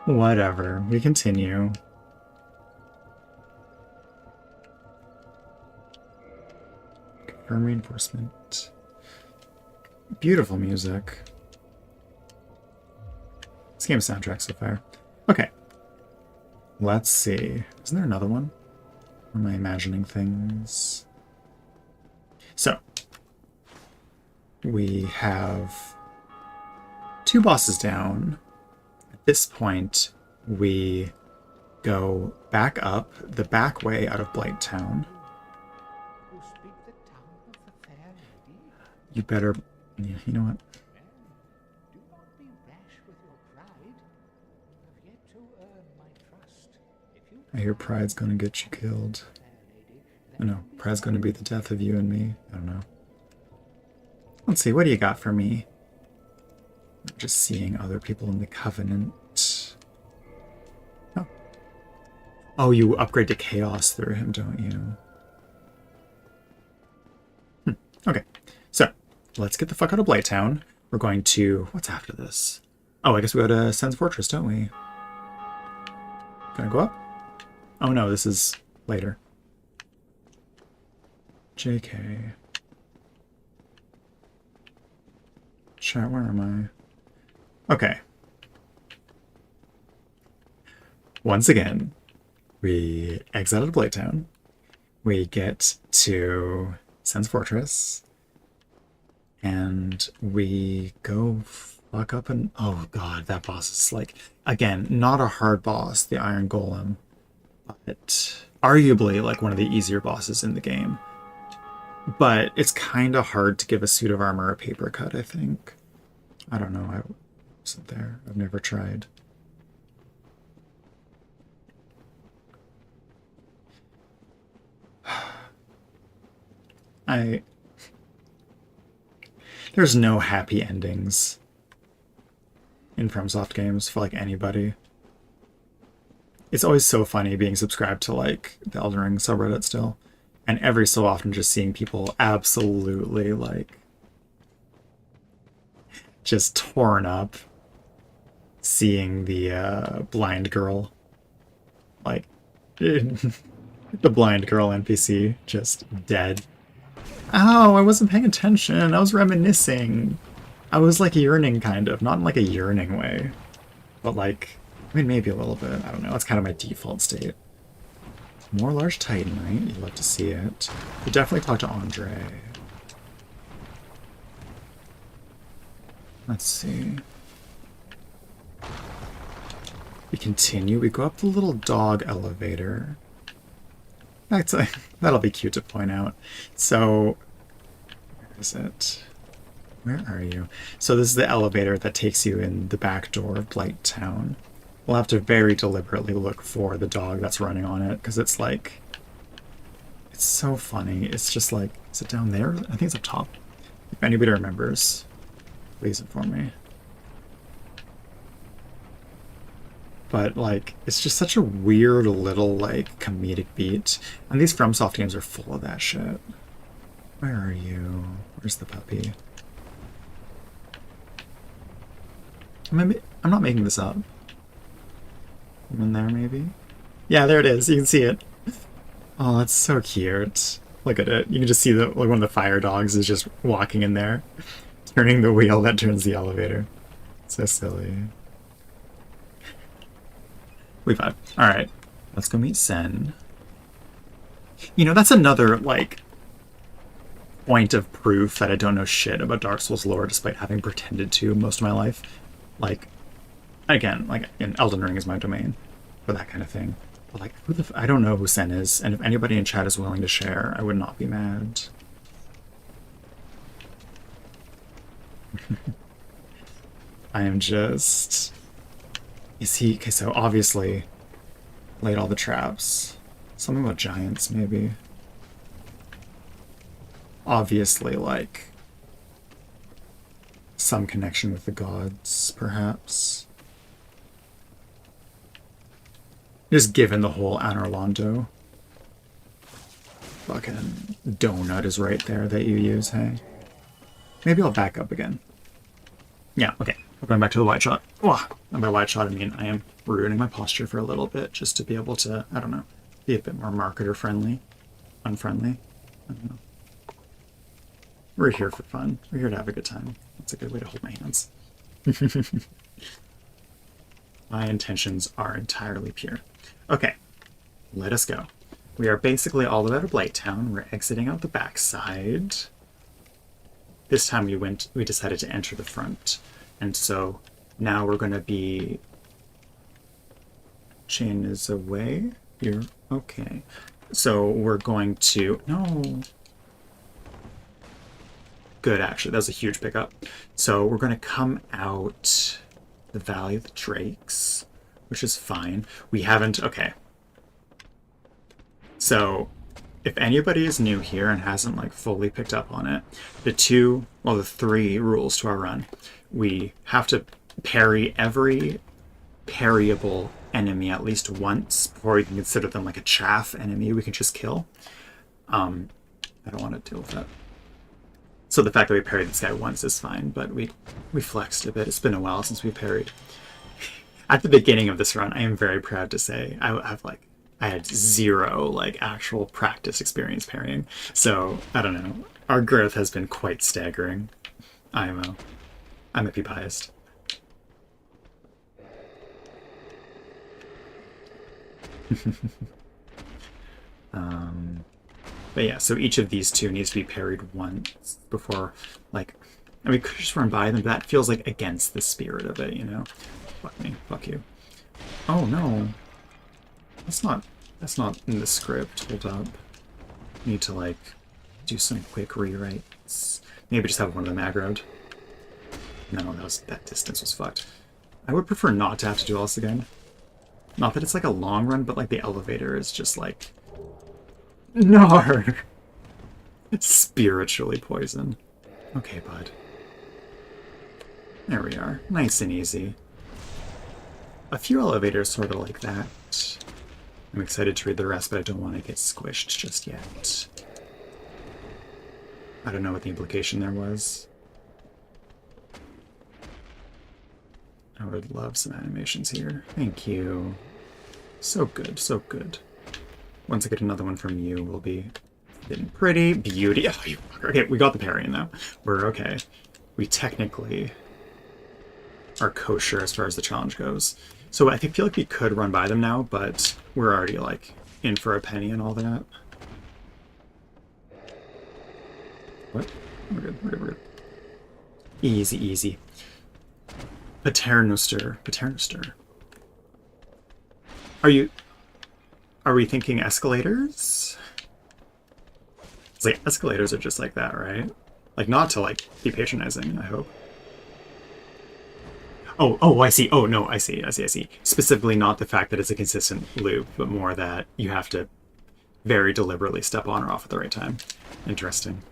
Whatever. We continue. Confirm reinforcement. Beautiful music. This game's soundtrack so far. Okay. Let's see. Isn't there another one? Or am I imagining things? So, we have 2 bosses down. At this point, we go back up the back way out of Blight Town. You speak the tongue of the fair lady? You better... Yeah, you know what? Do not be rash with your pride. You have yet to earn my trust. If you I hear pride's gonna get you killed. fair lady, I know, pride's gonna be the death of you and me. I don't know. Let's see, what do you got for me? I'm just seeing other people in the Covenant. Oh. Oh, you upgrade to Chaos through him, don't you? Okay, so let's get the fuck out of Blighttown. We're going to... What's after this? Oh, I guess we go to Sen's Fortress, don't we? Gonna go up? Oh no, this is later. JK. Chat, where am I? Okay. Once again, we exit out of Blighttown. We get to Sen's Fortress. And we go fuck up and... Oh god, that boss is like... Again, not a hard boss, the Iron Golem. But arguably like one of the easier bosses in the game. But it's kind of hard to give a suit of armor a paper cut, I think. I don't know. I wasn't there. I've never tried. There's no happy endings in FromSoft games for like anybody. It's always so funny being subscribed to like the Elden Ring subreddit still. And every so often just seeing people absolutely like just torn up seeing the blind girl, like the blind girl NPC just dead. Oh, I wasn't paying attention. I was reminiscing. I was like yearning kind of, not in like a yearning way, but like, I mean, maybe a little bit. I don't know. It's kind of my default state. More large titanite. You'd love to see it. We definitely talk to Andre. Let's see. We continue. We go up the little dog elevator. That'll be cute to point out. So, where is it? Where are you? So this is the elevator that takes you in the back door of Blight Town. We'll have to very deliberately look for the dog that's running on it, because it's like... It's so funny. It's just like... Is it down there? I think it's up top. If anybody remembers, please inform me. But, like, it's just such a weird little, like, comedic beat. And these FromSoft games are full of that shit. Where are you? Where's the puppy? I'm not making this up. In there, maybe? Yeah, there it is. You can see it. Oh, that's so cute. Look at it. You can just see that like one of the fire dogs is just walking in there, turning the wheel that turns the elevator. So silly. We vibe. Alright. Let's go meet Sen. You know, that's another, like, point of proof that I don't know shit about Dark Souls lore despite having pretended to most of my life. Like, again, like, in Elden Ring is my domain for that kind of thing. But, like, I don't know who Sen is, and if anybody in chat is willing to share, I would not be mad. I am just... Is he... Okay, so obviously laid all the traps. Something about giants, maybe. Obviously, like, some connection with the gods, perhaps. Just given the whole Anorlando. Fucking donut is right there that you use, hey? Maybe I'll back up again. Yeah, okay. We're going back to the wide shot. Oh, and by wide shot, I mean I am ruining my posture for a little bit just to be able to, I don't know, be a bit more marketer friendly. Unfriendly. I don't know. We're here for fun. We're here to have a good time. That's a good way to hold my hands. My intentions are entirely pure. Okay, let us go. We are basically all out of Blighttown. We're exiting out the backside. This time we decided to enter the front. And so now we're going to be... Chain is away. You're okay. So we're going to... No. Good, actually. That was a huge pickup. So we're going to come out the Valley of the Drakes, which is fine. We haven't... Okay. So, if anybody is new here and hasn't, like, fully picked up on it, the three rules to our run. We have to parry every parryable enemy at least once before we can consider them, like, a chaff enemy we can just kill. I don't want to deal with that. So the fact that we parried this guy once is fine, but we flexed a bit. It's been a while since we parried. At the beginning of this run, I am very proud to say I had zero, like, actual practice experience parrying. So, I don't know. Our growth has been quite staggering. I might be biased. But yeah, so each of these two needs to be parried once before, like, and we could just run by them, but that feels like against the spirit of it, you know? Fuck me. Fuck you. Oh, no. That's not in the script. Hold up. Need to, like, do some quick rewrites. Maybe just have one of them aggroed. No, that distance was fucked. I would prefer not to have to do all this again. Not that it's like a long run, but like the elevator is just like... No! Spiritually poison. Okay, bud. There we are. Nice and easy. A few elevators sort of like that. I'm excited to read the rest, but I don't want to get squished just yet. I don't know what the implication there was. I would love some animations here. Thank you. So good, so good. Once I get another one from you, we'll be getting pretty. Beauty. Oh, you fucker. Okay, we got the parry in though. We're okay. We technically are kosher as far as the challenge goes. So I feel like we could run by them now, but we're already like in for a penny and all that. What? We're good, we're good, we're good. Easy, easy. Paternoster. Paternoster. Are we thinking escalators? It's like escalators are just like that, right? Like not to like be patronizing, I hope. Oh, I see. Oh no, I see. Specifically not the fact that it's a consistent loop, but more that you have to very deliberately step on or off at the right time. Interesting.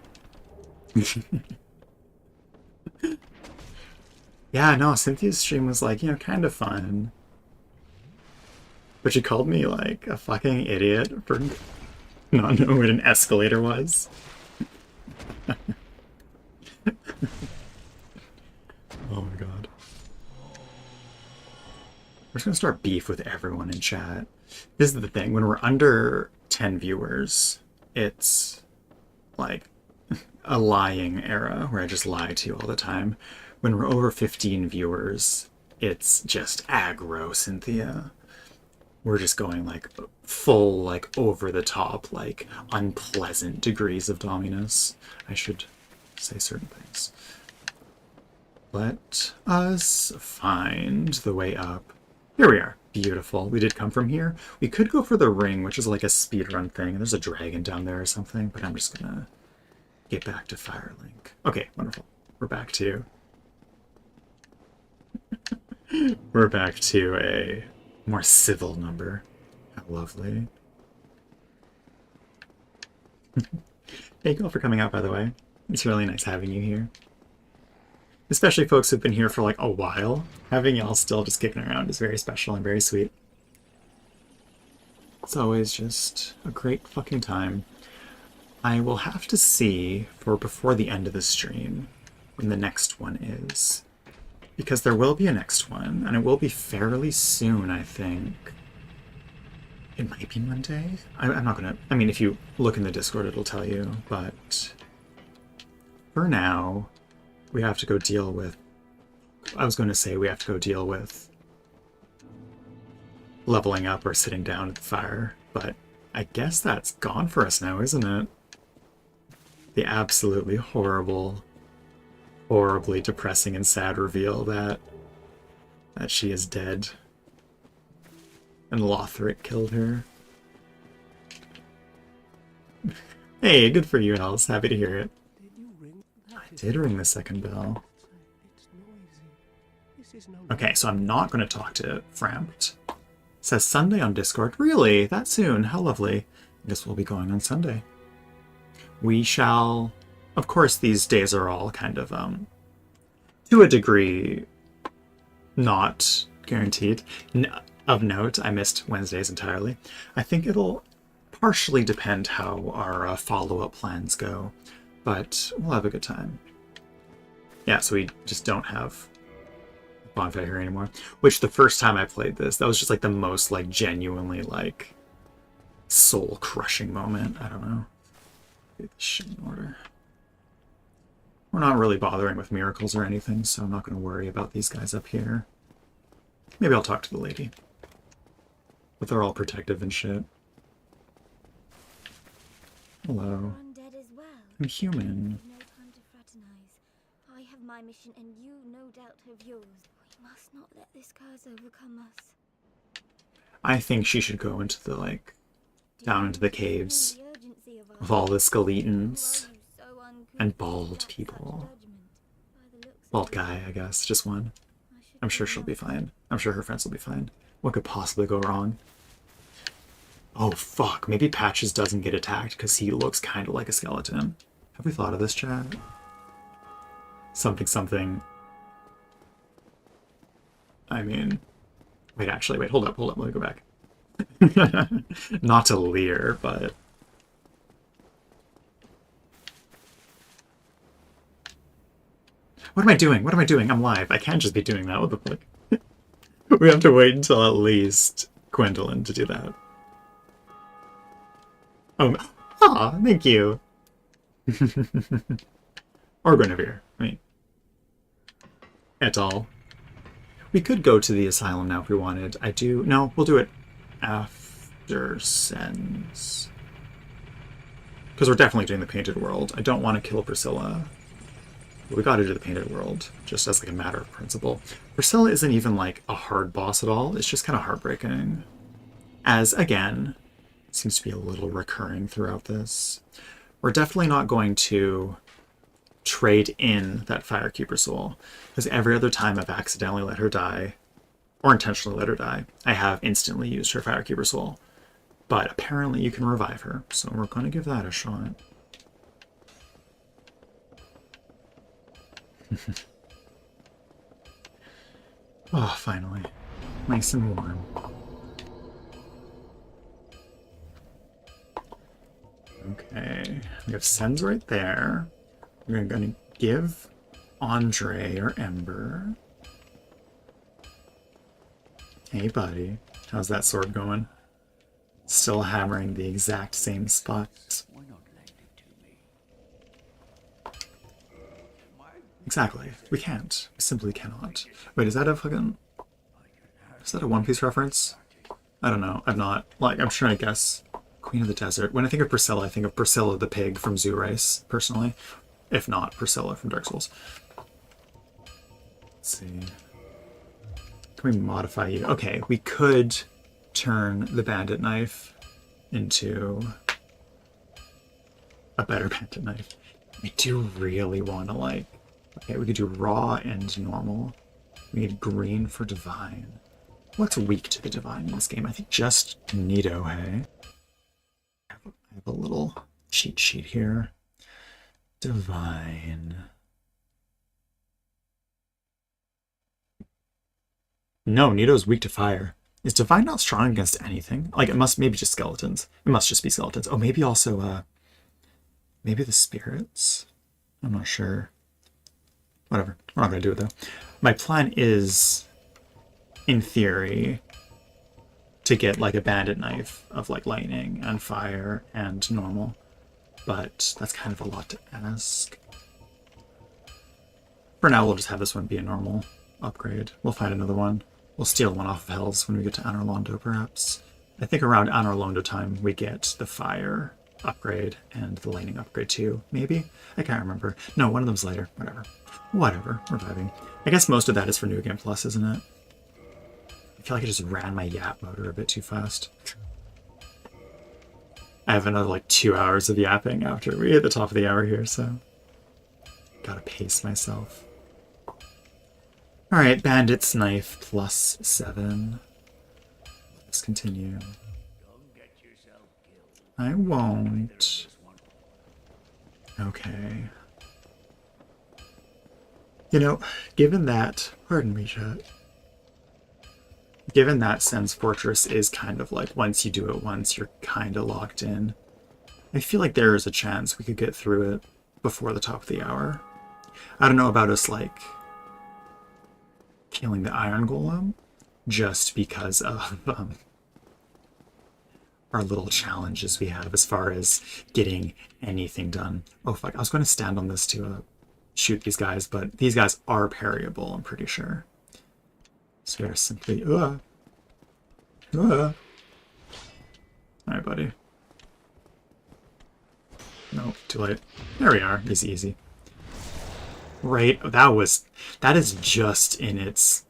Yeah, no, Cynthia's stream was like, you know, kind of fun. But she called me like a fucking idiot for not knowing what an escalator was. Oh my god. We're just gonna start beef with everyone in chat. This is the thing, when we're under 10 viewers, it's like a lying era where I just lie to you all the time. When we're over 15 viewers, it's just aggro, Cynthia. We're just going like full, like over the top, like unpleasant degrees of dominus. I should say certain things. Let us find the way up. Here we are. Beautiful. We did come from here. We could go for the ring, which is like a speedrun thing. There's a dragon down there or something, but I'm just gonna get back to Firelink. Okay, wonderful. We're back to We're back to a more civil number. How lovely. Thank you all for coming out, by the way. It's really nice having you here. Especially folks who've been here for like a while. Having y'all still just kicking around is very special and very sweet. It's always just a great fucking time. I will have to see for before the end of the stream when the next one is. Because there will be a next one, and it will be fairly soon, I think. It might be Monday? I'm not gonna... I mean, if you look in the Discord, it'll tell you, but... For now, we have to go deal with... I was going to say we have to go deal with leveling up or sitting down at the fire, but I guess that's gone for us now, isn't it? The absolutely horrible, horribly depressing and sad reveal that she is dead. And Lothric killed her. Hey, good for you, Els. Happy to hear it. Did you ring? I did ring the second bell. It's noisy. This is no Okay, so I'm not going to talk to Frampt. It says Sunday on Discord. Really? That soon? How lovely. I guess we'll be going on Sunday. We shall... Of course, these days are all kind of, to a degree, not guaranteed. Of note, I missed Wednesdays entirely. I think it'll partially depend how our follow-up plans go, but we'll have a good time. Yeah, so we just don't have Bonfire here anymore. Which the first time I played this, that was just like the most like genuinely like soul-crushing moment. I don't know. Get this shit in order. We're not really bothering with miracles or anything, so I'm not going to worry about these guys up here. Maybe I'll talk to the lady. But they're all protective and shit. Hello. Undead as well. I'm human. No time to fraternize. I have my mission and you no doubt have yours. We must not let this curse overcome us. I think she should go into the, like, down into the caves The urgency of our with all the Why skeletons are you so uncouth and to bald accept such people. judgment? By the looks of Bald it, guy, I guess. Just one. I should I'm sure go she'll be now. fine. I'm sure her friends will be fine. What could possibly go wrong? Oh, fuck. Maybe Patches doesn't get attacked because he looks kind of like a skeleton. Have we thought of this, chat? Something, something. I mean... Wait, actually, wait. Hold up. Let me go back. Not to leer, but... What am I doing? I'm live. I can't just be doing that. What the fuck? We have to wait until at least Gwendolyn to do that. Oh, thank you. Or Guinevere. I mean, et al. We could go to the asylum now if we wanted. No, we'll do it after Sens. Because we're definitely doing the Painted World. I don't want to kill Priscilla. But we gotta do the Painted World, just as like a matter of principle. Priscilla isn't even like a hard boss at all. It's just kind of heartbreaking. As, again, seems to be a little recurring throughout this. We're definitely not going to trade in that Firekeeper soul, because every other time I've accidentally let her die, or intentionally let her die, I have instantly used her Firekeeper soul. But apparently you can revive her, so we're going to give that a shot. Oh, finally. Nice and warm. Okay, we have Sens right there. We're going to give Andre or Ember. Hey, buddy. How's that sword going? Still hammering the exact same spot. Why not lend it to me? Exactly. We can't. We simply cannot. Wait, is that a fucking... Is that a One Piece reference? I don't know. I'm not... Like, I'm trying to guess. Queen of the Desert. When I think of Priscilla, I think of Priscilla the pig from Zoo Race, personally. If not, Priscilla from Dark Souls. Let's see. Can we modify you? Okay, we could turn the bandit knife into a better bandit knife. I do really want to, like... Okay, we could do raw and normal. We need green for divine. What's weak to the divine in this game? I think just Nito, hey? I have a little cheat sheet here. Divine. No, Nito's weak to fire. Is divine not strong against anything? Like, it must, maybe just skeletons. It must just be skeletons. Oh, maybe also, maybe the spirits? I'm not sure. Whatever. We're not going to do it, though. My plan is, in theory, to get, like, a bandit knife of, like, lightning and fire and normal. But that's kind of a lot to ask. For now, we'll just have this one be a normal upgrade. We'll find another one. We'll steal one off of Hells when we get to Anor Londo, perhaps. I think around Anor Londo time, we get the fire upgrade and the lightning upgrade too, maybe? I can't remember. No, one of them's later. Whatever. Whatever. We're vibing. I guess most of that is for New Game Plus, isn't it? I feel like I just ran my Yap motor a bit too fast. I have another, like, 2 hours of yapping after we hit the top of the hour here, so... Gotta pace myself. Alright, Bandit's Knife plus 7. Let's continue. I won't. Okay. You know, given that... Pardon me, chat. Given that Sen's Fortress is kind of like, once you do it once, you're kind of locked in. I feel like there is a chance we could get through it before the top of the hour. I don't know about us, like, killing the Iron Golem, just because of our little challenges we have as far as getting anything done. Oh, fuck. I was going to stand on this to shoot these guys, but these guys are parryable, I'm pretty sure. So we are simply... Alright, buddy. Nope, too late. There we are. Easy, easy. Right, that is just in its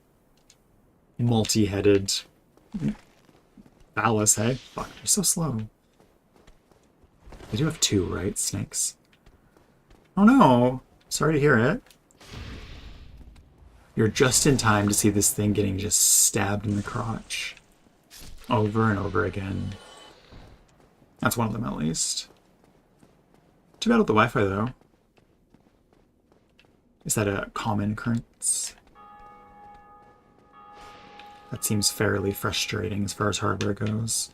multi-headed phallus, hey? Fuck, you're so slow. They do have 2, right? Snakes. Oh no! Sorry to hear it. You're just in time to see this thing getting just stabbed in the crotch. Over and over again. That's one of them, at least. Too bad with the Wi-Fi, though. Is that a common occurrence? That seems fairly frustrating as far as hardware goes.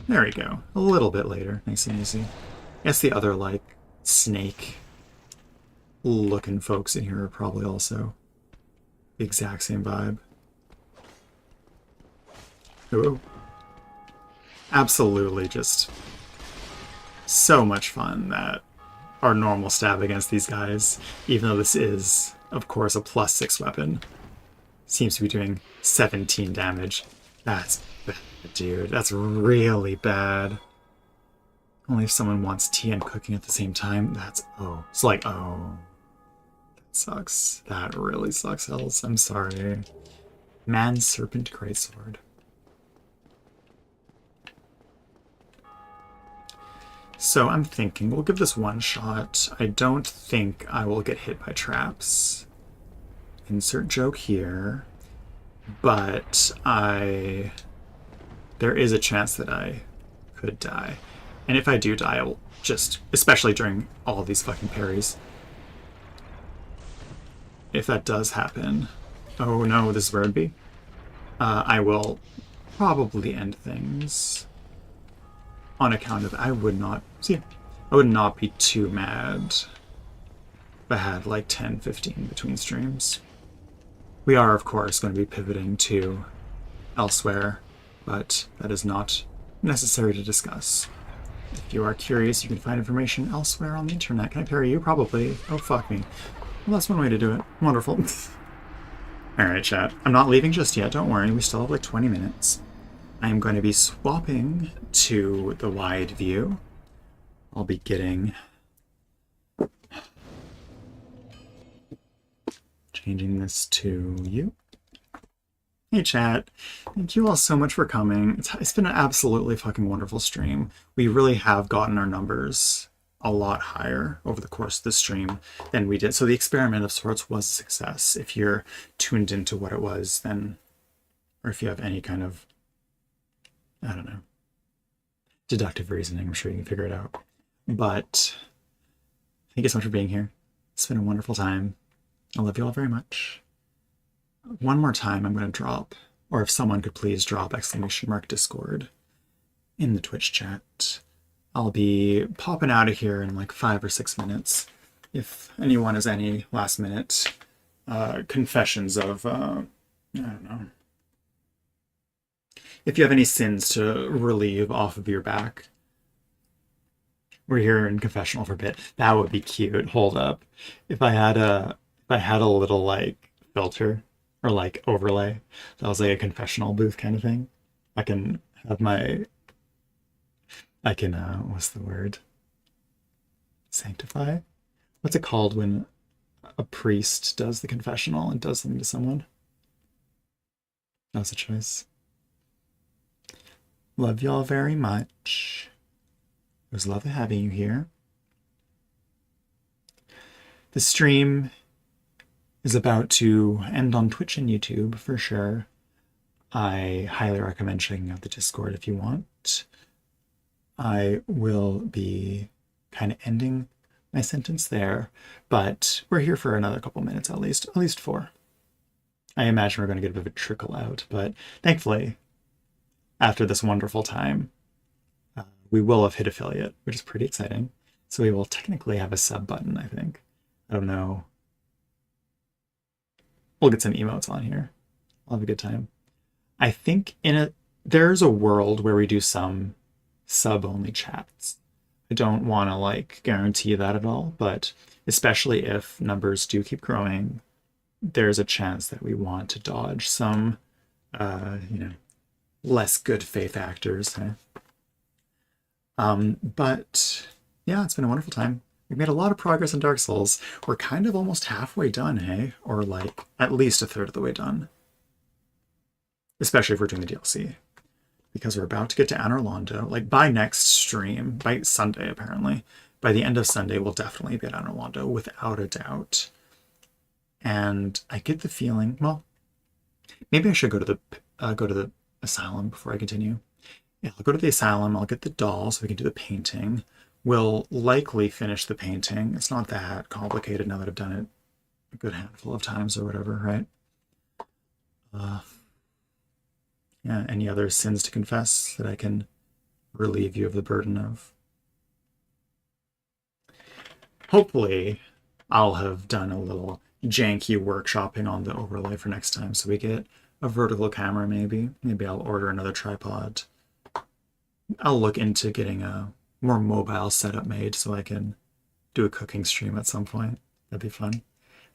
There we go. A little bit later. Nice and easy. I guess the other, like, snake-looking folks in here are probably also the exact same vibe. Ooh. Absolutely just so much fun that our normal stab against these guys, even though this is, of course, a +6 weapon, seems to be doing 17 damage. That's bad, dude. That's really bad. Only if someone wants tea and cooking at the same time, that's... Oh. It's like, oh. That sucks. That really sucks, Hells. I'm sorry. Man Serpent Greatsword. So I'm thinking we'll give this one shot. I don't think I will get hit by traps. Insert joke here. But there is a chance that I could die. And if I do die, I will just, especially during all these fucking parries. If that does happen, oh no, this is where it'd be. I will probably end things. On account of, I would not be too mad if I had like 10, 15 between streams. We are, of course, going to be pivoting to elsewhere, but that is not necessary to discuss. If you are curious, you can find information elsewhere on the internet. Can I parry you? Probably. Oh, fuck me. Well, that's one way to do it. Wonderful. Alright, chat. I'm not leaving just yet, don't worry. We still have like 20 minutes. I'm going to be swapping to the wide view. I'll be getting... Changing this to you. Hey chat, thank you all so much for coming. It's been an absolutely fucking wonderful stream. We really have gotten our numbers a lot higher over the course of the stream than we did. So the experiment of sorts was a success. If you're tuned into what it was, then, or if you have any kind of, I don't know, deductive reasoning, I'm sure you can figure it out. But thank you so much for being here. It's been a wonderful time. I love you all very much. One more time, I'm going to drop, or if someone could please drop !Discord in the Twitch chat. I'll be popping out of here in like 5 or 6 minutes. If anyone has any last minute confessions of, I don't know. If you have any sins to relieve off of your back, we're here in confessional for a bit. That would be cute. Hold up. If I had a little like filter or like overlay that was like a confessional booth kind of thing, I can have my, what's the word? Sanctify? What's it called when a priest does the confessional and does something to someone? That's a choice. Love y'all very much. It was lovely having you here. The stream is about to end on Twitch and YouTube for sure. I highly recommend checking out the Discord if you want. I will be kind of ending my sentence there, but we're here for another couple minutes at least 4. I imagine we're going to get a bit of a trickle out, but thankfully, after this wonderful time, we will have hit affiliate, which is pretty exciting. So we will technically have a sub button, I think. I don't know. We'll get some emotes on here. I'll have a good time. I think there's a world where we do some sub-only chats. I don't want to like guarantee that at all, but especially if numbers do keep growing, there's a chance that we want to dodge some, less good faith actors. But yeah, it's been a wonderful time. We've made a lot of progress in Dark Souls. We're kind of almost halfway done, hey? Or like at least a third of the way done. Especially if we're doing the DLC. Because we're about to get to Anor Londo. Like by next stream, by Sunday apparently. By the end of Sunday, we'll definitely be at Anor Londo without a doubt. And I get the feeling, well, maybe I should go to the asylum before I continue. Yeah, I'll go to the asylum, I'll get the doll so we can do the painting. We'll likely finish the painting. It's not that complicated now that I've done it a good handful of times or whatever, right? Yeah, any other sins to confess that I can relieve you of the burden of? Hopefully, I'll have done a little janky workshopping on the overlay for next time so we get a vertical camera maybe. Maybe I'll order another tripod. I'll look into getting a more mobile setup made so I can do a cooking stream at some point. That'd be fun.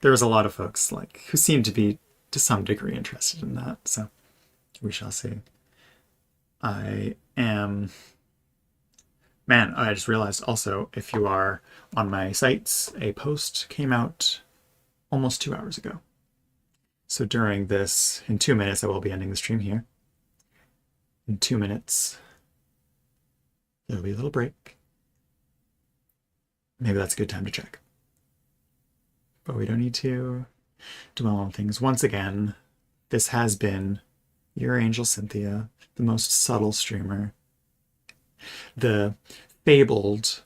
There was a lot of folks like who seemed to be to some degree interested in that, so we shall see. I just realized also, if you are on my sites, a post came out almost 2 hours ago. So during this, in 2 minutes, I will be ending the stream here. In 2 minutes, there'll be a little break. Maybe that's a good time to check. But we don't need to dwell on things. Once again, this has been your angel Cynthia, the most subtle streamer, the fabled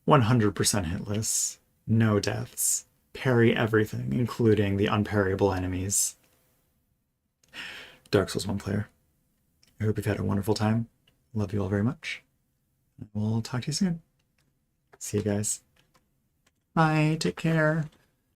100% hitless, no deaths, parry everything, including the unparryable enemies. Dark Souls 1 player. I hope you've had a wonderful time. Love you all very much. We'll talk to you soon. See you guys. Bye. Take care.